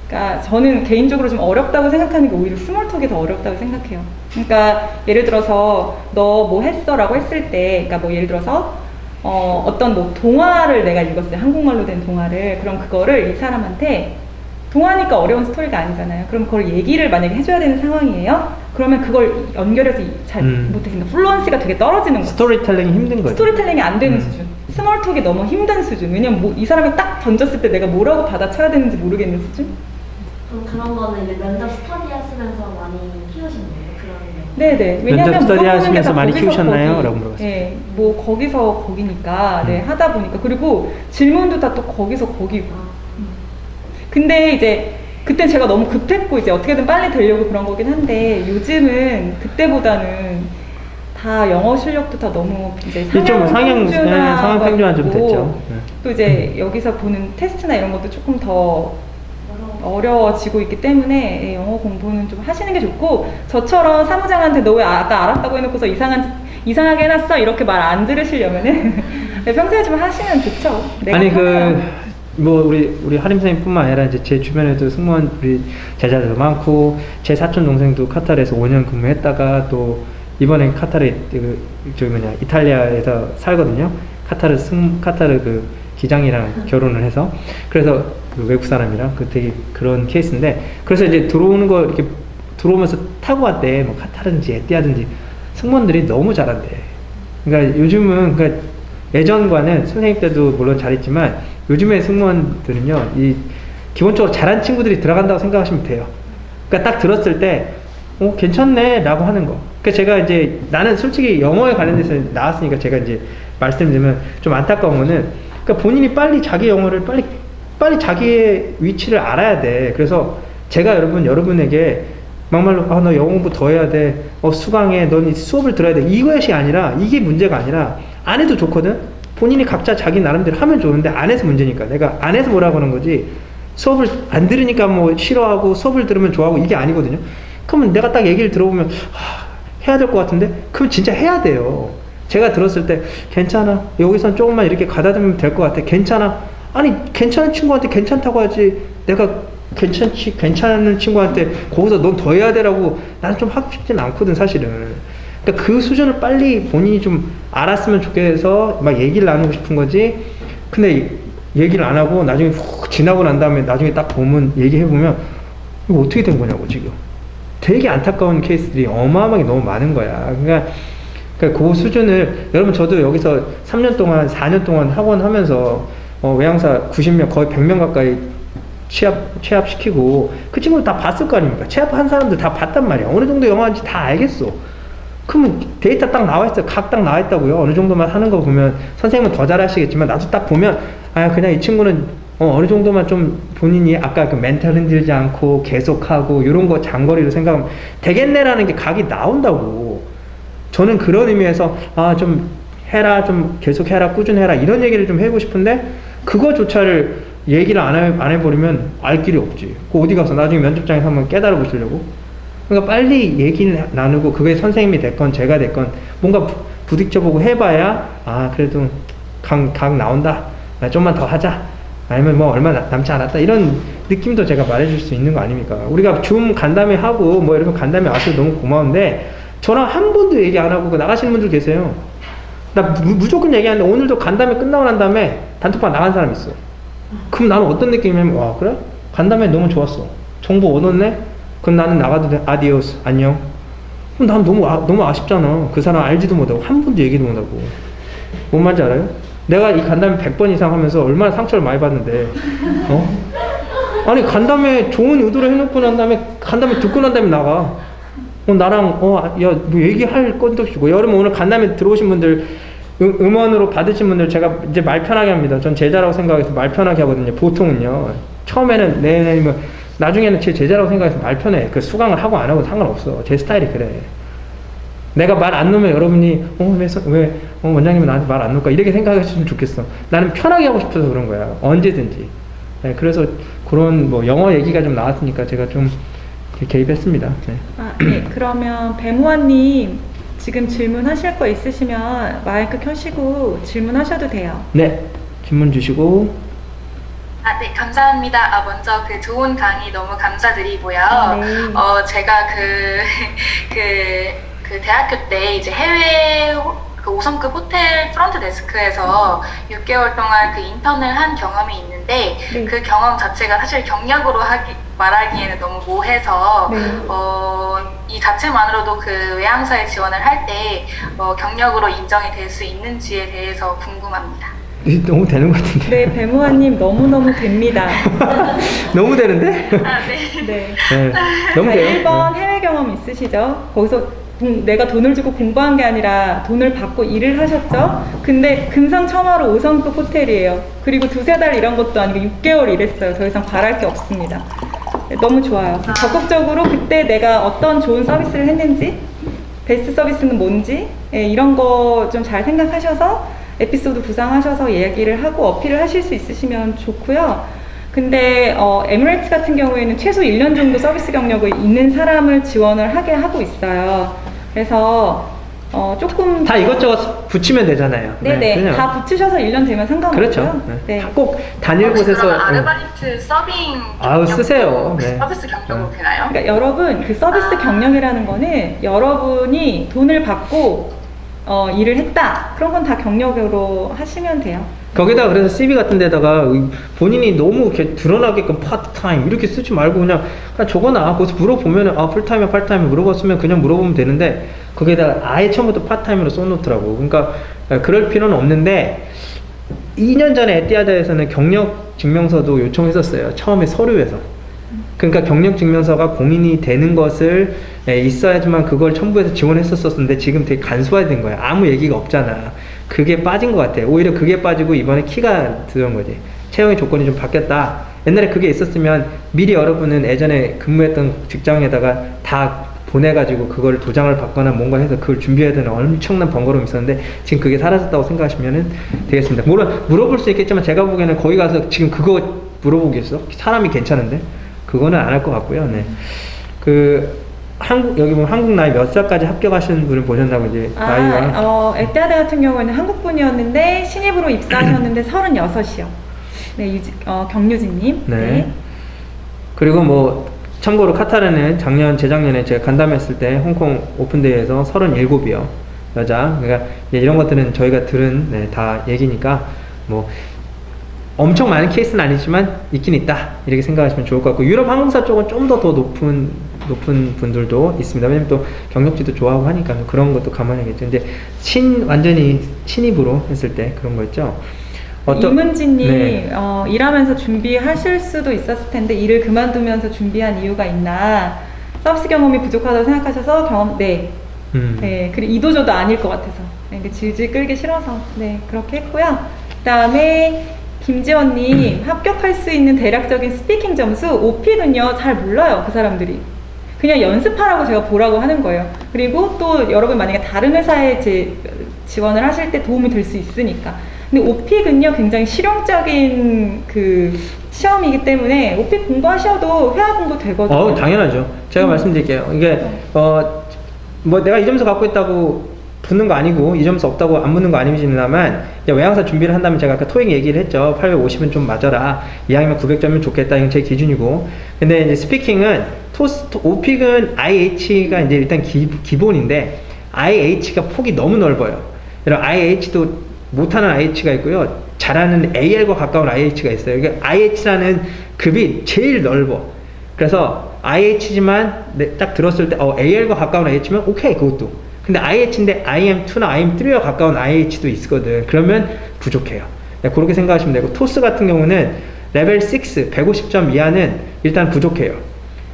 그러니까 저는 개인적으로 좀 어렵다고 생각하는 게 오히려 스몰톡이 더 어렵다고 생각해요. 그러니까 예를 들어서 너 뭐 했어? 라고 했을 때, 그러니까 뭐 예를 들어서 어떤 뭐 동화를 내가 읽었어요. 한국말로 된 동화를. 그럼 그거를 이 사람한테, 동화니까 어려운 스토리가 아니잖아요. 그럼 그걸 얘기를 만약에 해줘야 되는 상황이에요. 그러면 그걸 연결해서 잘 못했으니까 플루언시가 되게 떨어지는 거죠. 스토리텔링이 힘든 거죠. 스토리텔링이 안 되는 수준. 스몰톡이 너무 힘든 수준. 왜냐면 뭐 이 사람이 딱 던졌을 때 내가 뭐라고 받아쳐야 되는지 모르겠는 수준? 그런 거는 이제 면접 스터디 하시면서 많이 키우신 거예요? 그런 거. 네네. 왜냐면 면접 스터디 물어보는 하시면서 게다 많이 거기서 키우셨나요? 거기. 라고 물어봤어요. 네, 뭐 거기서 거기니까 네, 하다 보니까. 그리고 질문도 다 또 거기서 거기고. 근데 이제 그때 제가 너무 급했고 이제 어떻게든 빨리 되려고 그런 거긴 한데, 요즘은 그때보다는 다 영어 실력도 다 너무 이제 좀 상향 평준화 좀 됐죠. 네. 또 이제 여기서 보는 테스트나 이런 것도 조금 더 어려워지고 있기 때문에 영어 공부는 좀 하시는 게 좋고, 저처럼 사무장한테 너 왜 아까 알았다고 해놓고서 이상하게 해놨어 이렇게 말 안 들으시려면은 평소에 좀 하시면 좋죠. 내가 아니 편해요. 뭐 우리 하림 선생님뿐만 아니라 이제 제 주변에도 승무원 우리 제자들도 많고 제 사촌 동생도 카타르에서 5년 근무했다가 또 이번에 카타르 이탈리아에서 살거든요. 카타르 그 기장이랑 결혼을 해서 그래서 그 외국 사람이랑 그 되게 그런 케이스인데 그래서 이제 들어오는 거 이렇게 들어오면서 타고 왔대. 뭐 카타르든지 에티하든지 승무원들이 너무 잘한대. 그러니까 요즘은 그러니까 예전과는 선생님 때도 물론 잘했지만 요즘의 승무원들은요 이 기본적으로 잘한 친구들이 들어간다고 생각하시면 돼요. 그러니까 딱 들었을 때 괜찮네 라고 하는 거. 그러니까 제가 이제 나는 솔직히 영어에 관련돼서 나왔으니까 제가 이제 말씀드리면 좀 안타까운 거는 그러니까 본인이 빨리 자기 영어를 빨리 자기의 위치를 알아야 돼. 그래서 제가 여러분에게 막말로 너 영어 공부 더 해야 돼. 수강해. 넌 수업을 들어야 돼. 이것이 아니라 이게 문제가 아니라 안 해도 좋거든. 본인이 각자 자기 나름대로 하면 좋은데 안 해서 문제니까. 내가 안 해서 뭐라고 하는 거지. 수업을 안 들으니까 뭐 싫어하고 수업을 들으면 좋아하고 이게 아니거든요. 그러면 내가 딱 얘기를 들어보면 해야 될 것 같은데 그럼 진짜 해야 돼요. 제가 들었을 때 괜찮아. 여기선 조금만 이렇게 가다듬으면 될 것 같아. 괜찮아. 아니 괜찮은 친구한테 괜찮다고 하지. 내가 괜찮은 친구한테 거기서 넌 더 해야 되라고 나는 좀 하고 싶진 않거든 사실은. 그러니까 그 수준을 빨리 본인이 좀 알았으면 좋겠어서 막 얘기를 나누고 싶은 거지. 근데 얘기를 안 하고 나중에 훅 지나고 난 다음에 나중에 딱 보면 얘기해보면 이거 어떻게 된 거냐고 지금. 되게 안타까운 케이스들이 어마어마하게 너무 많은 거야. 그러니까 그 수준을 여러분 저도 여기서 3년 동안 4년 동안 학원 하면서 외항사 90명 거의 100명 가까이 취합시키고 그 친구들 다 봤을 거 아닙니까? 취합한 사람들 다 봤단 말이야. 어느 정도 영어인지 다 알겠어. 그러면 데이터 딱 나와있어요. 각 딱 나와있다고요. 어느 정도만 하는 거 보면 선생님은 더 잘하시겠지만 나도 딱 보면 그냥 이 친구는 어느 정도만 좀 본인이 아까 그 멘탈 흔들지 않고 계속하고 이런 거 장거리로 생각하면 되겠네라는 게 각이 나온다고. 저는 그런 의미에서 좀 해라, 좀 계속해라, 꾸준해라 이런 얘기를 좀 해보고 싶은데 그거조차를 얘기를 안 해버리면 알 길이 없지. 그 어디 가서 나중에 면접장에서 한번 깨달아 보시려고. 그러니까 빨리 얘기를 나누고 그게 선생님이 됐건 제가 됐건 뭔가 부딪혀보고 해봐야 그래도 각 나온다. 좀만 더 하자. 아니면 뭐 얼마 남지 않았다. 이런 느낌도 제가 말해줄 수 있는 거 아닙니까? 우리가 줌 간담회 하고 뭐 이런 간담회 와서 너무 고마운데 저랑 한 번도 얘기 안 하고 나가시는 분들 계세요. 나 무조건 얘기하는데 오늘도 간담회 끝나고 난 다음에 단톡방 나간 사람 있어. 그럼 나는 어떤 느낌이냐면 그래? 간담회 너무 좋았어. 정보 얻었네? 그럼 나는 나가도 돼. 아디오스 안녕. 그럼 난 너무 아쉽잖아. 그 사람 알지도 못하고 한 번도 얘기도 못하고. 뭔 말인지 알아요? 내가 이 간담회 100번 이상 하면서 얼마나 상처를 많이 받는데 아니 간담회 좋은 의도로 해놓고 난 다음에 간담회 듣고 난 다음에 나가. 나랑 야 뭐 얘기할 건도 없고. 여러분 오늘 간담회 들어오신 분들 음원으로 받으신 분들 제가 이제 말 편하게 합니다. 전 제자라고 생각해서 말 편하게 하거든요. 보통은요. 처음에는 뭐 나중에는 제 제자라고 생각해서 말 편해. 그 수강을 하고 안 하고 상관없어. 제 스타일이 그래. 내가 말 안 놓으면 여러분이 왜 원장님은 나한테 말 안 놓을까 이렇게 생각하셨으면 좋겠어. 나는 편하게 하고 싶어서 그런 거야. 언제든지. 네, 그래서 그런 뭐 영어 얘기가 좀 나왔으니까 제가 좀 개입했습니다. 네. 네. 그러면 배무환님 지금 질문하실 거 있으시면 마이크 켜시고 질문하셔도 돼요. 네. 질문 주시고. 네, 감사합니다. 먼저 그 좋은 강의 너무 감사드리고요. 네. 제가 그 대학교 때 이제 해외 그 5성급 호텔 프런트 데스크에서 6개월 동안 그 인턴을 한 경험이 있는데 네. 그 경험 자체가 사실 경력으로 말하기에는 너무 모해서 네. 이 자체만으로도 그 외항사에 지원을 할 때 경력으로 인정이 될 수 있는지에 대해서 궁금합니다. 너무 되는 것 같은데. 네, 배무환님 너무너무 됩니다. 너무 되는데? 네. 네. 네, 너무 자, 돼요. 1번 해외 경험 있으시죠? 거기서 내가 돈을 주고 공부한 게 아니라 돈을 받고 일을 하셨죠? 근데 금상첨화로 5성급 호텔이에요. 그리고 2-3달 일한 것도 아니고 6개월 일했어요. 더 이상 바랄 게 없습니다. 네, 너무 좋아요. 적극적으로 그때 내가 어떤 좋은 서비스를 했는지, 베스트 서비스는 뭔지, 이런 거 좀 잘 생각하셔서 에피소드 구상하셔서 얘기를 하고 어필을 하실 수 있으시면 좋고요. 근데 에미레이츠 같은 경우에는 최소 1년 정도 서비스 경력이 있는 사람을 지원을 하게 하고 있어요. 그래서 조금 다 이것저것 붙이면 되잖아요. 네네 그냥. 다 붙이셔서 1년 되면 상관없고요. 그렇죠. 네. 네. 꼭 단일 곳에서 그러면 아르바이트 서빙 아우, 쓰세요. 경력도 네. 서비스 경력으로 되나요? 그러니까 여러분 그 서비스 경력이라는 거는 여러분이 돈을 받고 일을 했다 그런 건 다 경력으로 하시면 돼요. 거기다 그래서 CV 같은 데다가 본인이 너무 이렇게 드러나게끔 파트타임 이렇게 쓰지 말고 그냥 적어놔. 거기서 물어보면은 풀타임이야 파트타임 물어봤으면 그냥 물어보면 되는데 거기다가 아예 처음부터 파트타임으로 써놓더라고. 그러니까 그럴 필요는 없는데 2년 전에 에티하드에서는 경력 증명서도 요청했었어요. 처음에 서류에서. 그러니까 경력 증명서가 공인이 되는 것을 있어야지만 그걸 첨부해서 지원했었었는데 지금 되게 간소화된 거야. 아무 얘기가 없잖아. 그게 빠진 것 같아. 오히려 그게 빠지고 이번에 키가 들어온 거지. 채용의 조건이 좀 바뀌었다. 옛날에 그게 있었으면 미리 여러분은 예전에 근무했던 직장에다가 다 보내가지고 그걸 도장을 받거나 뭔가 해서 그걸 준비해야 되는 엄청난 번거로움이 있었는데 지금 그게 사라졌다고 생각하시면 되겠습니다. 물론 물어볼 수 있겠지만 제가 보기에는 거기 가서 지금 그거 물어보겠어? 사람이 괜찮은데? 그거는 안 할 것 같고요. 네. 여기 보면 한국 나이 몇 살까지 합격하시는 분을 보셨나고 이제 나이가. 에티하드 같은 경우에는 한국 분이었는데 신입으로 입사하셨는데 36이요. 네, 경유진님. 네. 네. 그리고 뭐 참고로 카타르는 재작년에 제가 간담했을 때 홍콩 오픈데이에서 37이요. 여자. 그러니까 이런 것들은 저희가 들은 다 얘기니까 뭐 엄청 많은 케이스는 아니지만 있긴 있다 이렇게 생각하시면 좋을 것 같고 유럽 항공사 쪽은 좀 더 높은 분들도 있습니다. 왜냐면 또 경력치도 좋아하고 하니까 그런 것도 감안해야겠죠. 근데 완전히 신입으로 했을 때 그런 거 있죠. 이문진님 네. 일하면서 준비하실 수도 있었을 텐데 일을 그만두면서 준비한 이유가 있나 서비스 경험이 부족하다고 생각하셔서 네, 그리고 이도저도 아닐 것 같아서 질질 끌기 싫어서 그렇게 했고요. 그 다음에 김지원님 합격할 수 있는 대략적인 스피킹 점수 5픽은요 잘 몰라요. 그 사람들이 그냥 연습하라고 제가 보라고 하는 거예요. 그리고 또 여러분 만약에 다른 회사에 지원을 하실 때 도움이 될 수 있으니까. 근데 5픽은요 굉장히 실용적인 그 시험이기 때문에 5픽 공부하셔도 회화 공부 되거든요. 당연하죠. 제가 말씀드릴게요. 이게 뭐 내가 이 점수 갖고 있다고 붙는 거 아니고 이 점수 없다고 안 붙는 거 아니지만 외항사 준비를 한다면 제가 아까 토익 얘기를 했죠. 850은 좀 맞아라. 이왕이면 900점이면 좋겠다. 이건 제 기준이고. 근데 이제 스피킹은 오픽은 IH가 이제 일단 기본인데 IH가 폭이 너무 넓어요. 이런 IH도 못하는 IH가 있고요. 잘하는 AL과 가까운 IH가 있어요. 이게 IH라는 급이 제일 넓어. 그래서 IH지만 딱 들었을 때 AL과 가까운 IH면 오케이 그것도. 근데 IH인데 IM2나 IM3와 가까운 IH도 있거든. 그러면 부족해요. 그렇게 생각하시면 되고 토스 같은 경우는 레벨 6 150점 이하는 일단 부족해요.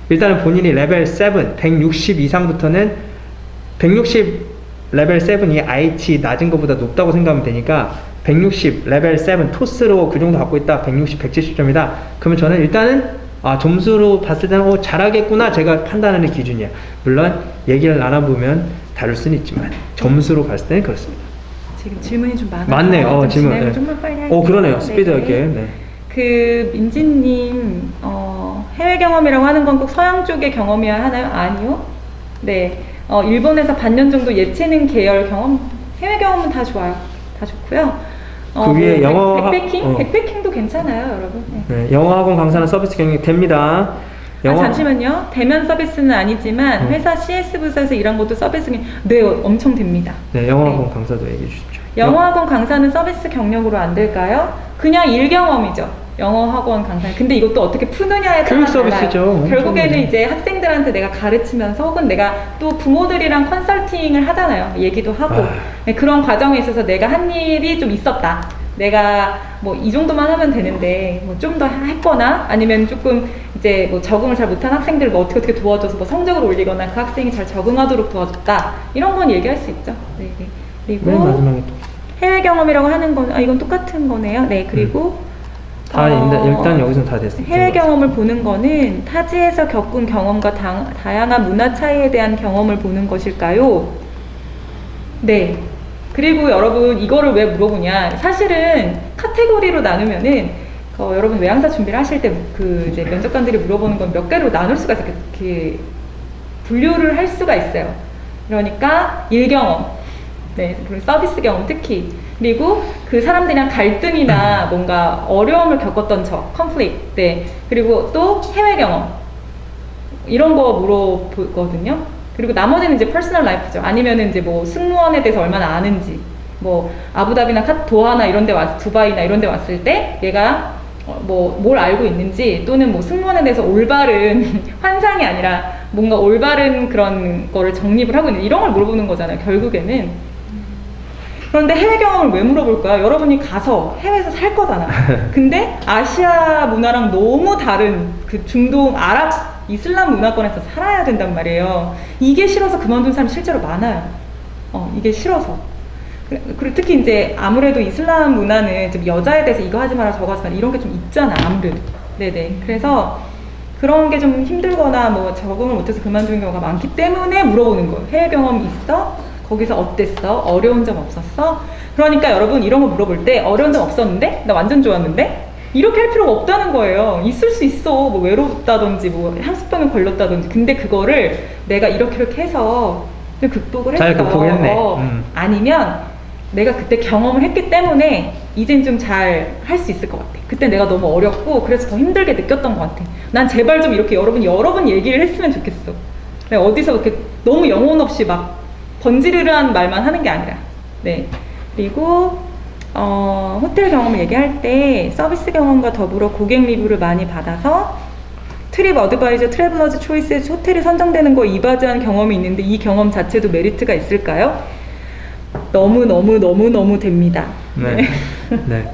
일단은 본인이 레벨 7 160 이상부터는 160 레벨 7이 IH 낮은 것보다 높다고 생각하면 되니까 160 레벨 7 토스로 그 정도 갖고 있다 160 170점이다 그러면 저는 일단은 점수로 봤을 때는 잘하겠구나 제가 판단하는 기준이야. 물론 얘기를 나눠보면 다를 수는 있지만 점수로 봤을 때는 그렇습니다. 지금 질문이 좀 많아서 맞네요. 질문. 진행을 좀만 빨리 할게요. 그러네요. 스피드 있게. 그 민지님 해외 경험이라고 하는 건 꼭 서양 쪽의 경험이어야 하나요? 아니요. 네. 일본에서 반년 정도 예체능 계열 경험, 해외 경험은 다 좋아요. 다 좋고요. 그 위에 영어 백패킹도 괜찮아요, 여러분. 네, 영어 학원 강사는 서비스 경력이 됩니다. 잠시만요. 대면 서비스는 아니지만 회사 CS 부서에서 일한 것도 서비스 엄청 됩니다. 네, 영어 학원 강사도 얘기해 주십시오. 영어 학원 강사는 서비스 경력으로 안 될까요? 그냥 일 경험이죠. 영어 학원 강사. 근데 이것도 어떻게 푸느냐에 따라 교육 서비스죠. 결국에는 이제 학생들한테 내가 가르치면서 혹은 내가 또 부모들이랑 컨설팅을 하잖아요. 얘기도 하고. 그런 과정에 있어서 내가 한 일이 좀 있었다. 내가 뭐 이 정도만 하면 되는데 뭐 좀 더 했거나 아니면 조금 이제 뭐 적응을 잘 못한 학생들 뭐 어떻게 도와줘서 뭐 성적을 올리거나 그 학생이 잘 적응하도록 도와줬다. 이런 건 얘기할 수 있죠. 네. 그리고 마지막에 또 해외 경험이라고 하는 건 이건 똑같은 거네요. 네. 그리고 일단 여기서 다 됐습니다. 해외 경험을 보는 거는 타지에서 겪은 경험과 다양한 문화 차이에 대한 경험을 보는 것일까요? 네. 그리고 여러분 이거를 왜 물어보냐? 사실은 카테고리로 나누면은 여러분 외항사 준비를 하실 때 이제 면접관들이 물어보는 건 몇 개로 나눌 수가 있어요. 이렇게 분류를 할 수가 있어요. 그러니까 일 경험, 네, 그리고 서비스 경험 특히. 그리고 그 사람들이랑 갈등이나 뭔가 어려움을 겪었던 적, 컨플릭트. 네. 그리고 또 해외 경험. 이런 거 물어보거든요. 그리고 나머지는 이제 퍼스널 라이프죠. 아니면은 이제 뭐 승무원에 대해서 얼마나 아는지. 뭐 아부다비나 도하나 이런 데 두바이나 이런 데 왔을 때 얘가 뭐 뭘 알고 있는지, 또는 뭐 승무원에 대해서 올바른 환상이 아니라 뭔가 올바른 그런 거를 정립을 하고 있는, 이런 걸 물어보는 거잖아요, 결국에는. 그런데 해외 경험을 왜 물어볼까요? 여러분이 가서 해외에서 살 거잖아. 근데 아시아 문화랑 너무 다른 그 중동, 아랍, 이슬람 문화권에서 살아야 된단 말이에요. 이게 싫어서 그만둔 사람 실제로 많아요. 이게 싫어서. 그리고 특히 이제 아무래도 이슬람 문화는 좀 여자에 대해서 이거 하지 마라 저거 하지 마라 이런 게 좀 있잖아, 아무래도. 네네. 그래서 그런 게 좀 힘들거나 뭐 적응을 못해서 그만두는 경우가 많기 때문에 물어보는 거예요. 해외 경험 있어? 거기서 어땠어? 어려운 점 없었어? 그러니까 여러분 이런 거 물어볼 때 어려운 점 없었는데? 나 완전 좋았는데? 이렇게 할 필요가 없다는 거예요. 있을 수 있어. 뭐 외롭다든지 뭐 향수병에 걸렸다든지. 근데 그거를 내가 이렇게 해서 극복을 했어. 잘 극복했네. 아니면 내가 그때 경험을 했기 때문에 이젠 좀 잘 할 수 있을 것 같아. 그때 내가 너무 어렵고 그래서 더 힘들게 느꼈던 것 같아. 난 제발 좀 이렇게 여러 번 얘기를 했으면 좋겠어. 내가 어디서 이렇게 너무 영혼 없이 막 번지르르한 말만 하는 게 아니라. 네. 그리고 호텔 경험을 얘기할 때 서비스 경험과 더불어 고객 리뷰를 많이 받아서 트립 어드바이저, 트래블러즈 초이스에 호텔이 선정되는 거 이바지한 경험이 있는데 이 경험 자체도 메리트가 있을까요? 너무 됩니다. 네. 네.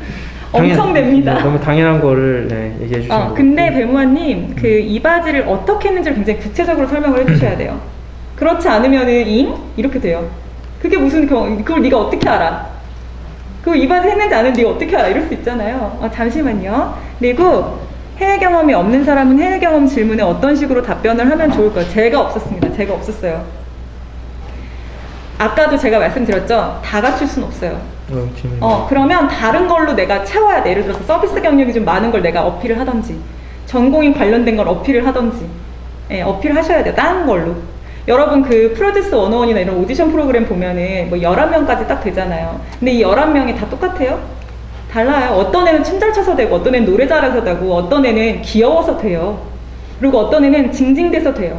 엄청 됩니다. 네, 너무 당연한 거를 네, 얘기해 주신 거. 근데 배무아님, 그 이바지를 어떻게 했는지를 굉장히 구체적으로 설명을 해주셔야 돼요. 그렇지 않으면은 이렇게 돼요. 그게 무슨 그걸 네가 어떻게 알아? 그 이바지 했는지 안 했는지 네가 어떻게 알아? 이럴 수 있잖아요. 잠시만요. 그리고 해외 경험이 없는 사람은 해외 경험 질문에 어떤 식으로 답변을 하면 좋을까요? 제가 없었습니다. 제가 없었어요. 아까도 제가 말씀드렸죠? 다 갖출 수는 없어요. 그러면 다른 걸로 내가 채워야 돼. 예를 들어서 서비스 경력이 좀 많은 걸 내가 어필을 하던지, 전공인 관련된 걸 어필을 하던지, 어필을 하셔야 돼요. 다른 걸로. 여러분 그 프로듀스 101이나 이런 오디션 프로그램 보면은 뭐 11명까지 딱 되잖아요. 근데 이 11명이 다 똑같아요? 달라요. 어떤 애는 춤 잘 춰서 되고, 어떤 애는 노래 잘해서 되고, 어떤 애는 귀여워서 돼요. 그리고 어떤 애는 징징대서 돼요.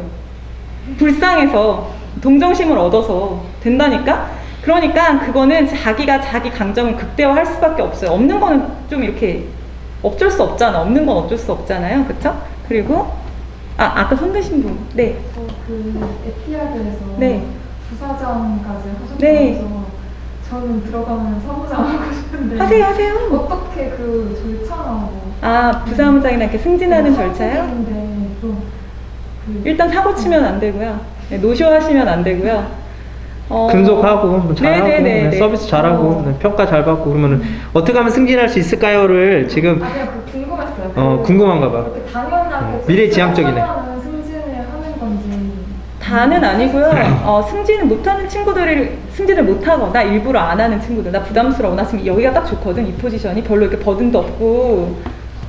불쌍해서, 동정심을 얻어서 된다니까? 그러니까 그거는 자기가 자기 강점을 극대화할 수밖에 없어요. 없는 거는 좀 이렇게 어쩔 수 없잖아. 없는 건 어쩔 수 없잖아요. 그쵸? 그리고 아까 손 드신 분. 네. 그 에티아드에서 네. 부사장까지 하셨다면서 네. 저는 들어가면 사무장 하고 싶은데 하세요. 어떻게 그 절차나 부사무장이나 이렇게 승진하는 절차요? 일단 사고 치면 안 되고요. 네, 노쇼 하시면 안 되고요. 근속하고 뭐 잘하고 네네네. 네, 서비스 잘하고 네, 평가 잘 받고 그러면은 어떻게 하면 승진할 수 있을까요를 지금 그냥 궁금했어요. 궁금한가 봐. 그렇게 당연하게 미래지향적이네. 승진을 하는 건지. 다는 아니고요. 승진을 못하는 친구들이 승진을 못하거나 일부러 안 하는 친구들, 나 부담스러워, 나 지금 여기가 딱 좋거든, 이 포지션이 별로 이렇게 버든도 없고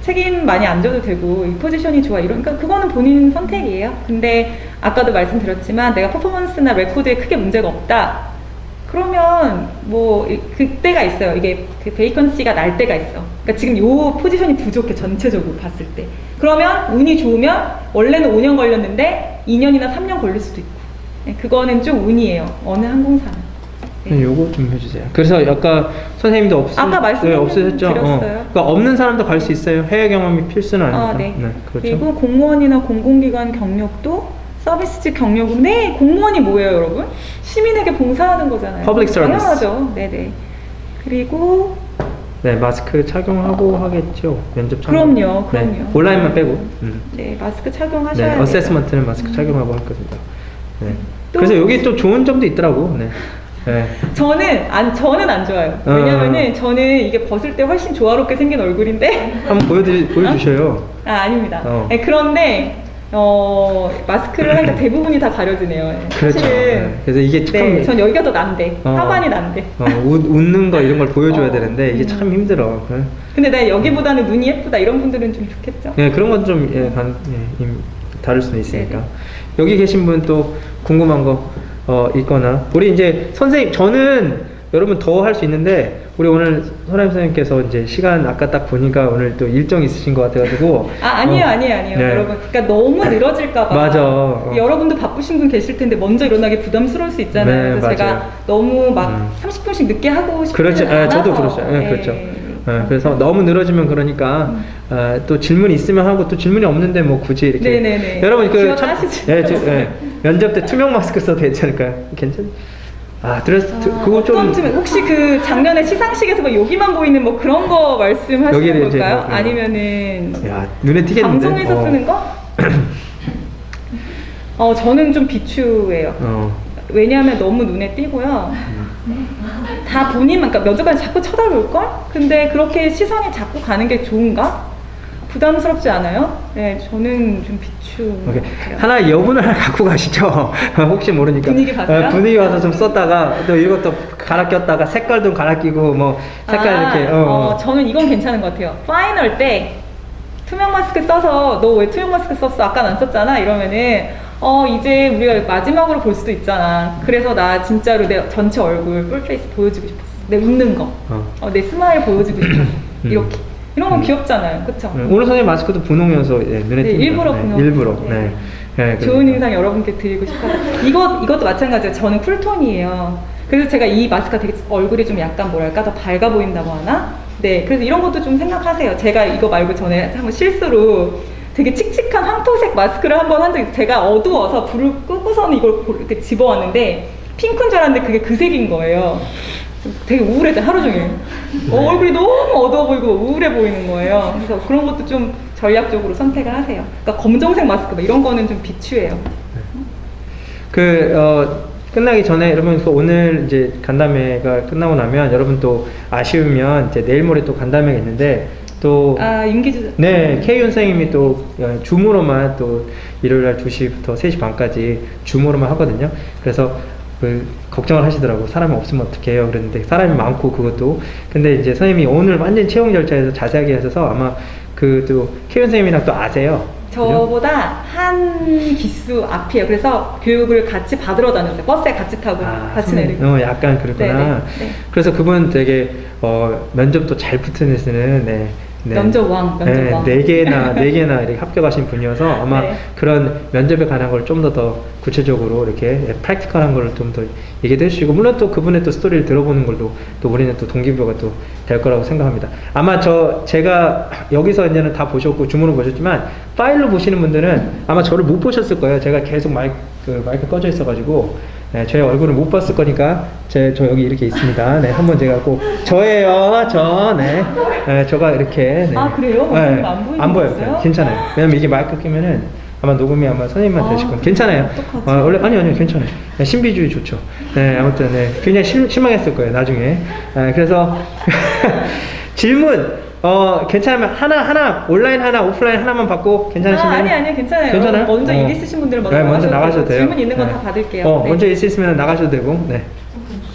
책임 많이 안 져도 되고 이 포지션이 좋아, 그러니까 그거는 본인 선택이에요. 근데 아까도 말씀드렸지만 내가 퍼포먼스나 레코드에 크게 문제가 없다, 그러면 뭐 그때가 있어요. 이게 그 베이컨시가 날 때가 있어. 그러니까 지금 요 포지션이 부족해, 전체적으로 봤을 때. 그러면 운이 좋으면 원래는 5년 걸렸는데 2년이나 3년 걸릴 수도 있고. 네, 그거는 좀 운이에요, 어느 항공사는. 네. 요거 좀 해주세요. 그래서 아까 선생님도 아까 없으셨죠? 그러니까 없는 사람도 갈 수 있어요. 해외 경험이 필수는 아니니까. 네. 그렇죠. 그리고 공무원이나 공공기관 경력도 서비스직 경력은, 네, 공무원이 뭐예요, 여러분? 시민에게 봉사하는 거잖아요. Public service. 당연하죠. 네네. 그리고 네, 마스크 착용하고 하겠죠. 면접 참여. 그럼요. 네, 온라인만 빼고. 네, 마스크 착용하셔야 네, 돼요. 어세스먼트는 마스크 착용하고 할 겁니다. 네. 또- 그래서 여기 또 좋은 점도 있더라고. 네. 네. 저는 안 좋아요. 왜냐면은 저는 이게 벗을 때 훨씬 조화롭게 생긴 얼굴인데 한번 보여주셔요. 아닙니다. 어. 네, 그런데 마스크를 하니까 대부분이 다 가려지네요. 그렇죠. 사실은. 네. 그래서 이게 참 네, 전 여기가 더 난데, 하반이 난데. 웃는 거 이런 걸 보여줘야 되는데 이게 참 힘들어. 근데 나 여기보다는 눈이 예쁘다 이런 분들은 좀 좋겠죠? 네, 그런 건 좀 다를 수는 있으니까. 여기 계신 분 또 궁금한 거, 있거나 우리 이제 선생님 저는 여러분 더 할 수 있는데 우리 오늘 선임 선생님께서 이제 시간 아까 딱 보니까 오늘 또 일정 있으신 것 같아가지고 아니에요. 네. 여러분. 그러니까 너무 늘어질까봐. 맞아. 여러분도 바쁘신 분 계실 텐데 먼저 일어나기 부담스러울 수 있잖아요. 네, 그래서 맞아요. 제가 너무 막 30분씩 늦게 하고 싶지 그렇죠. 않아서. 저도 그렇죠. 네. 그렇죠. 그래서 너무 늘어지면 그러니까 또 질문 있으면 하고 또 질문이 없는데 뭐 굳이 이렇게 네네네. 여러분 그 기억하시죠? 면접 때 투명 마스크 써도 괜찮을까요? 그거 좀 혹시 그 작년에 시상식에서 뭐 여기만 보이는 뭐 그런 거 말씀하시는 여기를 이제 걸까요? 뭐, 아니면은 야 눈에 띄겠는데 방송에서 쓰는 거? 저는 좀 비추예요. 왜냐하면 너무 눈에 띄고요. 다 본인만, 그러니까 면접관이 자꾸 쳐다볼걸? 근데 그렇게 시선이 자꾸 가는 게 좋은가? 부담스럽지 않아요? 네, 저는 좀 비추. 오케이. 하나 여분을 하나 갖고 가시죠. 혹시 모르니까. 분위기 봐서요? 분위기 와서 좀 썼다가 또 이것도 갈아 꼈다가 색깔도 갈아 끼고 뭐 색깔 이렇게. 저는 이건 괜찮은 것 같아요. 파이널 때 투명 마스크 써서 너 왜 투명 마스크 썼어? 아까 안 썼잖아? 이러면은 이제 우리가 마지막으로 볼 수도 있잖아. 그래서 나 진짜로 내 전체 얼굴 풀페이스 보여주고 싶었어. 내 웃는 거. 내 스마일 보여주고 싶었어. 이렇게. 이런 건 귀엽잖아요. 그쵸? 오늘 선생님 마스크도 분홍이어서 눈에 띕니다. 일부러 분홍. 일부러. 네. 네, 좋은 그러니까. 인상 여러분께 드리고 싶어요. 이것도 마찬가지예요. 저는 쿨톤이에요. 그래서 제가 이 마스크가 되게 얼굴이 좀 약간 뭐랄까 더 밝아 보인다고 하나? 네. 그래서 이런 것도 좀 생각하세요. 제가 이거 말고 전에 한번 실수로 되게 칙칙한 황토색 마스크를 한번 한 적이 있어요. 제가 어두워서 불을 끄고서는 이걸 이렇게 집어왔는데 핑크인 줄 알았는데 그게 그 색인 거예요. 되게 우울했죠, 하루 종일. 얼굴이 너무 어두워 보이고 우울해 보이는 거예요. 그래서 그런 것도 좀 전략적으로 선택을 하세요. 그러니까 검정색 마스크 뭐 이런 거는 좀 비추예요. 끝나기 전에 여러분 오늘 이제 간담회가 끝나고 나면 여러분 또 아쉬우면 이제 내일 모레 또 간담회가 있는데 또 윤기주. 네, K 선생님이 또 줌으로만 또 일요일 날 2시부터 3시 반까지 줌으로만 하거든요. 그래서 걱정을 하시더라고. 사람이 없으면 어떡해요. 그랬는데 사람이 많고 그것도. 근데 이제 선생님이 오늘 완전 채용 절차에서 자세하게 하셔서 아마 또 K 선생님이랑 또 아세요. 저보다 한 기수 앞이에요. 그래서 교육을 같이 받으러 다녔어요. 버스에 같이 타고 같이 내리고. 약간 그렇구나. 네. 그래서 그분 되게 면접도 잘 붙은 애쓰는 면접왕. 4개나 이렇게 합격하신 분이어서 아마 네. 그런 면접에 관한 걸 좀 더 구체적으로 이렇게 프랙티컬한 걸 좀 더 얘기도 해주시고, 물론 또 그분의 또 스토리를 들어보는 걸로 또 우리는 또 동기부여가 또 될 거라고 생각합니다. 아마 제가 여기서 이제는 다 보셨고 줌으로 보셨지만 파일로 보시는 분들은 아마 저를 못 보셨을 거예요. 제가 계속 마이크 꺼져 있어가지고 제 얼굴을 못 봤을 거니까 저 여기 이렇게 있습니다. 네, 한번 제가 꼭 저예요. 저가 이렇게. 네. 그래요? 네, 안 보여요. 거였어요? 괜찮아요. 왜냐면 이게 마이크 끼면은 아마 녹음이 아마 선생님만 되실 거예요. 괜찮아요. 어떡하지? 원래 아니요, 괜찮아요. 네, 신비주의 좋죠. 네, 아무튼 굉장히 실망했을 거예요. 나중에. 그래서 질문 괜찮으면 하나 온라인 하나 오프라인 하나만 받고 괜찮으시면 아니 괜찮아요. 괜찮아요? 먼저 일 있으신 분들은 먼저 나가셔도 돼요. 질문 있는 건 다 네. 받을게요. 네. 먼저 있으시면 나가셔도 되고. 네.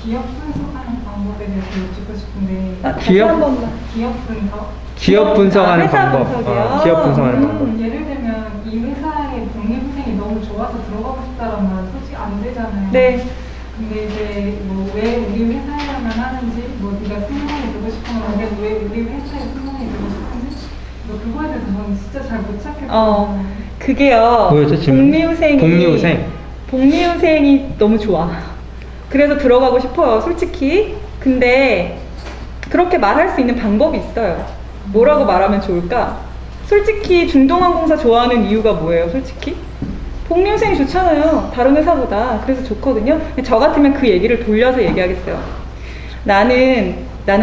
기업 분석하는 방법에 대해서 여쭙고 싶은데 다시 한 번만. 기업 분석? 기업 분석하는 회사 방법. 분석이요? 기업 분석하는 방법. 예를 들면 이 회사의 동료분이 너무 좋아서 들어가고 싶다라는 말은 솔직히 안 되잖아요. 네. 근데 이제 왜 우리 회사에만 하는지, 네가 승무원이 되고 싶으면 왜 우리 회사에 승무원이 되고 싶은지, 그거에 대해서 저는 진짜 잘 못 찾겠거든요. 그게요. 뭐였죠, 질문? 복리후생이 너무 좋아. 그래서 들어가고 싶어요, 솔직히. 근데 그렇게 말할 수 있는 방법이 있어요. 뭐라고 말하면 좋을까? 솔직히 중동항공사 좋아하는 이유가 뭐예요, 솔직히? 복리후생이 좋잖아요, 다른 회사보다. 그래서 좋거든요. 저 같으면 그 얘기를 돌려서 얘기하겠어요. 나는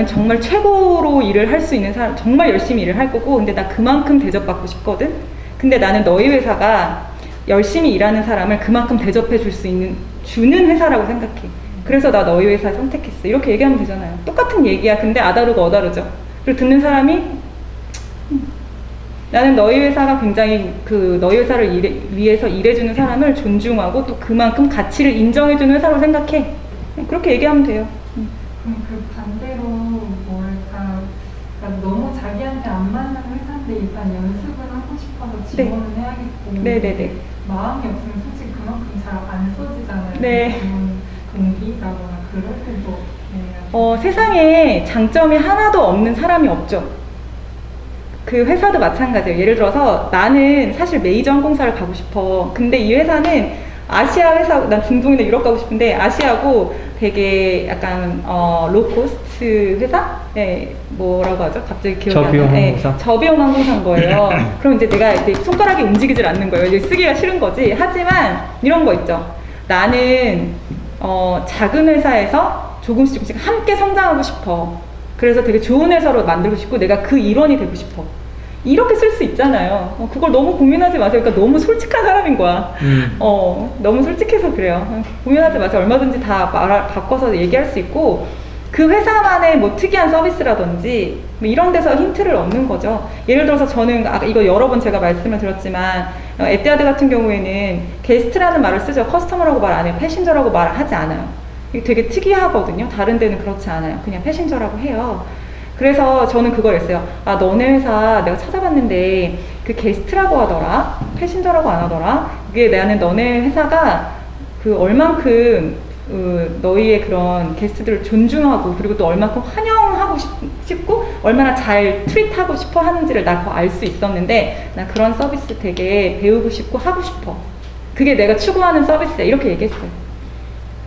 정말 최고로 일을 할 수 있는 사람, 정말 열심히 일을 할 거고, 근데 나 그만큼 대접받고 싶거든? 근데 나는 너희 회사가 열심히 일하는 사람을 그만큼 대접해 주는 회사라고 생각해. 그래서 나 너희 회사 선택했어. 이렇게 얘기하면 되잖아요. 똑같은 얘기야. 근데 아다르고 어다르죠. 그리고 듣는 사람이 나는 너희 회사가 굉장히 너희 회사를 위해서 일해주는 사람을 존중하고 또 그만큼 가치를 인정해주는 회사로 생각해. 그렇게 얘기하면 돼요. 그럼 그 반대로 그러니까 너무 자기한테 안 맞는 회사인데 일단 연습은 하고 싶어서 지원을 해야겠고 네네네. 마음이 없으면 솔직히 그만큼 잘 안 써지잖아요. 네. 동기라거나 그럴 때도 세상에 장점이 하나도 없는 사람이 없죠. 그 회사도 마찬가지예요. 예를 들어서 나는 사실 메이저 항공사를 가고 싶어. 근데 이 회사는 아시아 회사, 난 중동이나 유럽 가고 싶은데 아시아고 되게 약간 로코스트 회사? 네, 뭐라고 하죠? 갑자기 기억이 안 저비용 나요. 항공사? 저비용 항공사인 거예요. 그럼 이제 내가 이제 손가락이 움직이질 않는 거예요. 이제 쓰기가 싫은 거지. 하지만 이런 거 있죠. 나는 작은 회사에서 조금씩 함께 성장하고 싶어. 그래서 되게 좋은 회사로 만들고 싶고 내가 그 일원이 되고 싶어. 이렇게 쓸 수 있잖아요. 그걸 너무 고민하지 마세요. 그러니까 너무 솔직한 사람인 거야. 너무 솔직해서 그래요. 고민하지 마세요. 얼마든지 다 바꿔서 얘기할 수 있고 그 회사만의 뭐 특이한 서비스라든지 뭐 이런 데서 힌트를 얻는 거죠. 예를 들어서 저는 이거 여러 번 제가 말씀을 드렸지만 에티하드 같은 경우에는 게스트라는 말을 쓰죠. 커스터머라고 말 안 해요. 패신저라고 말하지 않아요. 이게 되게 특이하거든요. 다른 데는 그렇지 않아요. 그냥 패신저라고 해요. 그래서 저는 그걸 했어요. 아, 너네 회사 내가 찾아봤는데 그 게스트라고 하더라? 패신저라고 안 하더라? 그게 나는 너네 회사가 그 얼만큼 너희의 그런 게스트들을 존중하고 그리고 또 얼만큼 환영하고 싶고 얼마나 잘 트리트하고 싶어 하는지를 나 더 알 수 있었는데 나 그런 서비스 되게 배우고 싶고 하고 싶어. 그게 내가 추구하는 서비스야. 이렇게 얘기했어요.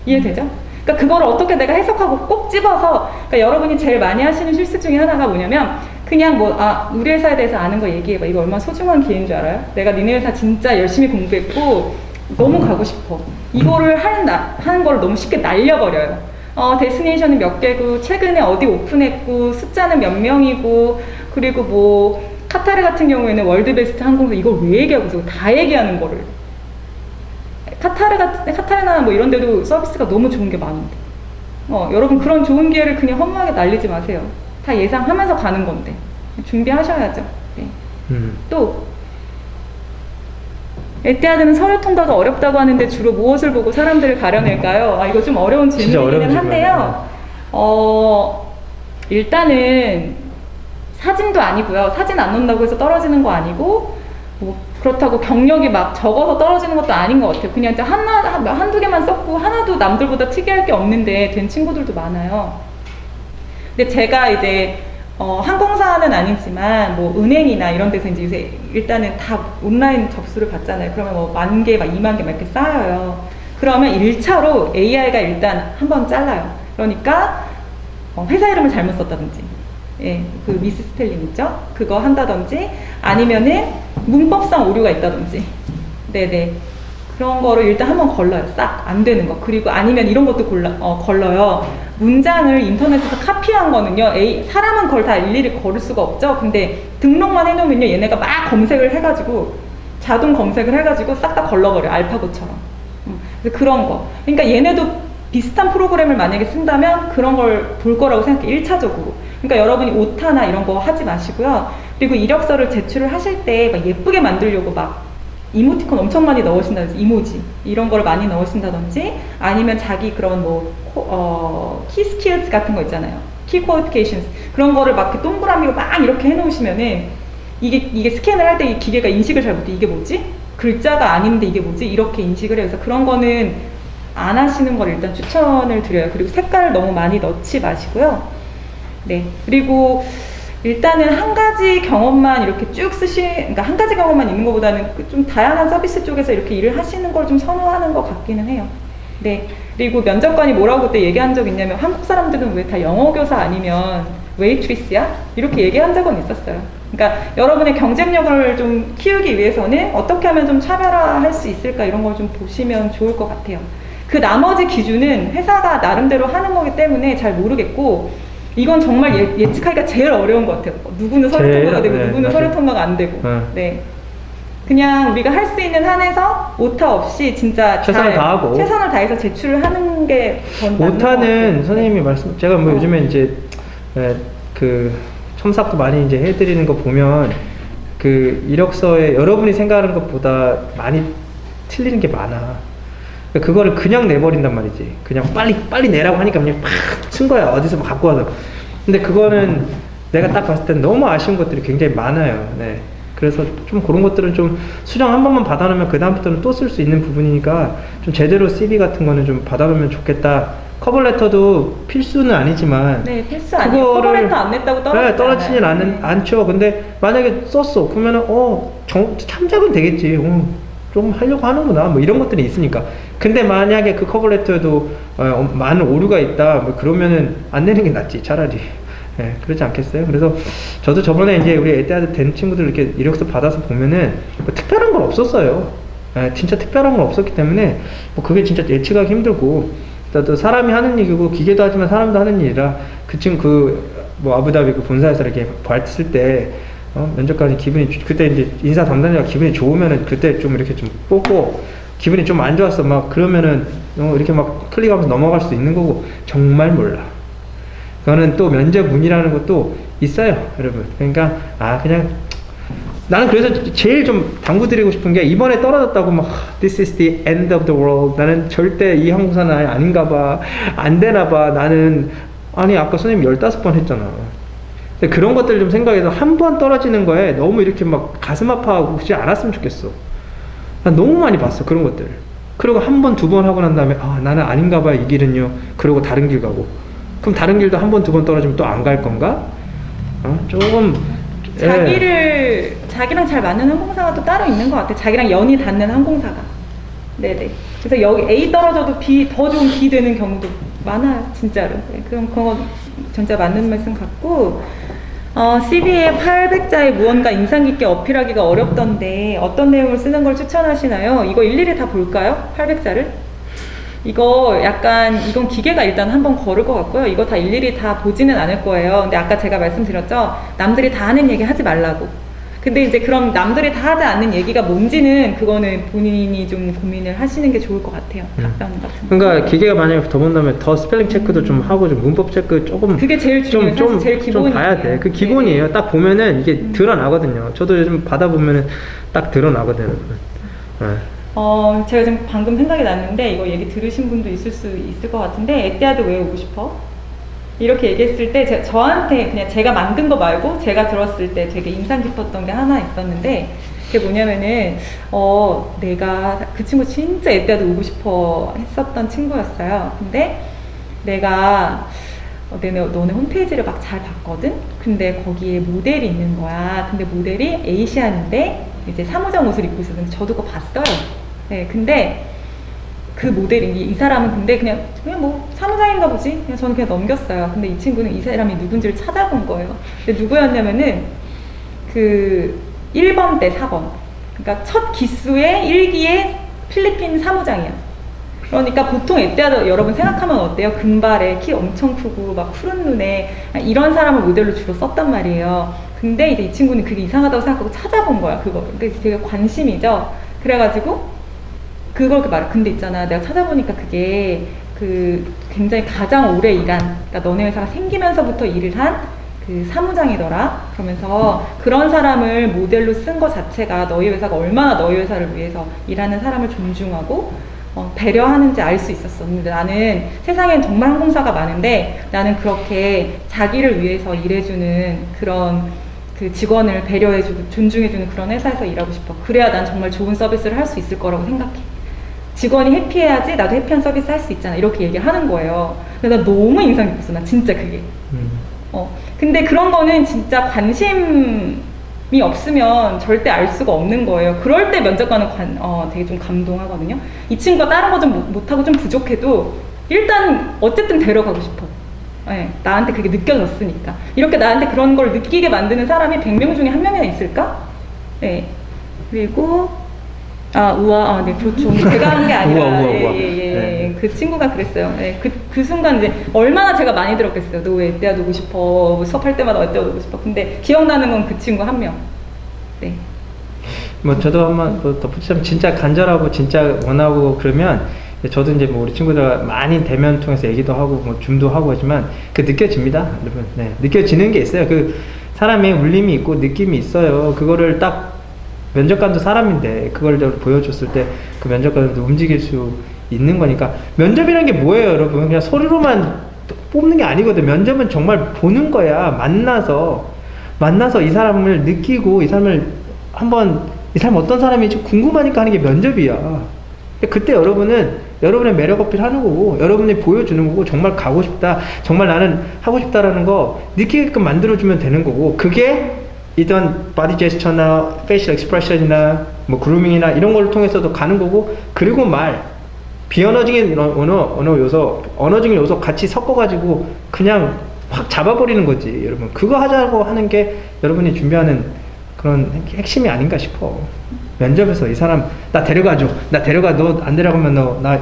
이해되죠? 그러니까 그걸 어떻게 내가 해석하고 꼭 집어서 그러니까 여러분이 제일 많이 하시는 실수 중에 하나가 뭐냐면 그냥 우리 회사에 대해서 아는 거 얘기해봐. 이거 얼마나 소중한 기회인 줄 알아요? 내가 니네 회사 진짜 열심히 공부했고 너무 가고 싶어. 이거를 하는 걸 너무 쉽게 날려버려요. 데스티네이션은 몇 개고 최근에 어디 오픈했고 숫자는 몇 명이고 그리고 뭐 카타르 같은 경우에는 월드베스트 항공사 이걸 왜 얘기하고 있어? 다 얘기하는 거를. 카타르나 뭐 이런 데도 서비스가 너무 좋은 게 많은데 여러분 그런 좋은 기회를 그냥 허무하게 날리지 마세요. 다 예상하면서 가는 건데 준비하셔야죠. 네. 또 에티하드는 서류 통과가 어렵다고 하는데 주로 무엇을 보고 사람들을 가려낼까요? 이거 좀 어려운 질문이기는 한데요. 일단은 사진도 아니고요. 사진 안 넣는다고 해서 떨어지는 거 아니고 뭐 그렇다고 경력이 막 적어서 떨어지는 것도 아닌 것 같아요. 그냥 한두 개만 썼고 하나도 남들보다 특이할 게 없는데 된 친구들도 많아요. 근데 제가 이제 항공사는 아니지만 뭐 은행이나 이런 데서 이제 요새 일단은 다 온라인 접수를 받잖아요. 그러면 뭐 10,000개, 막 20,000개 막 이렇게 쌓여요. 그러면 1차로 AI가 일단 한번 잘라요. 그러니까 회사 이름을 잘못 썼다든지 예, 그 미스 스펠링 있죠? 그거 한다든지 아니면은 문법상 오류가 있다든지 네네 그런 거를 일단 한번 걸러요. 싹 안 되는 거. 그리고 아니면 이런 것도 걸러요. 문장을 인터넷에서 카피한 거는요 사람은 그걸 다 일일이 걸을 수가 없죠. 근데 등록만 해놓으면요 얘네가 막 검색을 해가지고 자동 검색을 해가지고 싹 다 걸러버려요. 알파고처럼. 그래서 그런 거 그러니까 얘네도 비슷한 프로그램을 만약에 쓴다면 그런 걸 볼 거라고 생각해요. 1차적으로. 그러니까 여러분이 오타나 이런 거 하지 마시고요. 그리고 이력서를 제출을 하실 때 막 예쁘게 만들려고 막 이모티콘 엄청 많이 넣으신다든지 이모지 이런 거를 많이 넣으신다든지 아니면 자기 그런 키 스킬스 같은 거 있잖아요. 키 퀄리피케이션스 그런 거를 막 이렇게 동그라미로 막 이렇게 해놓으시면은 이게 스캔을 할 때 이 기계가 인식을 잘 못해. 이게 뭐지? 글자가 아닌데 이게 뭐지? 이렇게 인식을 해요. 그래서 그런 거는 안 하시는 걸 일단 추천을 드려요. 그리고 색깔을 너무 많이 넣지 마시고요. 네. 그리고 일단은 한 가지 경험만 이렇게 쭉 그러니까 한 가지 경험만 있는 것보다는 좀 다양한 서비스 쪽에서 이렇게 일을 하시는 걸 좀 선호하는 것 같기는 해요. 네. 그리고 면접관이 뭐라고 그때 얘기한 적 있냐면 한국 사람들은 왜 다 영어 교사 아니면 웨이트리스야? 이렇게 얘기한 적은 있었어요. 그러니까 여러분의 경쟁력을 좀 키우기 위해서는 어떻게 하면 좀 차별화할 수 있을까 이런 걸 좀 보시면 좋을 것 같아요. 그 나머지 기준은 회사가 나름대로 하는 거기 때문에 잘 모르겠고 이건 정말 예측하기가 제일 어려운 것 같아요. 누구는 서류 통과가 되고 누구는 서류 통과가 안 되고 네. 그냥 우리가 할 수 있는 한에서 오타 없이 진짜 최선을 다하고 최선을 다해서 제출을 하는 게 더 나은 것 같아요. 오타는 선생님이 제가 뭐 요즘에 이제 그 첨삭도 많이 이제 해드리는 거 보면 그 이력서에 여러분이 생각하는 것보다 많이 틀리는 게 많아. 그거를 그냥 내버린단 말이지. 그냥 빨리 내라고 하니까 그냥 팍 쓴 거야. 어디서 막 갖고 와서. 근데 그거는 내가 딱 봤을 땐 너무 아쉬운 것들이 굉장히 많아요. 네. 그래서 좀 그런 것들은 좀 수정 한 번만 받아놓으면 그 다음부터는 또 쓸 수 있는 부분이니까 좀 제대로 CV 같은 거는 좀 받아놓으면 좋겠다. 커버레터도 필수는 아니지만 네, 필수 아니에요. 커버레터 안 냈다고 떨어지지 네, 떨어지진 않죠. 근데 만약에 썼어 그러면은 참작은 되겠지. 좀 하려고 하는구나 뭐 이런 것들이 있으니까. 근데 만약에 그 커버레터에도 많은 오류가 있다 뭐 그러면은 안 내는 게 낫지 차라리. 예, 그렇지 않겠어요? 그래서 저도 저번에 이제 우리 에뛰아드 된 친구들 이렇게 이력서 받아서 보면은 뭐 특별한 건 없었어요. 예, 진짜 특별한 건 없었기 때문에 뭐 그게 진짜 예측하기 힘들고 또 사람이 하는 얘기고 기계도 하지만 사람도 하는 일이라 그 친구 뭐 아부다비 그 본사에서 이렇게 봤을 때 면접관이 그때 이제 인사 담당자가 기분이 좋으면은 그때 좀 이렇게 좀 뽑고 기분이 좀 안 좋았어 막 그러면은 이렇게 막 클릭하면서 넘어갈 수 있는 거고 정말 몰라. 그거는 또 면접운이라는 것도 있어요, 여러분. 그러니까 그냥 나는 그래서 제일 좀 당부드리고 싶은 게 이번에 떨어졌다고 막 This is the end of the world. 나는 절대 이 항공사는 아닌가 봐. 안 되나 봐. 나는 아니 아까 선생님 15번 했잖아. 근데 그런 것들 좀 생각해서 한 번 떨어지는 거에 너무 이렇게 막 가슴 아파하고 그러지 않았으면 좋겠어. 난 너무 많이 봤어 그런 것들. 그리고 한 번, 두 번 하고 난 다음에 나는 아닌가 봐 이 길은요. 그러고 다른 길 가고. 그럼 다른 길도 한 번, 두 번 떨어지면 또 안 갈 건가? 조금 자기랑 잘 맞는 항공사가 또 따로 있는 것 같아. 자기랑 연이 닿는 항공사가. 네네. 그래서 여기 A 떨어져도 B 더 좋은 B 되는 경우도 많아요, 진짜로. 네, 그럼 그거 진짜 맞는 말씀 같고. CV에 800자의 무언가 인상 깊게 어필하기가 어렵던데 어떤 내용을 쓰는 걸 추천하시나요? 이거 일일이 다 볼까요? 800자를? 이건 기계가 일단 한번 걸을 것 같고요. 이거 다 일일이 다 보지는 않을 거예요. 근데 아까 제가 말씀드렸죠? 남들이 다 하는 얘기 하지 말라고. 근데 이제 그럼 남들이 다 하지 않는 얘기가 뭔지는 그거는 본인이 좀 고민을 하시는 게 좋을 것 같아요. 답변 같은 거. 그러니까 기계가 만약에 더 본다면 더 스펠링 체크도 좀 하고 좀 문법 체크 조금 그게 제일 중요해요. 사실 제일 기본이에요. 좀 봐야 돼. 그 기본이에요. 딱 보면은 이게 드러나거든요. 저도 요즘 받아보면은 딱 드러나거든요. 네. 제가 지금 방금 생각이 났는데 이거 얘기 들으신 분도 있을 수 있을 것 같은데 에뛰아드 왜 오고 싶어? 이렇게 얘기했을 때 저한테 그냥 제가 만든 거 말고 제가 들었을 때 되게 인상 깊었던 게 하나 있었는데 그게 뭐냐면은 내가 그 친구 진짜 에뛰아드 오고 싶어 했었던 친구였어요. 근데 내가 너네 홈페이지를 막 잘 봤거든? 근데 거기에 모델이 있는 거야. 근데 모델이 에이시안인데 이제 사무장 옷을 입고 있었는데 저도 그거 봤어요. 네, 근데 그 모델이 이 사람은 근데 그냥 뭐 사무장인가 보지? 그냥 저는 그냥 넘겼어요. 근데 이 친구는 이 사람이 누군지를 찾아본 거예요. 근데 누구였냐면은 그 1번 대 4번. 그러니까 첫 기수의 1기의 필리핀 사무장이야. 그러니까 보통 에뛰아드 여러분 생각하면 어때요? 금발에 키 엄청 크고 막 푸른 눈에 이런 사람을 모델로 주로 썼단 말이에요. 근데 이제 이 친구는 그게 이상하다고 생각하고 찾아본 거야, 그거. 그러니까 되게 관심이죠. 그래가지고 그걸 이렇게 말해. 근데 있잖아, 내가 찾아보니까 그게 굉장히 가장 오래 일한, 그러니까 너네 회사가 생기면서부터 일을 한 그 사무장이더라. 그러면서 그런 사람을 모델로 쓴 거 자체가 너희 회사가 얼마나 너희 회사를 위해서 일하는 사람을 존중하고 배려하는지 알 수 있었어. 근데 나는 세상엔 정말 항공사가 많은데 나는 그렇게 자기를 위해서 일해주는 그런 그 직원을 배려해주고 존중해주는 그런 회사에서 일하고 싶어. 그래야 난 정말 좋은 서비스를 할 수 있을 거라고 생각해. 직원이 해피해야지 나도 해피한 서비스 할 수 있잖아. 이렇게 얘기를 하는 거예요. 근데 나 너무 인상 깊었어. 나 진짜 그게. 근데 그런 거는 진짜 관심이 없으면 절대 알 수가 없는 거예요. 그럴 때 면접관은 되게 좀 감동하거든요. 이 친구가 다른 거 좀 못하고 좀 부족해도 일단 어쨌든 데려가고 싶어. 네, 나한테 그게 느껴졌으니까. 이렇게 나한테 그런 걸 느끼게 만드는 사람이 100명 중에 한 명이나 있을까? 네. 그리고 네, 그렇죠. 제가 한 게 아니라 우와. 예. 그 친구가 그랬어요. 네, 그 순간 이제 얼마나 제가 많이 들었겠어요. 너 왜 에뛰아드 오고 싶어? 수업할 때마다 에뛰아드 오고 싶어. 근데 기억나는 건 그 친구 한 명. 네. 뭐 저도 한번 덧붙이자면 진짜 간절하고 진짜 원하고 그러면 저도 이제 뭐 우리 친구들 많이 대면 통해서 얘기도 하고 뭐 줌도 하고 하지만 그 느껴집니다, 여러분. 네, 느껴지는 게 있어요. 그 사람의 울림이 있고 느낌이 있어요. 그거를 딱 면접관도 사람인데 그걸 보여줬을 때 그 면접관도 움직일 수 있는 거니까. 면접이라는 게 뭐예요, 여러분? 그냥 소리로만 뽑는 게 아니거든. 면접은 정말 보는 거야. 만나서 이 사람을 느끼고 이 사람을 한번 이 사람 어떤 사람인지 궁금하니까 하는 게 면접이야. 그때 여러분은 여러분의 매력 어필하는 거고, 여러분이 보여주는 거고, 정말 가고 싶다, 정말 나는 하고 싶다라는 거 느끼게끔 만들어주면 되는 거고, 그게 이런 바디 제스처나 페이셜 익스프레션이나 뭐 그루밍이나 이런 걸 통해서도 가는 거고, 그리고 비언어적인 언어 요소, 언어적인 요소 같이 섞어가지고 그냥 확 잡아버리는 거지, 여러분. 그거 하자고 하는 게 여러분이 준비하는 그런 핵심이 아닌가 싶어. 면접에서 이 사람 나 데려가줘, 너 안 데려가면 나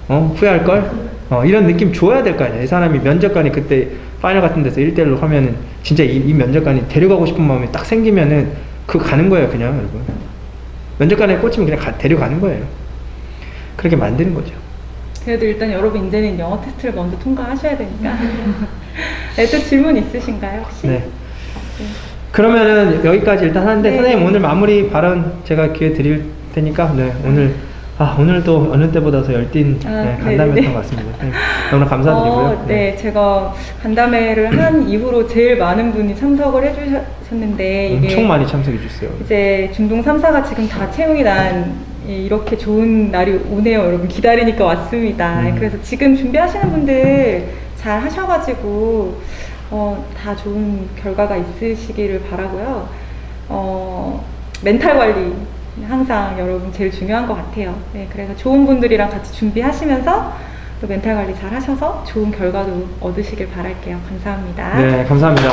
후회할걸? 이런 느낌 줘야 될 거 아니야. 이 사람이 면접관이 그때 파이널 같은 데서 1대1로 하면은 진짜 이 면접관이 데려가고 싶은 마음이 딱 생기면은 그거 가는 거예요, 그냥. 여러분, 면접관에 꽂히면 그냥 데려가는 거예요. 그렇게 만드는 거죠. 그래도 일단 여러분 이제는 영어 테스트를 먼저 통과하셔야 되니까. 네, 또 질문 있으신가요 혹시? 네. 그러면은 여기까지 일단 하는데, 네. 선생님 오늘 마무리 발언 제가 기회 드릴 테니까, 네, 오늘도 어느 때보다 더 열띤 간담회였던 것 같습니다. 네, 너무 감사드리고요. 네, 제가 간담회를 한 이후로 제일 많은 분이 참석을 해주셨는데, 이게 엄청 많이 참석해 주세요. 이제 중동 3사가 지금 다 채용이 난 이렇게 좋은 날이 오네요. 여러분 기다리니까 왔습니다. 그래서 지금 준비하시는 분들 잘 하셔가지고 다 좋은 결과가 있으시기를 바라고요. 멘탈 관리 항상 여러분 제일 중요한 것 같아요. 네, 그래서 좋은 분들이랑 같이 준비하시면서 또 멘탈 관리 잘 하셔서 좋은 결과도 얻으시길 바랄게요. 감사합니다. 네, 감사합니다.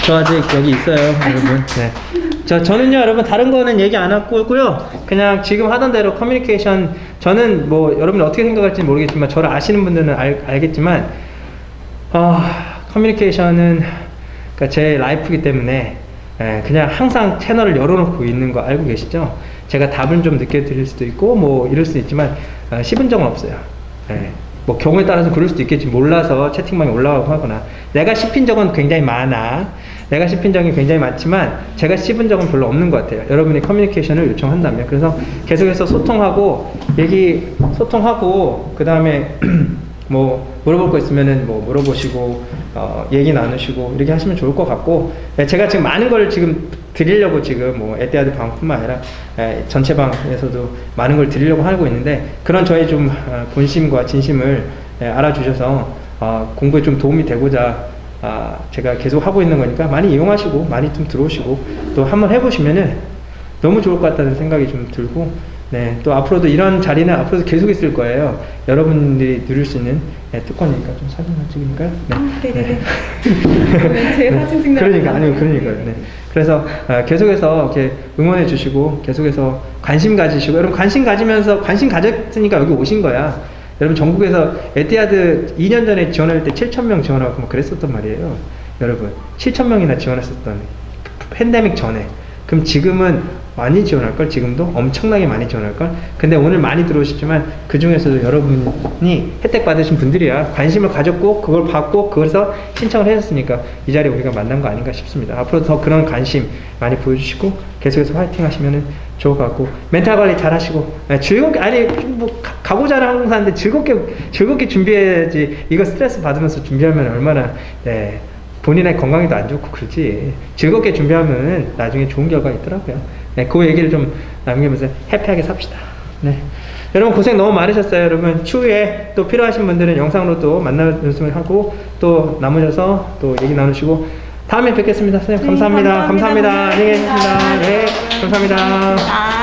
저 아직 여기 있어요, 여러분. 네. 저는요, 여러분, 다른 거는 얘기 안 하고요. 그냥 지금 하던 대로 커뮤니케이션, 저는 뭐, 여러분이 어떻게 생각할지 모르겠지만, 저를 아시는 분들은 알겠지만, 커뮤니케이션은, 그러니까 제 라이프이기 때문에, 그냥 항상 채널을 열어놓고 있는 거 알고 계시죠? 제가 답은 좀 늦게 드릴 수도 있고, 뭐, 이럴 수도 있지만, 씹은 적은 없어요. 뭐 경우에 따라서 그럴 수도 있겠지. 몰라서 채팅방에 올라가고 하거나. 내가 씹힌 적은 굉장히 많아. 내가 씹힌 적이 굉장히 많지만 제가 씹은 적은 별로 없는 것 같아요. 여러분이 커뮤니케이션을 요청한다면. 그래서 계속해서 소통하고 그 다음에 뭐 물어볼 거 있으면은 뭐 물어보시고 얘기 나누시고 이렇게 하시면 좋을 것 같고, 제가 지금 많은 걸 지금 드리려고 지금 뭐 에뛰아드 방뿐만 아니라 전체 방에서도 많은 걸 드리려고 하고 있는데, 그런 저의 좀 본심과 진심을 알아주셔서 공부에 좀 도움이 되고자 제가 계속 하고 있는 거니까 많이 이용하시고 많이 좀 들어오시고 또 한번 해보시면은 너무 좋을 것 같다는 생각이 좀 들고, 네, 또 앞으로도 이런 자리는 앞으로도 계속 있을 거예요. 여러분들이 누릴 수 있는 특권이니까. 좀 사진만 찍으니까요. 네네네. 제 사진 찍는 그러니까요. 네. 그래서 계속해서 이렇게 응원해 주시고 계속해서 관심 가지시고, 여러분 관심 가졌으니까 여기 오신 거야. 여러분 전국에서 에티하드 2년 전에 지원할 때 7,000명 지원하고 뭐 그랬었단 말이에요. 여러분 7,000명이나 지원했었던 팬데믹 전에. 그럼 지금은 많이 지원할걸? 지금도 엄청나게 많이 지원할걸? 근데 오늘 많이 들어오시지만 그 중에서도 여러분이 혜택 받으신 분들이야. 관심을 가졌고 그걸 받고 그래서 신청을 하셨으니까 이 자리에 우리가 만난 거 아닌가 싶습니다. 앞으로 더 그런 관심 많이 보여주시고 계속해서 화이팅 하시면 좋을 것 같고, 멘탈 관리 잘 하시고, 즐겁게, 가고자 하는 항공사인데 즐겁게 준비해야지. 이거 스트레스 받으면서 준비하면 얼마나 본인의 건강에도 안 좋고 그러지. 즐겁게 준비하면 나중에 좋은 결과가 있더라고요. 네, 그 얘기를 좀 남기면서 해피하게 삽시다. 네. 여러분 고생 너무 많으셨어요. 여러분 추후에 또 필요하신 분들은 영상으로 또 만나뵙을 하고 또 남으셔서 또 얘기 나누시고 다음에 뵙겠습니다. 선생님 감사합니다. 감사합니다. 안녕히 계십니다. 네, 감사합니다.